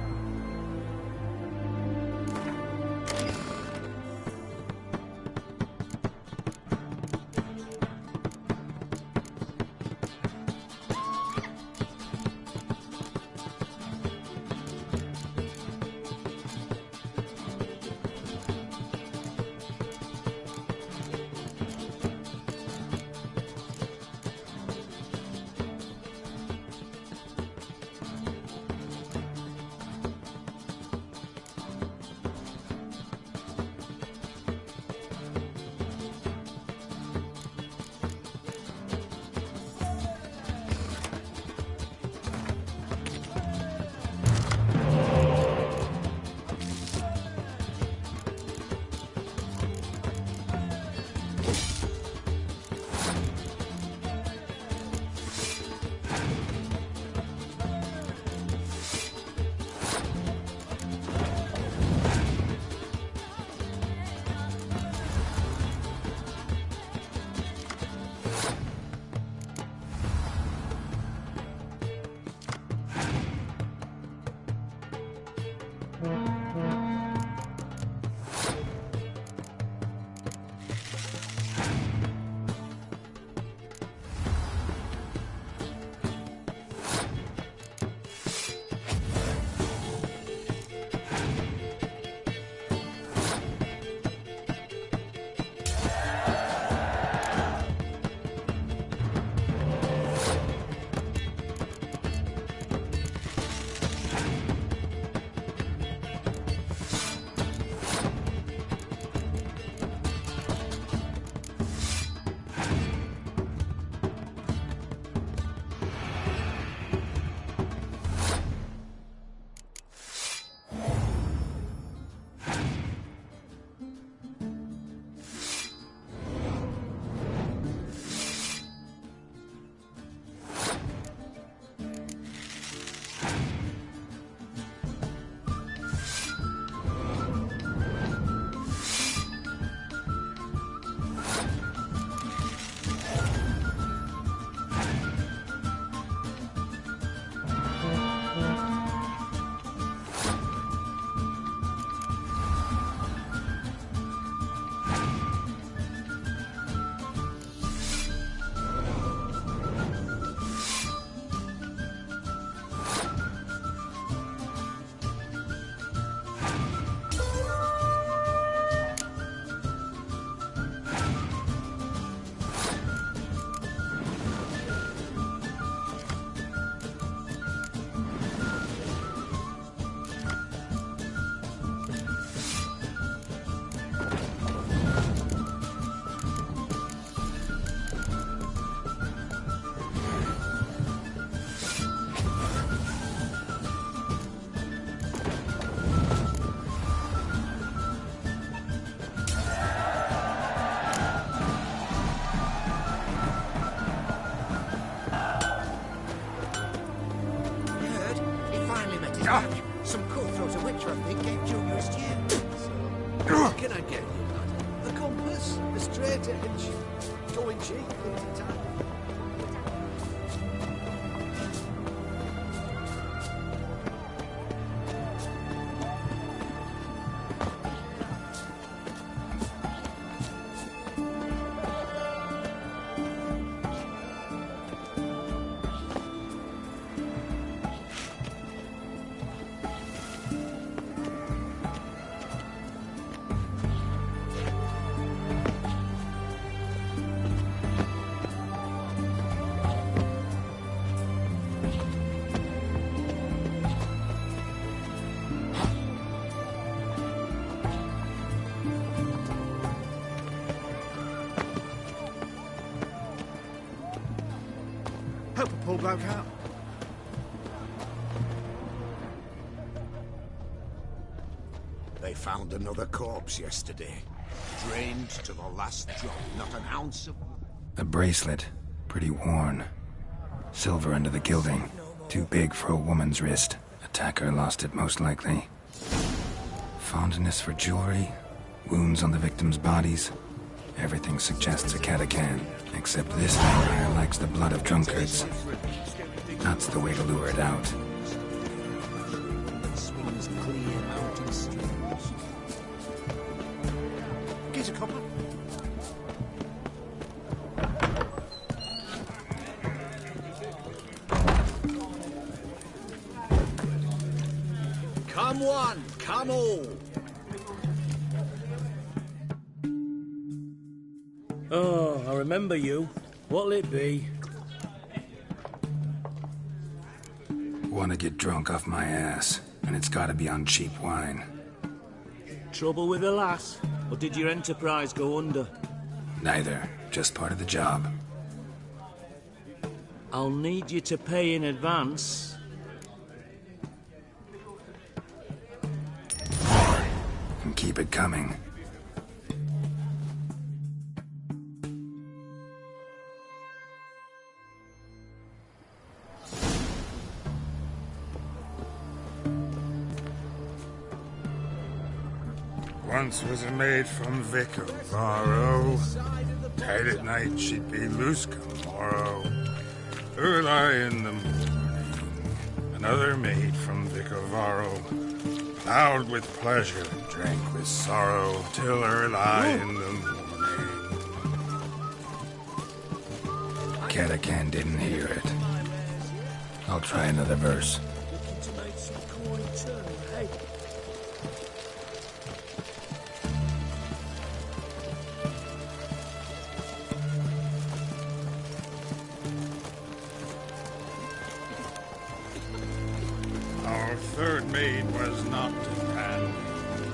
Some cutthroat, a witcher, I think, gave Julius you. So, what can I get you, lad? A compass, a straight edge, going cheap, into town.
Help a poor bloke out.
They found another corpse yesterday. Drained to the last drop, not an ounce of...
A bracelet, pretty worn. Silver under the gilding, too big for a woman's wrist. Attacker lost it most likely. Fondness for jewelry, wounds on the victims' bodies. Everything suggests a catachan, except this vampire likes the blood of drunkards. That's the way to lure it out.
clear mountain streams. Get a copper. Come one, come all.
Oh, I remember you. What'll it be?
Want to get drunk off my ass, and it's gotta be on cheap wine.
Trouble with the lass? Or did your enterprise go under?
Neither. Just part of the job.
I'll need you to pay in advance.
And keep it coming.
Once was a maid from Vic of Varro. Tight at night she'd be loose come morrow. Early in the morning, another maid from Vic of Varro. Plowed with pleasure, drank with sorrow, till early in the morning.
Catacan didn't hear it. I'll try another verse.
Looking to make some coin turn, hey?
Our third maid was not demanding.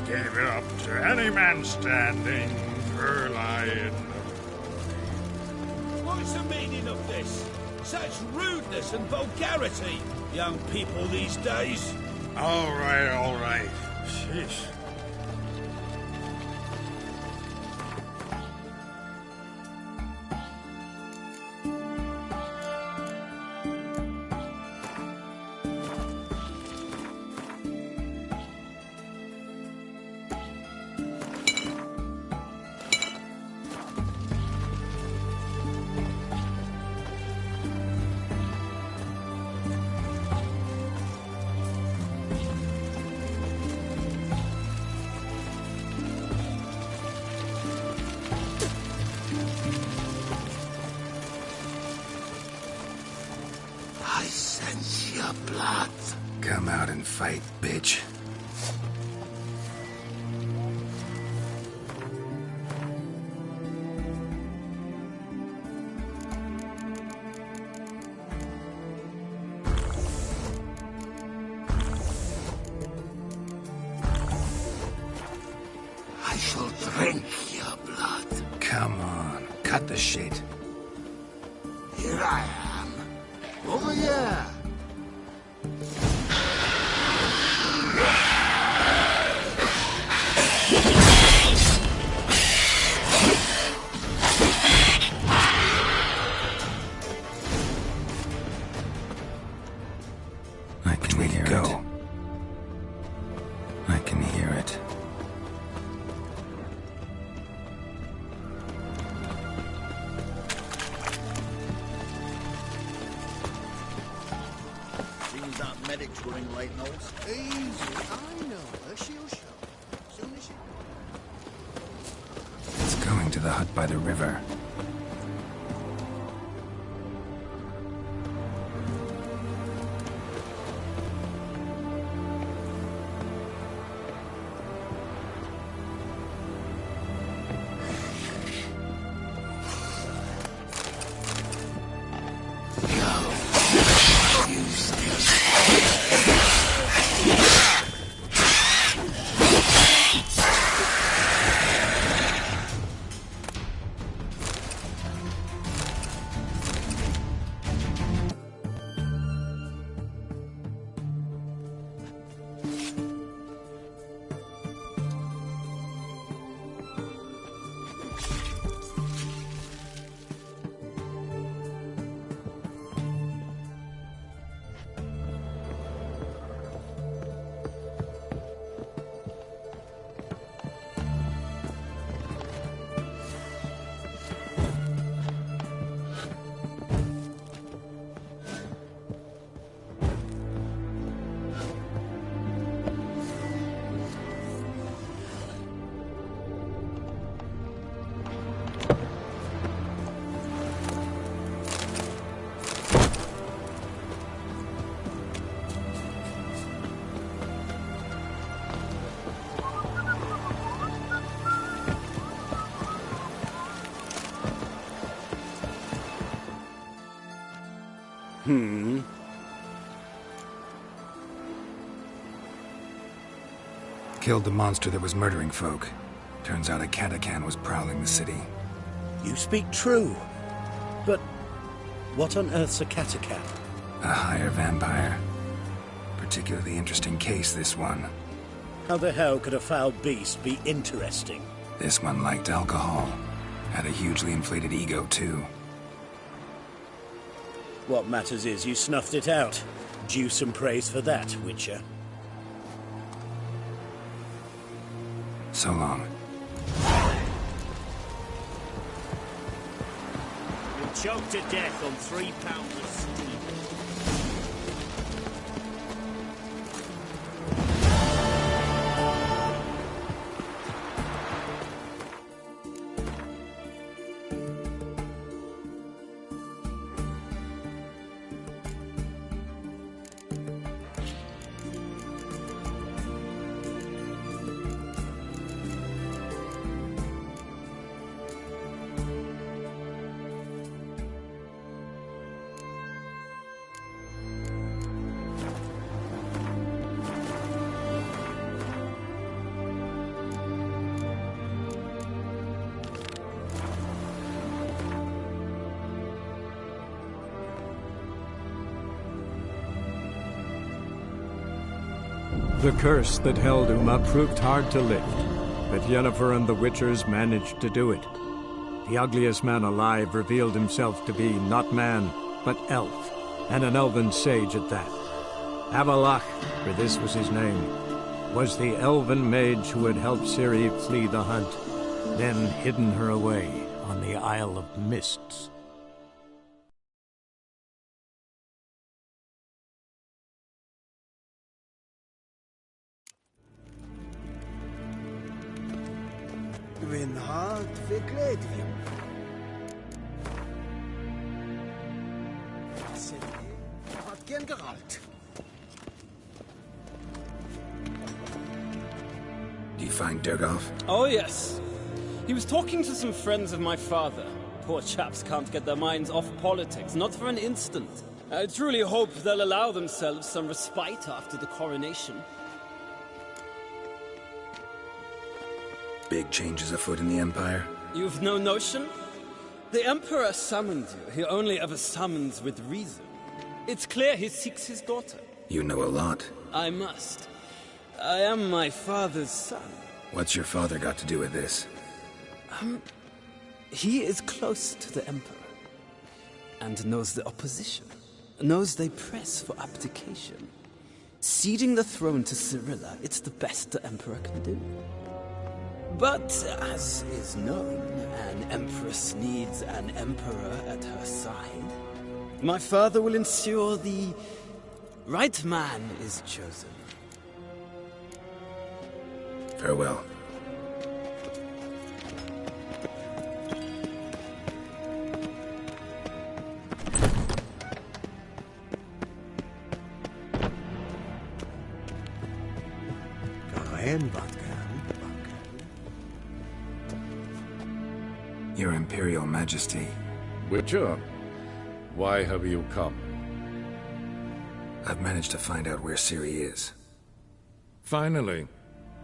Gave it up to any man standing. Early in the
What's the meaning of this? Such rudeness and vulgarity, young people these days.
All right. Sheesh.
I sense your blood.
Come out and fight, bitch.
I shall drink your blood.
Come on, cut the shit.
Here I am. Over here.
I can hear it. I can hear it.
Seems that medic's running late, Knowles. Easy, I know her. She'll show. Soon as she...
It's going to the hut by the river. Killed the monster that was murdering folk. Turns out a Katakan was prowling the city.
You speak true. But what on earth's a Katakan?
A higher vampire. Particularly interesting case, this one.
How the hell could a foul beast be interesting?
This one liked alcohol. Had a hugely inflated ego, too.
What matters is you snuffed it out. Due some praise for that, Witcher.
So long.
You're choked to death on 3 pounds of steam.
The curse that held Uma proved hard to lift, but Yennefer and the Witchers managed to do it. The ugliest man alive revealed himself to be not man, but elf, and an elven sage at that. Avalach, for this was his name, was the elven mage who had helped Ciri flee the hunt, then hidden her away on the Isle of Mists.
Dwi'n hard fi gled fi. Hat gern geralt.
Do you find Durgoff?
Oh, yes. He was talking to some friends of my father. Poor chaps can't get their minds off politics, not for an instant. I truly hope they'll allow themselves some respite after the coronation.
Big changes afoot in the Empire?
You've no notion? The Emperor summoned you. He only ever summons with reason. It's clear he seeks his daughter.
You know a lot.
I must. I am my father's son.
What's your father got to do with this?
He is close to the Emperor. And knows the opposition. Knows they press for abdication. Ceding the throne to Cyrilla, it's the best the Emperor can do. But, as is known, an empress needs an emperor at her side. My father will ensure the right man is chosen.
Farewell. Your Imperial Majesty.
Witcher, why have you come?
I've managed to find out where Ciri is.
Finally.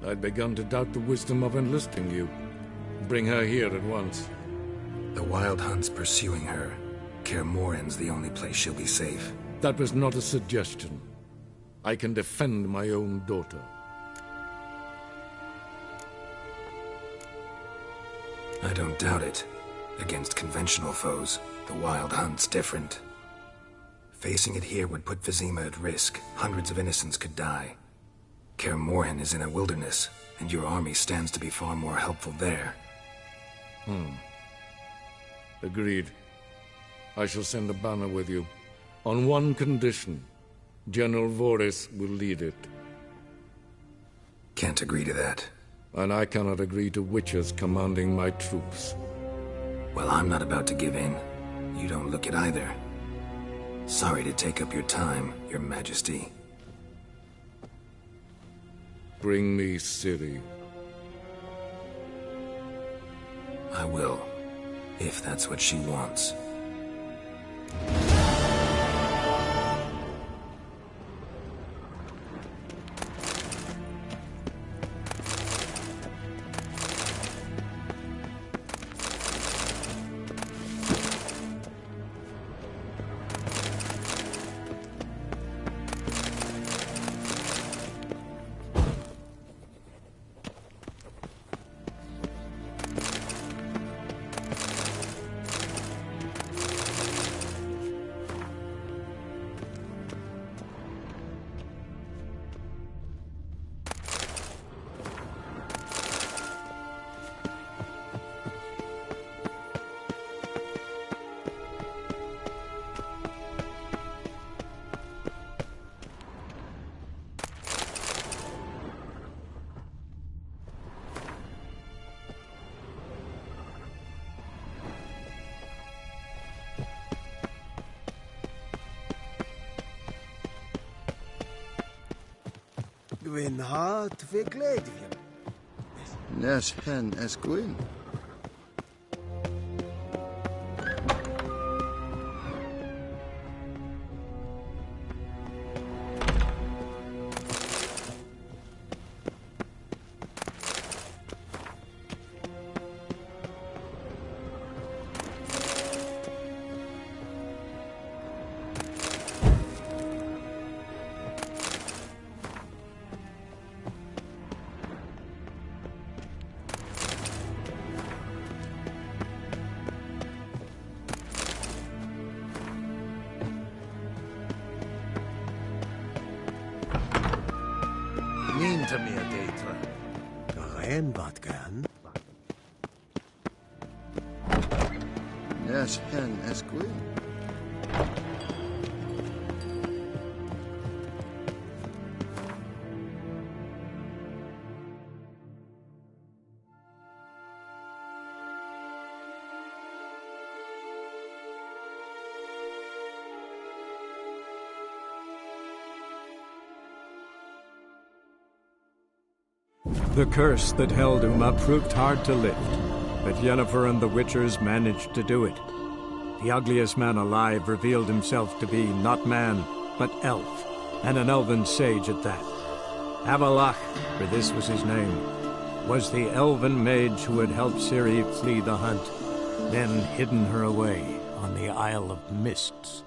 I'd begun to doubt the wisdom of enlisting you. Bring her here at once.
The Wild Hunt's pursuing her. Kaer Morhen's the only place she'll be safe.
That was not a suggestion. I can defend my own daughter.
I don't doubt it. Against conventional foes, the Wild Hunt's different. Facing it here would put Vizima at risk. Hundreds of innocents could die. Kaer Morhen is in a wilderness, and your army stands to be far more helpful there.
Agreed. I shall send a banner with you. On one condition. General Voris will lead it.
Can't agree to that.
And I cannot agree to Witchers commanding my troops.
Well, I'm not about to give in. You don't look it either. Sorry to take up your time, Your Majesty.
Bring me Ciri.
I will, if that's what she wants.
Gwyn hart fe gledion.
Nes hen esgwyn.
Nin to me a deitra. Gaen bat gan.
Nes hen esgwyn.
The curse that held Uma proved hard to lift, but Yennefer and the Witchers managed to do it. The ugliest man alive revealed himself to be not man, but elf, and an elven sage at that. Avalach, for this was his name, was the elven mage who had helped Ciri flee the hunt, then hidden her away on the Isle of Mists.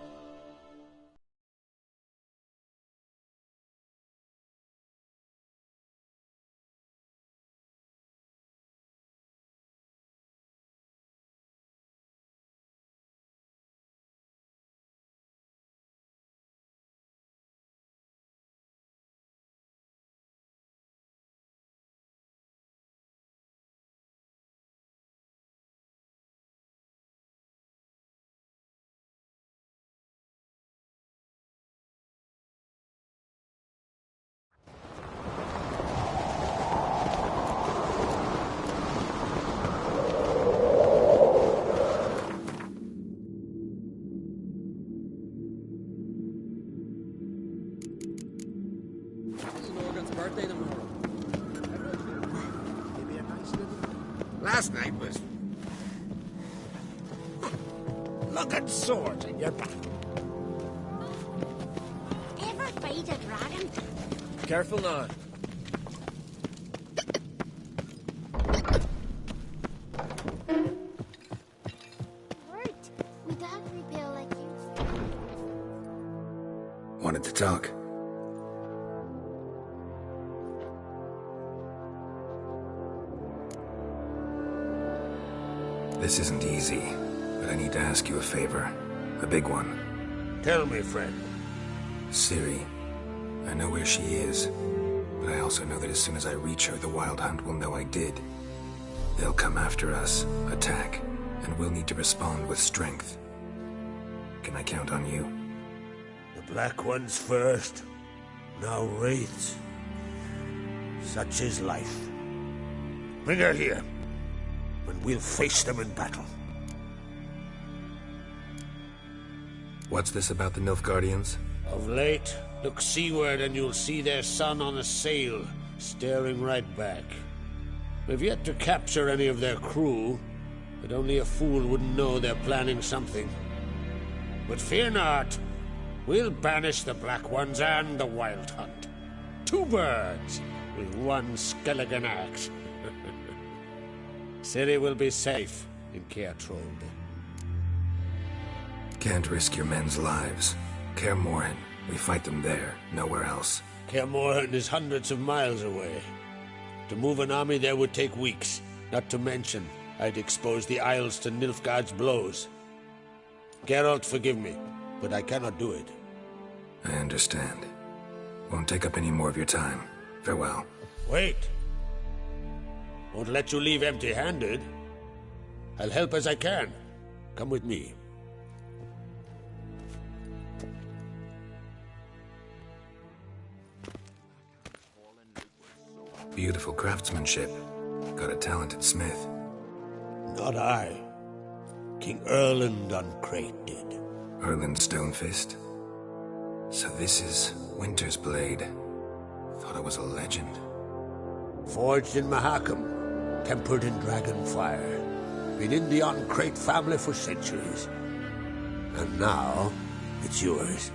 Birthday tomorrow.
Maybe a nice little...
Last night was... Look at swords in your back.
Ever fight a dragon?
Careful now.
Right. We dad repel like you.
Wanted to talk. This isn't easy, but I need to ask you a favor. A big one.
Tell me, friend.
Ciri. I know where she is, but I also know that as soon as I reach her, the Wild Hunt will know I did. They'll come after us, attack, and we'll need to respond with strength. Can I count on you?
The Black Ones first, now Wraiths. Such is life. Bring her here, and we'll face them in battle.
What's this about the Nilfgaardians?
Of late, look seaward and you'll see their sun on a sail, staring right back. We've yet to capture any of their crew, but only a fool wouldn't know they're planning something. But fear not, we'll banish the Black Ones and the Wild Hunt. 2 birds with 1 skeleton axe. Ciri will be safe in Caer Trolde.
Can't risk your men's lives. Kaer Morhen, we fight them there, nowhere else.
Kaer Morhen is hundreds of miles away. To move an army there would take weeks. Not to mention, I'd expose the Isles to Nilfgaard's blows. Geralt, forgive me, but I cannot do it.
I understand. Won't take up any more of your time. Farewell.
Wait. Won't let you leave empty-handed. I'll help as I can. Come with me.
Beautiful craftsmanship. Got a talented smith.
Not I. King Erland Uncrate did.
Erland Stonefist? So this is Winter's blade.
Thought I was a legend.
Forged in Mahakam, tempered in dragon fire. Been in the Uncrate family for centuries. And now, it's yours.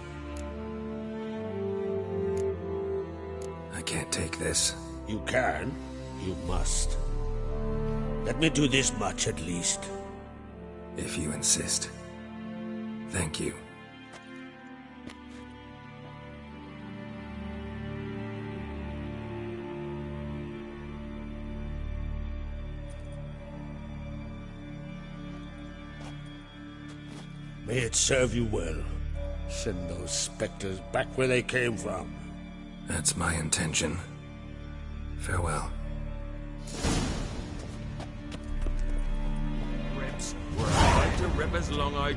I can't take this.
You can. You must. Let me do this much at least.
If you insist. Thank you.
May it serve you well. Send those specters back where they came from.
That's my intention. Farewell.
Ribs. We're about to rip his lung out.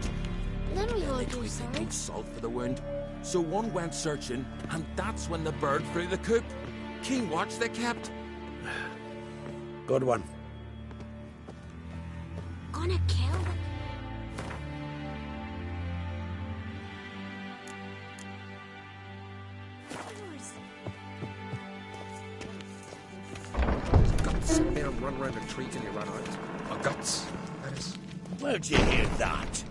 Then we all
They
do
tweaked
sorry.
ink salt for the wound. So one went searching, and that's when the bird flew the coop. Keen watch they kept.
Good one.
Gonna kill them.
Guts. Made him run around the tree till he ran out. Oh, guts. That is.
Where'd you hear that?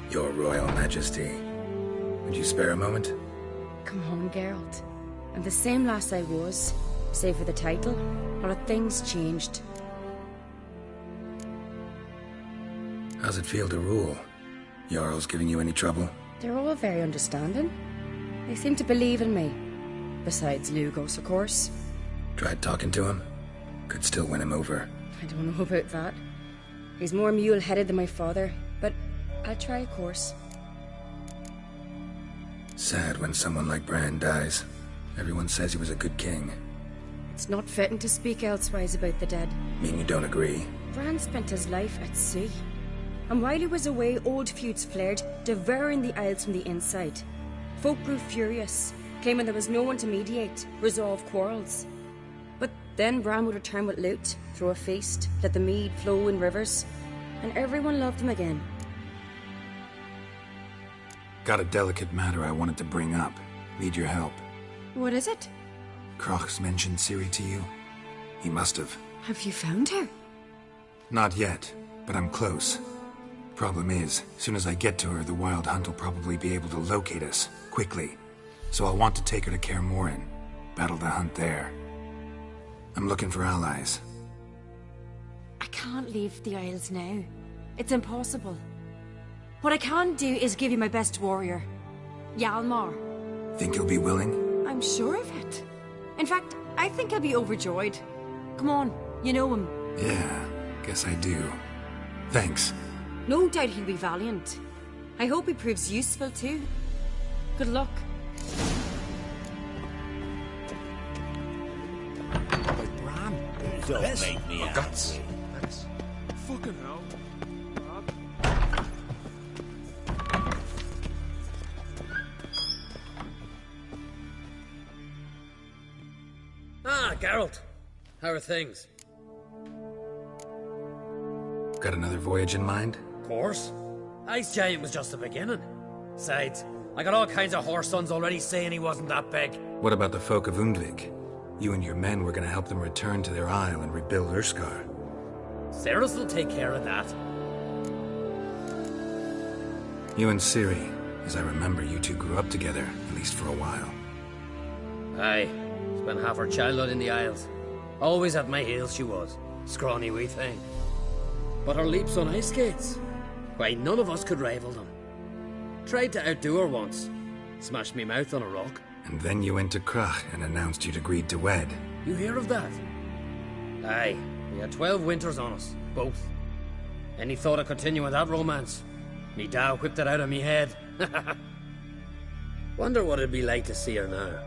Your Royal Majesty. Would you spare a moment?
Come on, Geralt. I'm the same lass I was, save for the title. A lot of things changed.
How's it feel to rule? Jarl's giving you any trouble?
They're all very understanding. They seem to believe in me. Besides Lugos, of course.
Tried talking to him? Could still win him over.
I don't know about that. He's more mule-headed than my father, but I'll try, of course.
Sad when someone like Bran dies. Everyone says he was a good king.
It's not fitting to speak elsewise about the dead.
Mean you don't agree?
Bran spent his life at sea. And while he was away, old feuds flared, devouring the Isles from the inside. Folk grew furious, claiming there was no one to mediate, resolve quarrels. But then Bran would return with loot, throw a feast, let the mead flow in rivers, and everyone loved him again.
Got a delicate matter I wanted to bring up. Need your help.
What is it?
Crach's mentioned Ciri to you? He must have.
Have you found her?
Not yet, but I'm close. Problem is, soon as I get to her, the Wild Hunt will probably be able to locate us, quickly. So I'll want to take her to Kaer Morhen. Battle the hunt there. I'm looking for allies.
I can't leave the Isles now. It's impossible. What I can do is give you my best warrior, Hjalmar.
Think you'll be willing?
I'm sure of it. In fact, I think I'll be overjoyed. Come on, you know him.
Yeah, guess I do. Thanks.
No doubt he'll be valiant. I hope he proves useful too. Good luck.
About Bran.
Don't
This?
make me
Oh, guts.
angry.
That is. Fucking hell.
Ah, Geralt. How are things?
Got another voyage in mind?
Of course. Ice Giant was just the beginning. Besides, I got all kinds of horse sons already saying he wasn't that big.
What about the folk of Undvik? You and your men were gonna help them return to their isle and rebuild Urskar.
Cerys will take care of that.
You and Ciri, as I remember, you two grew up together, at least for a while.
Aye. Spent half her childhood in the Isles. Always at my heels she was. Scrawny wee thing. But her leaps on ice skates, why, none of us could rival them. Tried to outdo her once. Smashed me mouth on a rock.
And then you went to Crach and announced you'd agreed to wed.
You hear of that? Aye. We had 12 winters on us, both. Any thought of continuing that romance? Me Dow whipped it out of me head. Wonder what it'd be like to see her now.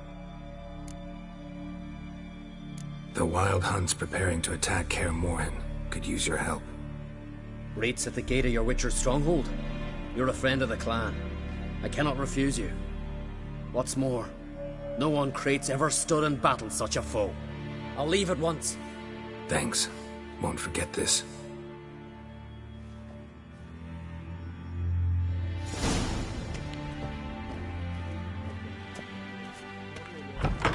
The Wild Hunt's preparing to attack Kaer Morhen. Could use your help.
Raid's at the gate of your Witcher's stronghold. You're a friend of the clan. I cannot refuse you. What's more, no one Krait's ever stood and battled such a foe. I'll leave at once.
Thanks. Won't forget this.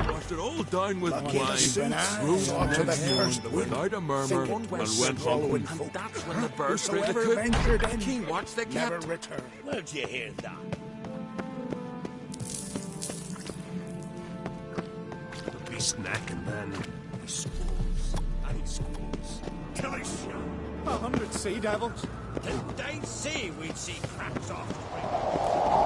Washed it all down with
Lucky
wine.
the suits.
Rose
Saw to the
next
first
morning
wind.
without a murmur
Think
and
west
went
following
home.
folk.
That's when the bird threw the
Whosoever
coop.
ventured in,
King watched they
never
kept.
returned.
Where'd you hear that?
The beast neck and then he squalls and he squalls. Till I shoot.
100 sea devils.
Didn't they say we'd see cracks off?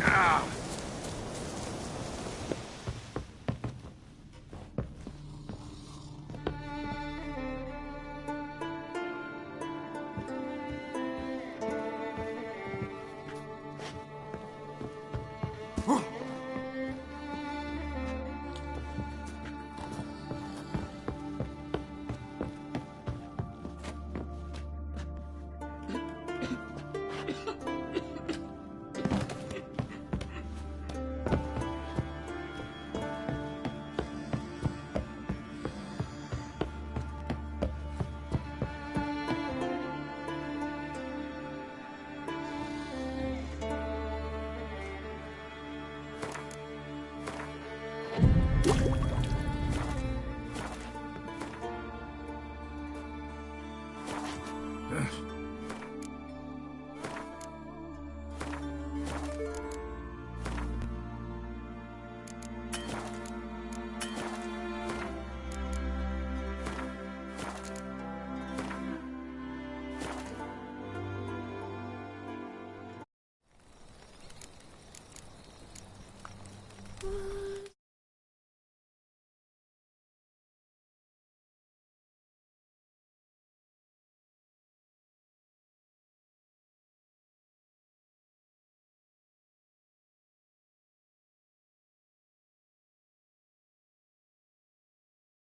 Ah!